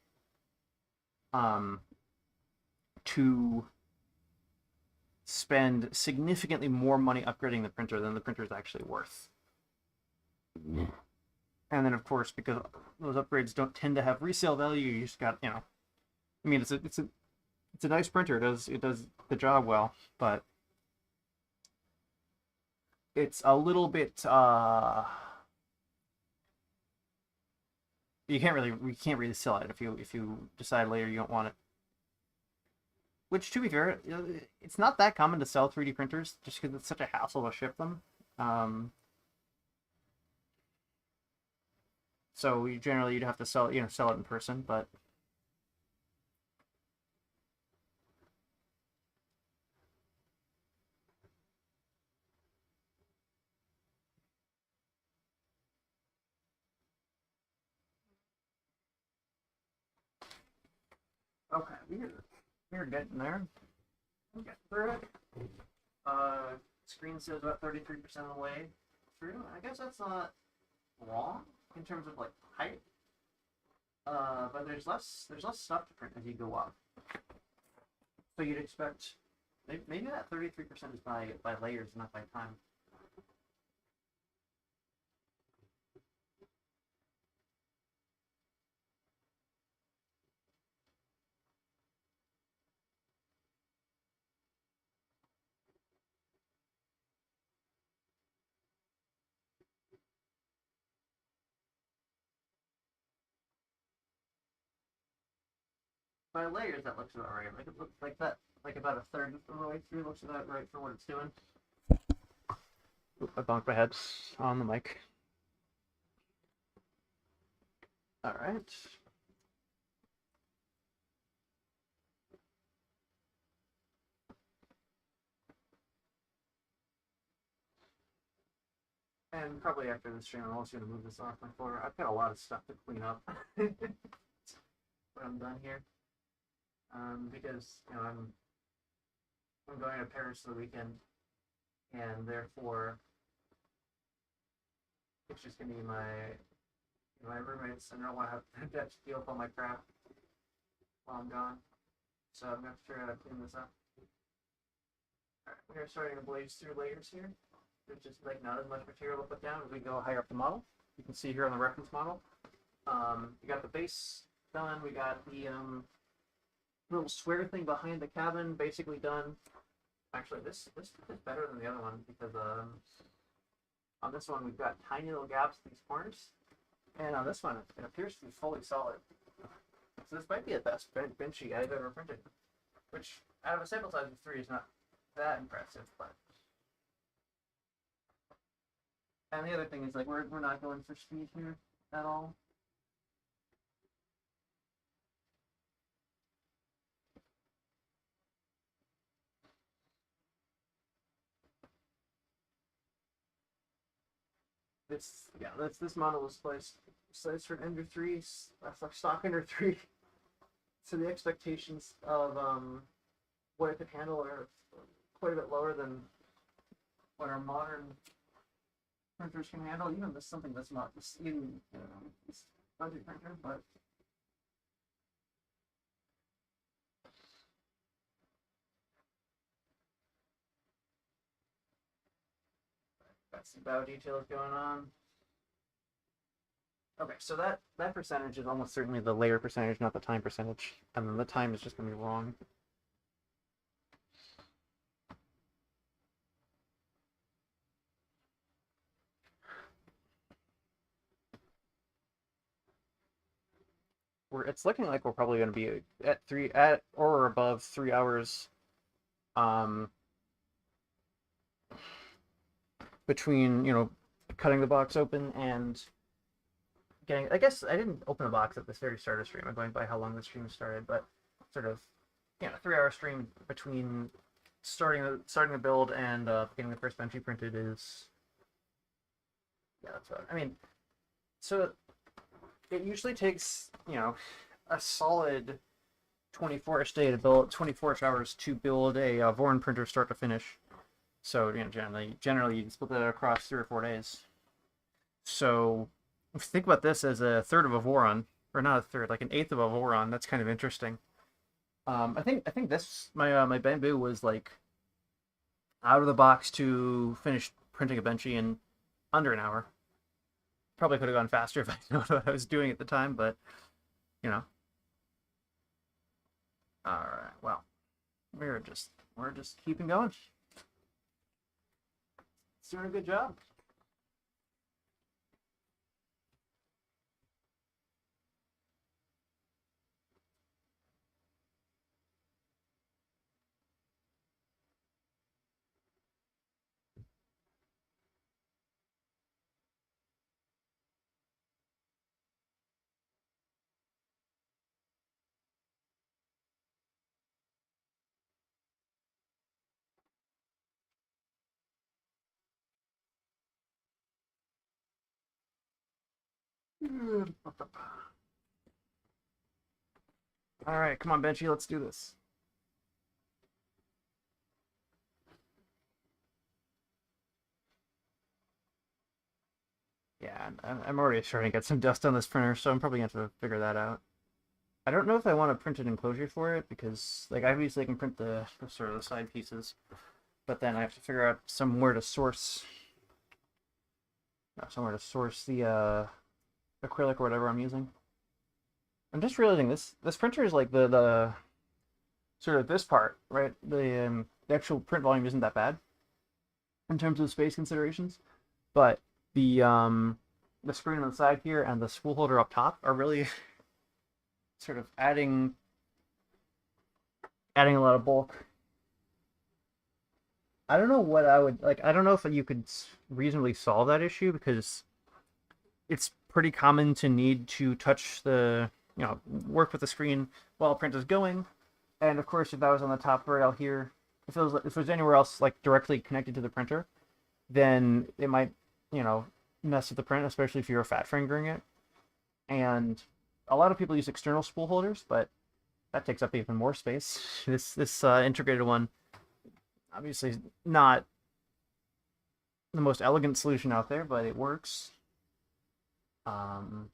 to spend significantly more money upgrading the printer than the printer is actually worth. And then, of course, because those upgrades don't tend to have resale value, you just got, I mean, it's a nice printer. It does the job well, but it's a little bit you can't really sell it if you decide later you don't want it. Which, to be fair, it's not that common to sell 3D printers just because it's such a hassle to ship them. So you'd have to sell it in person, but okay, we're getting there. We're getting through it. Screen says about 33% of the way through. I guess that's not wrong in terms of like height. But there's less stuff to print as you go up. So you'd expect maybe that 33% is by layers, not by time. By layers, that looks about right. Like it looks like that, like about a third of the way through looks about right for what it's doing. Oop, I bonked my head on the mic. All right. And probably after this stream, I'm also going to move this off my floor. I've got a lot of stuff to clean up when I'm done here. Because I'm going to Paris for the weekend, and therefore it's just going to be my roommates, and I don't want to have to deal with all my crap while I'm gone. So I'm going to have to figure out how to clean this up. All right, we are starting to blaze through layers here. There's just like not as much material to put down as we go higher up the model. You can see here on the reference model. We got the base done. We got the little square thing behind the cabin basically done. Actually, this is better than the other one because on this one we've got tiny little gaps in these corners, and on this one it appears to be fully solid. So this might be the best bench sheet I've ever printed, which out of a sample size of 3 is not that impressive, but. And the other thing is, like, we're not going for speed here at all. This model was placed for an Ender 3, that's like stock Ender 3. So the expectations of what it could handle are quite a bit lower than what our modern printers can handle. Even this something that's not this budget printer, but got some bow details going on. Okay, so that percentage is almost certainly the layer percentage, not the time percentage, and then the time is just going to be wrong. It's looking like we're probably going to be at or above 3 hours between cutting the box open and getting. I guess I didn't open the box at this very start of stream. I'm going by how long the stream started, but sort of 3-hour stream between starting the build and getting the first bench printed is that's what I mean. So it usually takes a solid 24-ish day to build 24-ish hours to build a Voron printer start to finish. So generally you can split that across 3 or 4 days. So if you think about this as a third of a Voron, or not a third, like an eighth of a Voron, that's kind of interesting. I think this my bamboo was like out of the box to finish printing a Benchy in under an hour. Probably could have gone faster if I known what I was doing at the time, but you know. All right. Well, we're just keeping going. It's doing a good job. All right, come on, Benchy, let's do this. Yeah, I'm already starting to get some dust on this printer, so I'm probably going to have to figure that out. I don't know if I want to print an enclosure for it because, like, obviously I can print the sort of the side pieces, but then I have to figure out somewhere to source, the acrylic or whatever I'm using. I'm just realizing this printer is like the sort of this part, right? The actual print volume isn't that bad in terms of space considerations, but the screen on the side here and the spool holder up top are really sort of adding a lot of bulk. I don't know what I would like. I don't know if you could reasonably solve that issue because it's pretty common to need to touch work with the screen while print is going. And of course, if that was on the top rail here, if it was anywhere else like directly connected to the printer, then it might, mess with the print, especially if you're fat fingering it. And a lot of people use external spool holders, but that takes up even more space. This integrated one, obviously not the most elegant solution out there, but it works. All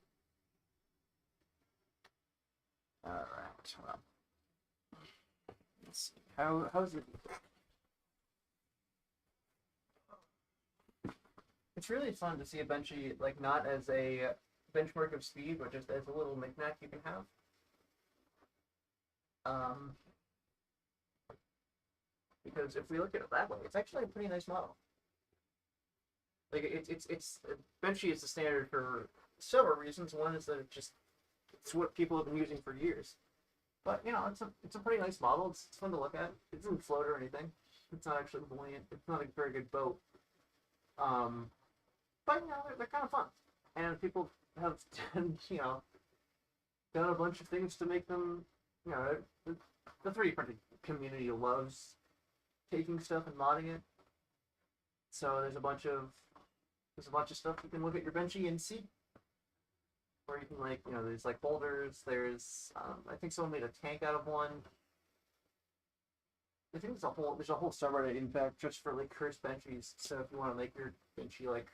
right. Well, let's see. How's it? It's really fun to see a Benchy like not as a benchmark of speed, but just as a little knickknack you can have. Um, because if we look at it that way, it's actually a pretty nice model. Like it's Benchy is the standard for several reasons. One is that it's what people have been using for years. But it's a pretty nice model. It's fun to look at. It doesn't float or anything. It's not actually buoyant. It's not a very good boat. Um, but they're kind of fun, and people have done a bunch of things to make them. The 3D printing community loves taking stuff and modding it. So there's a bunch of stuff you can look at your Benchy and see. Or you can there's like boulders. There's I think someone made a tank out of one. I think there's a whole subreddit in fact just for like cursed Benchies. So if you want to make your Benchy like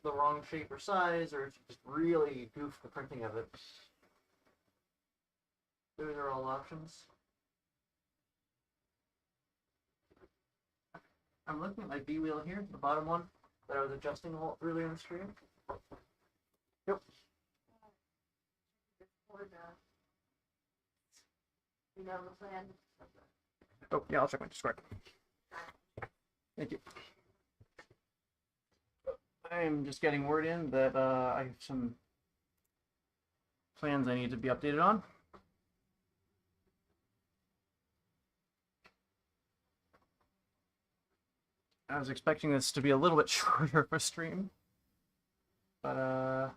the wrong shape or size, or if you just really goof the printing of it, those are all options. I'm looking at my B wheel here, the bottom one that I was adjusting earlier in the stream. Yep. You know the plan. Oh yeah, I'll check my Discord. Thank you. I'm just getting word in that I have some plans I need to be updated on. I was expecting this to be a little bit shorter of a stream, but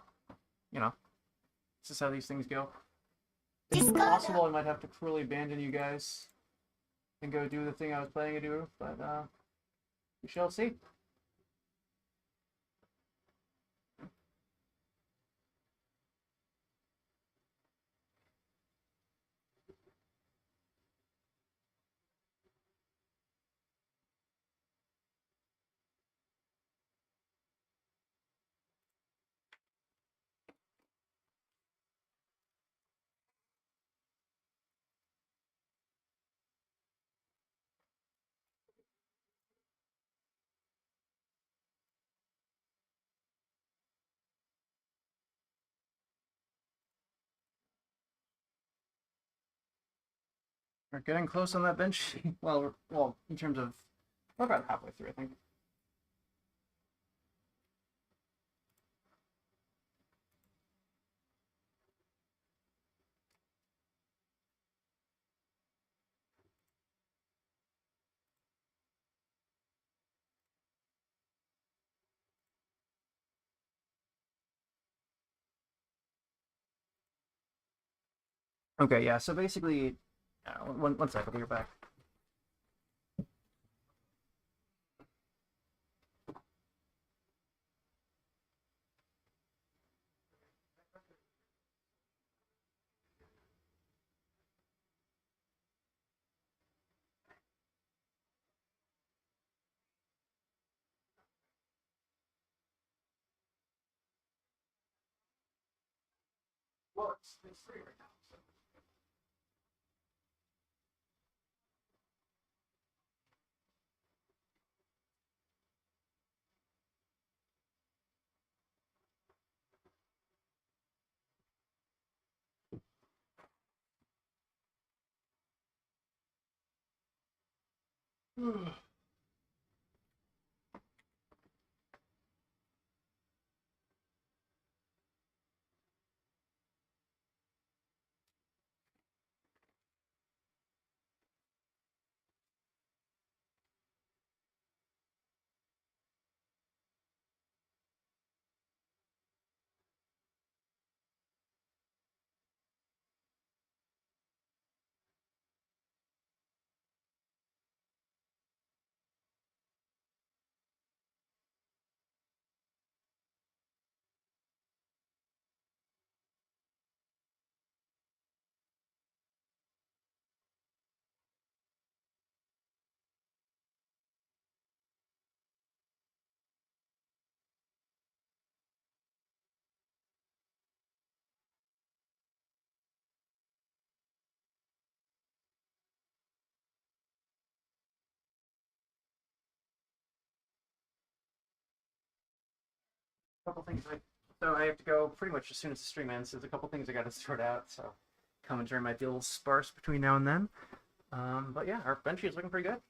this is how these things go. It's possible I might have to cruelly abandon you guys and go do the thing I was planning to do, but we shall see. We're getting close on that bench. Well, in terms of we're about halfway through, I think. Okay, yeah. So basically, one second, I'll be right back. Well, it's free right now. So. Couple things so I have to go pretty much as soon as the stream ends. There's a couple things I got to sort out. So commentary might be a little sparse between now and then. But yeah, our benchy is looking pretty good.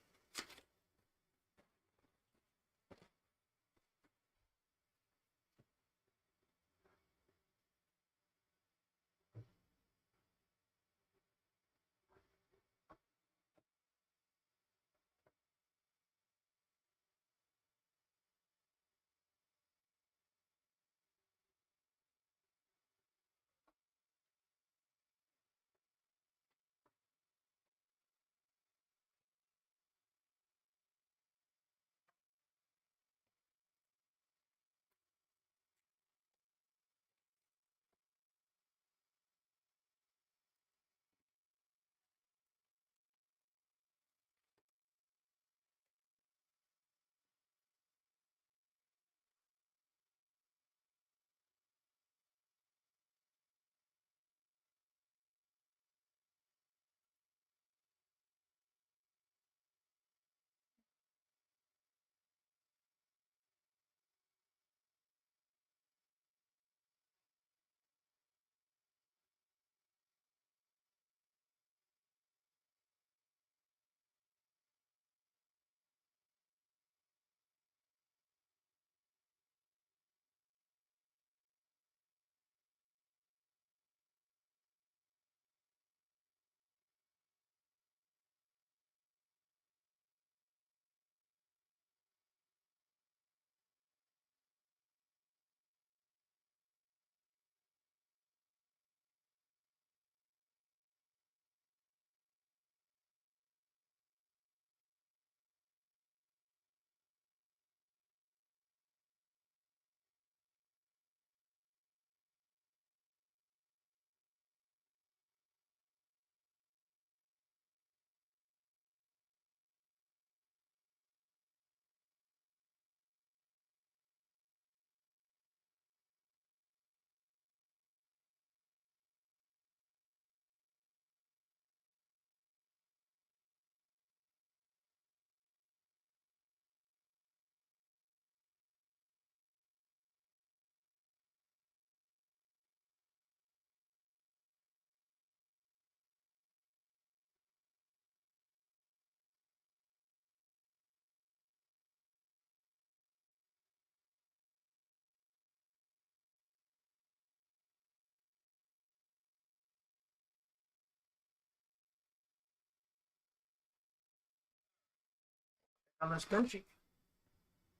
On this benchy.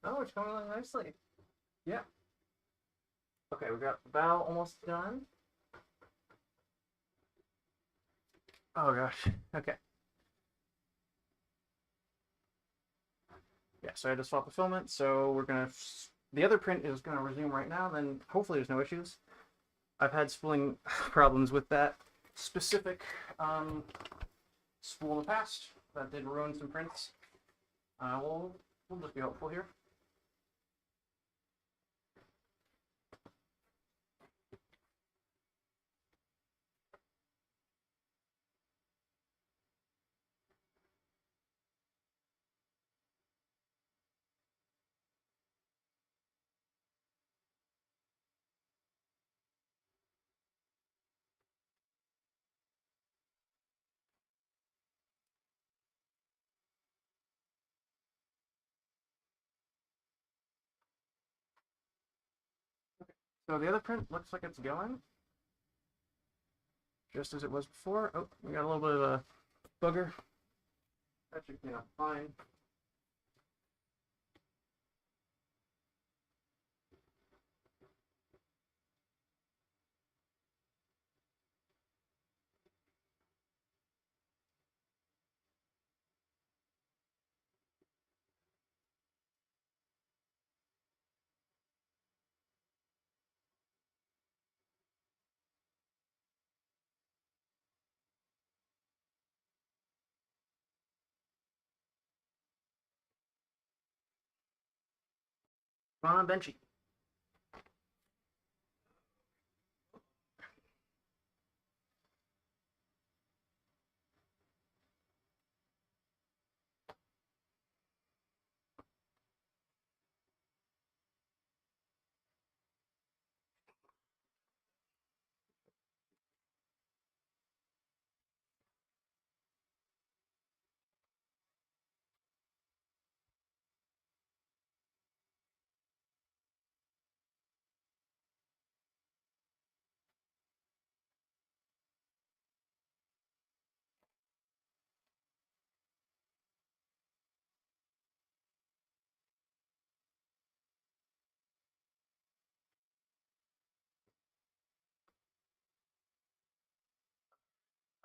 Oh, it's coming along nicely. Yeah. Okay, we got the bow almost done. Oh gosh. Okay. Yeah, so I had to swap the filament, so we're gonna. The other print is gonna resume right now. Then hopefully there's no issues. I've had spooling problems with that specific spool in the past that did ruin some prints. We'll just be hopeful here. So the other print looks like it's going just as it was before. Oh, we got a little bit of a booger. That should clean up fine. Come on, Benchy.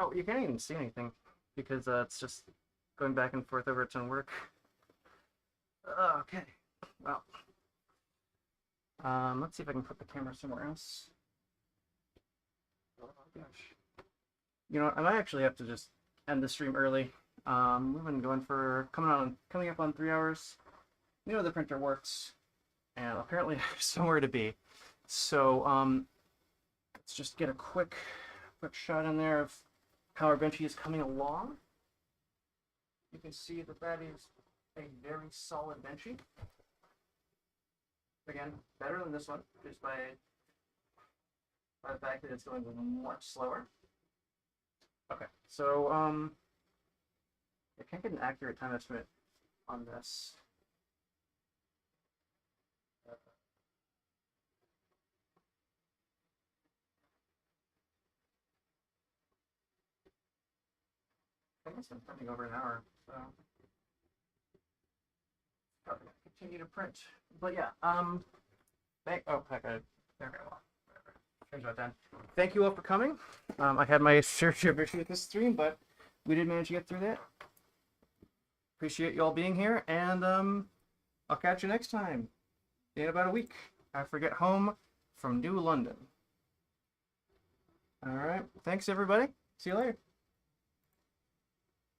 Oh, you can't even see anything because it's just going back and forth over its own work. Okay. Well, let's see if I can put the camera somewhere else. Oh gosh. You know what? I might actually have to just end the stream early. We've been going for coming up on 3 hours. You know the printer works, and apparently there's somewhere to be. So let's just get a quick shot in there of how our benchy is coming along. You can see that that is a very solid benchy. Again, better than this one, just by the fact that it's going much slower. Okay, so I can't get an accurate time estimate on this. I think it's been printing over an hour, so probably gonna continue to print. But yeah, heck, there we go. Change that then. Thank you all for coming. I had my fair share of issue with this stream, but we did manage to get through that. Appreciate you all being here, and I'll catch you next time in about a week after I get home from New London. All right. Thanks, everybody. See you later.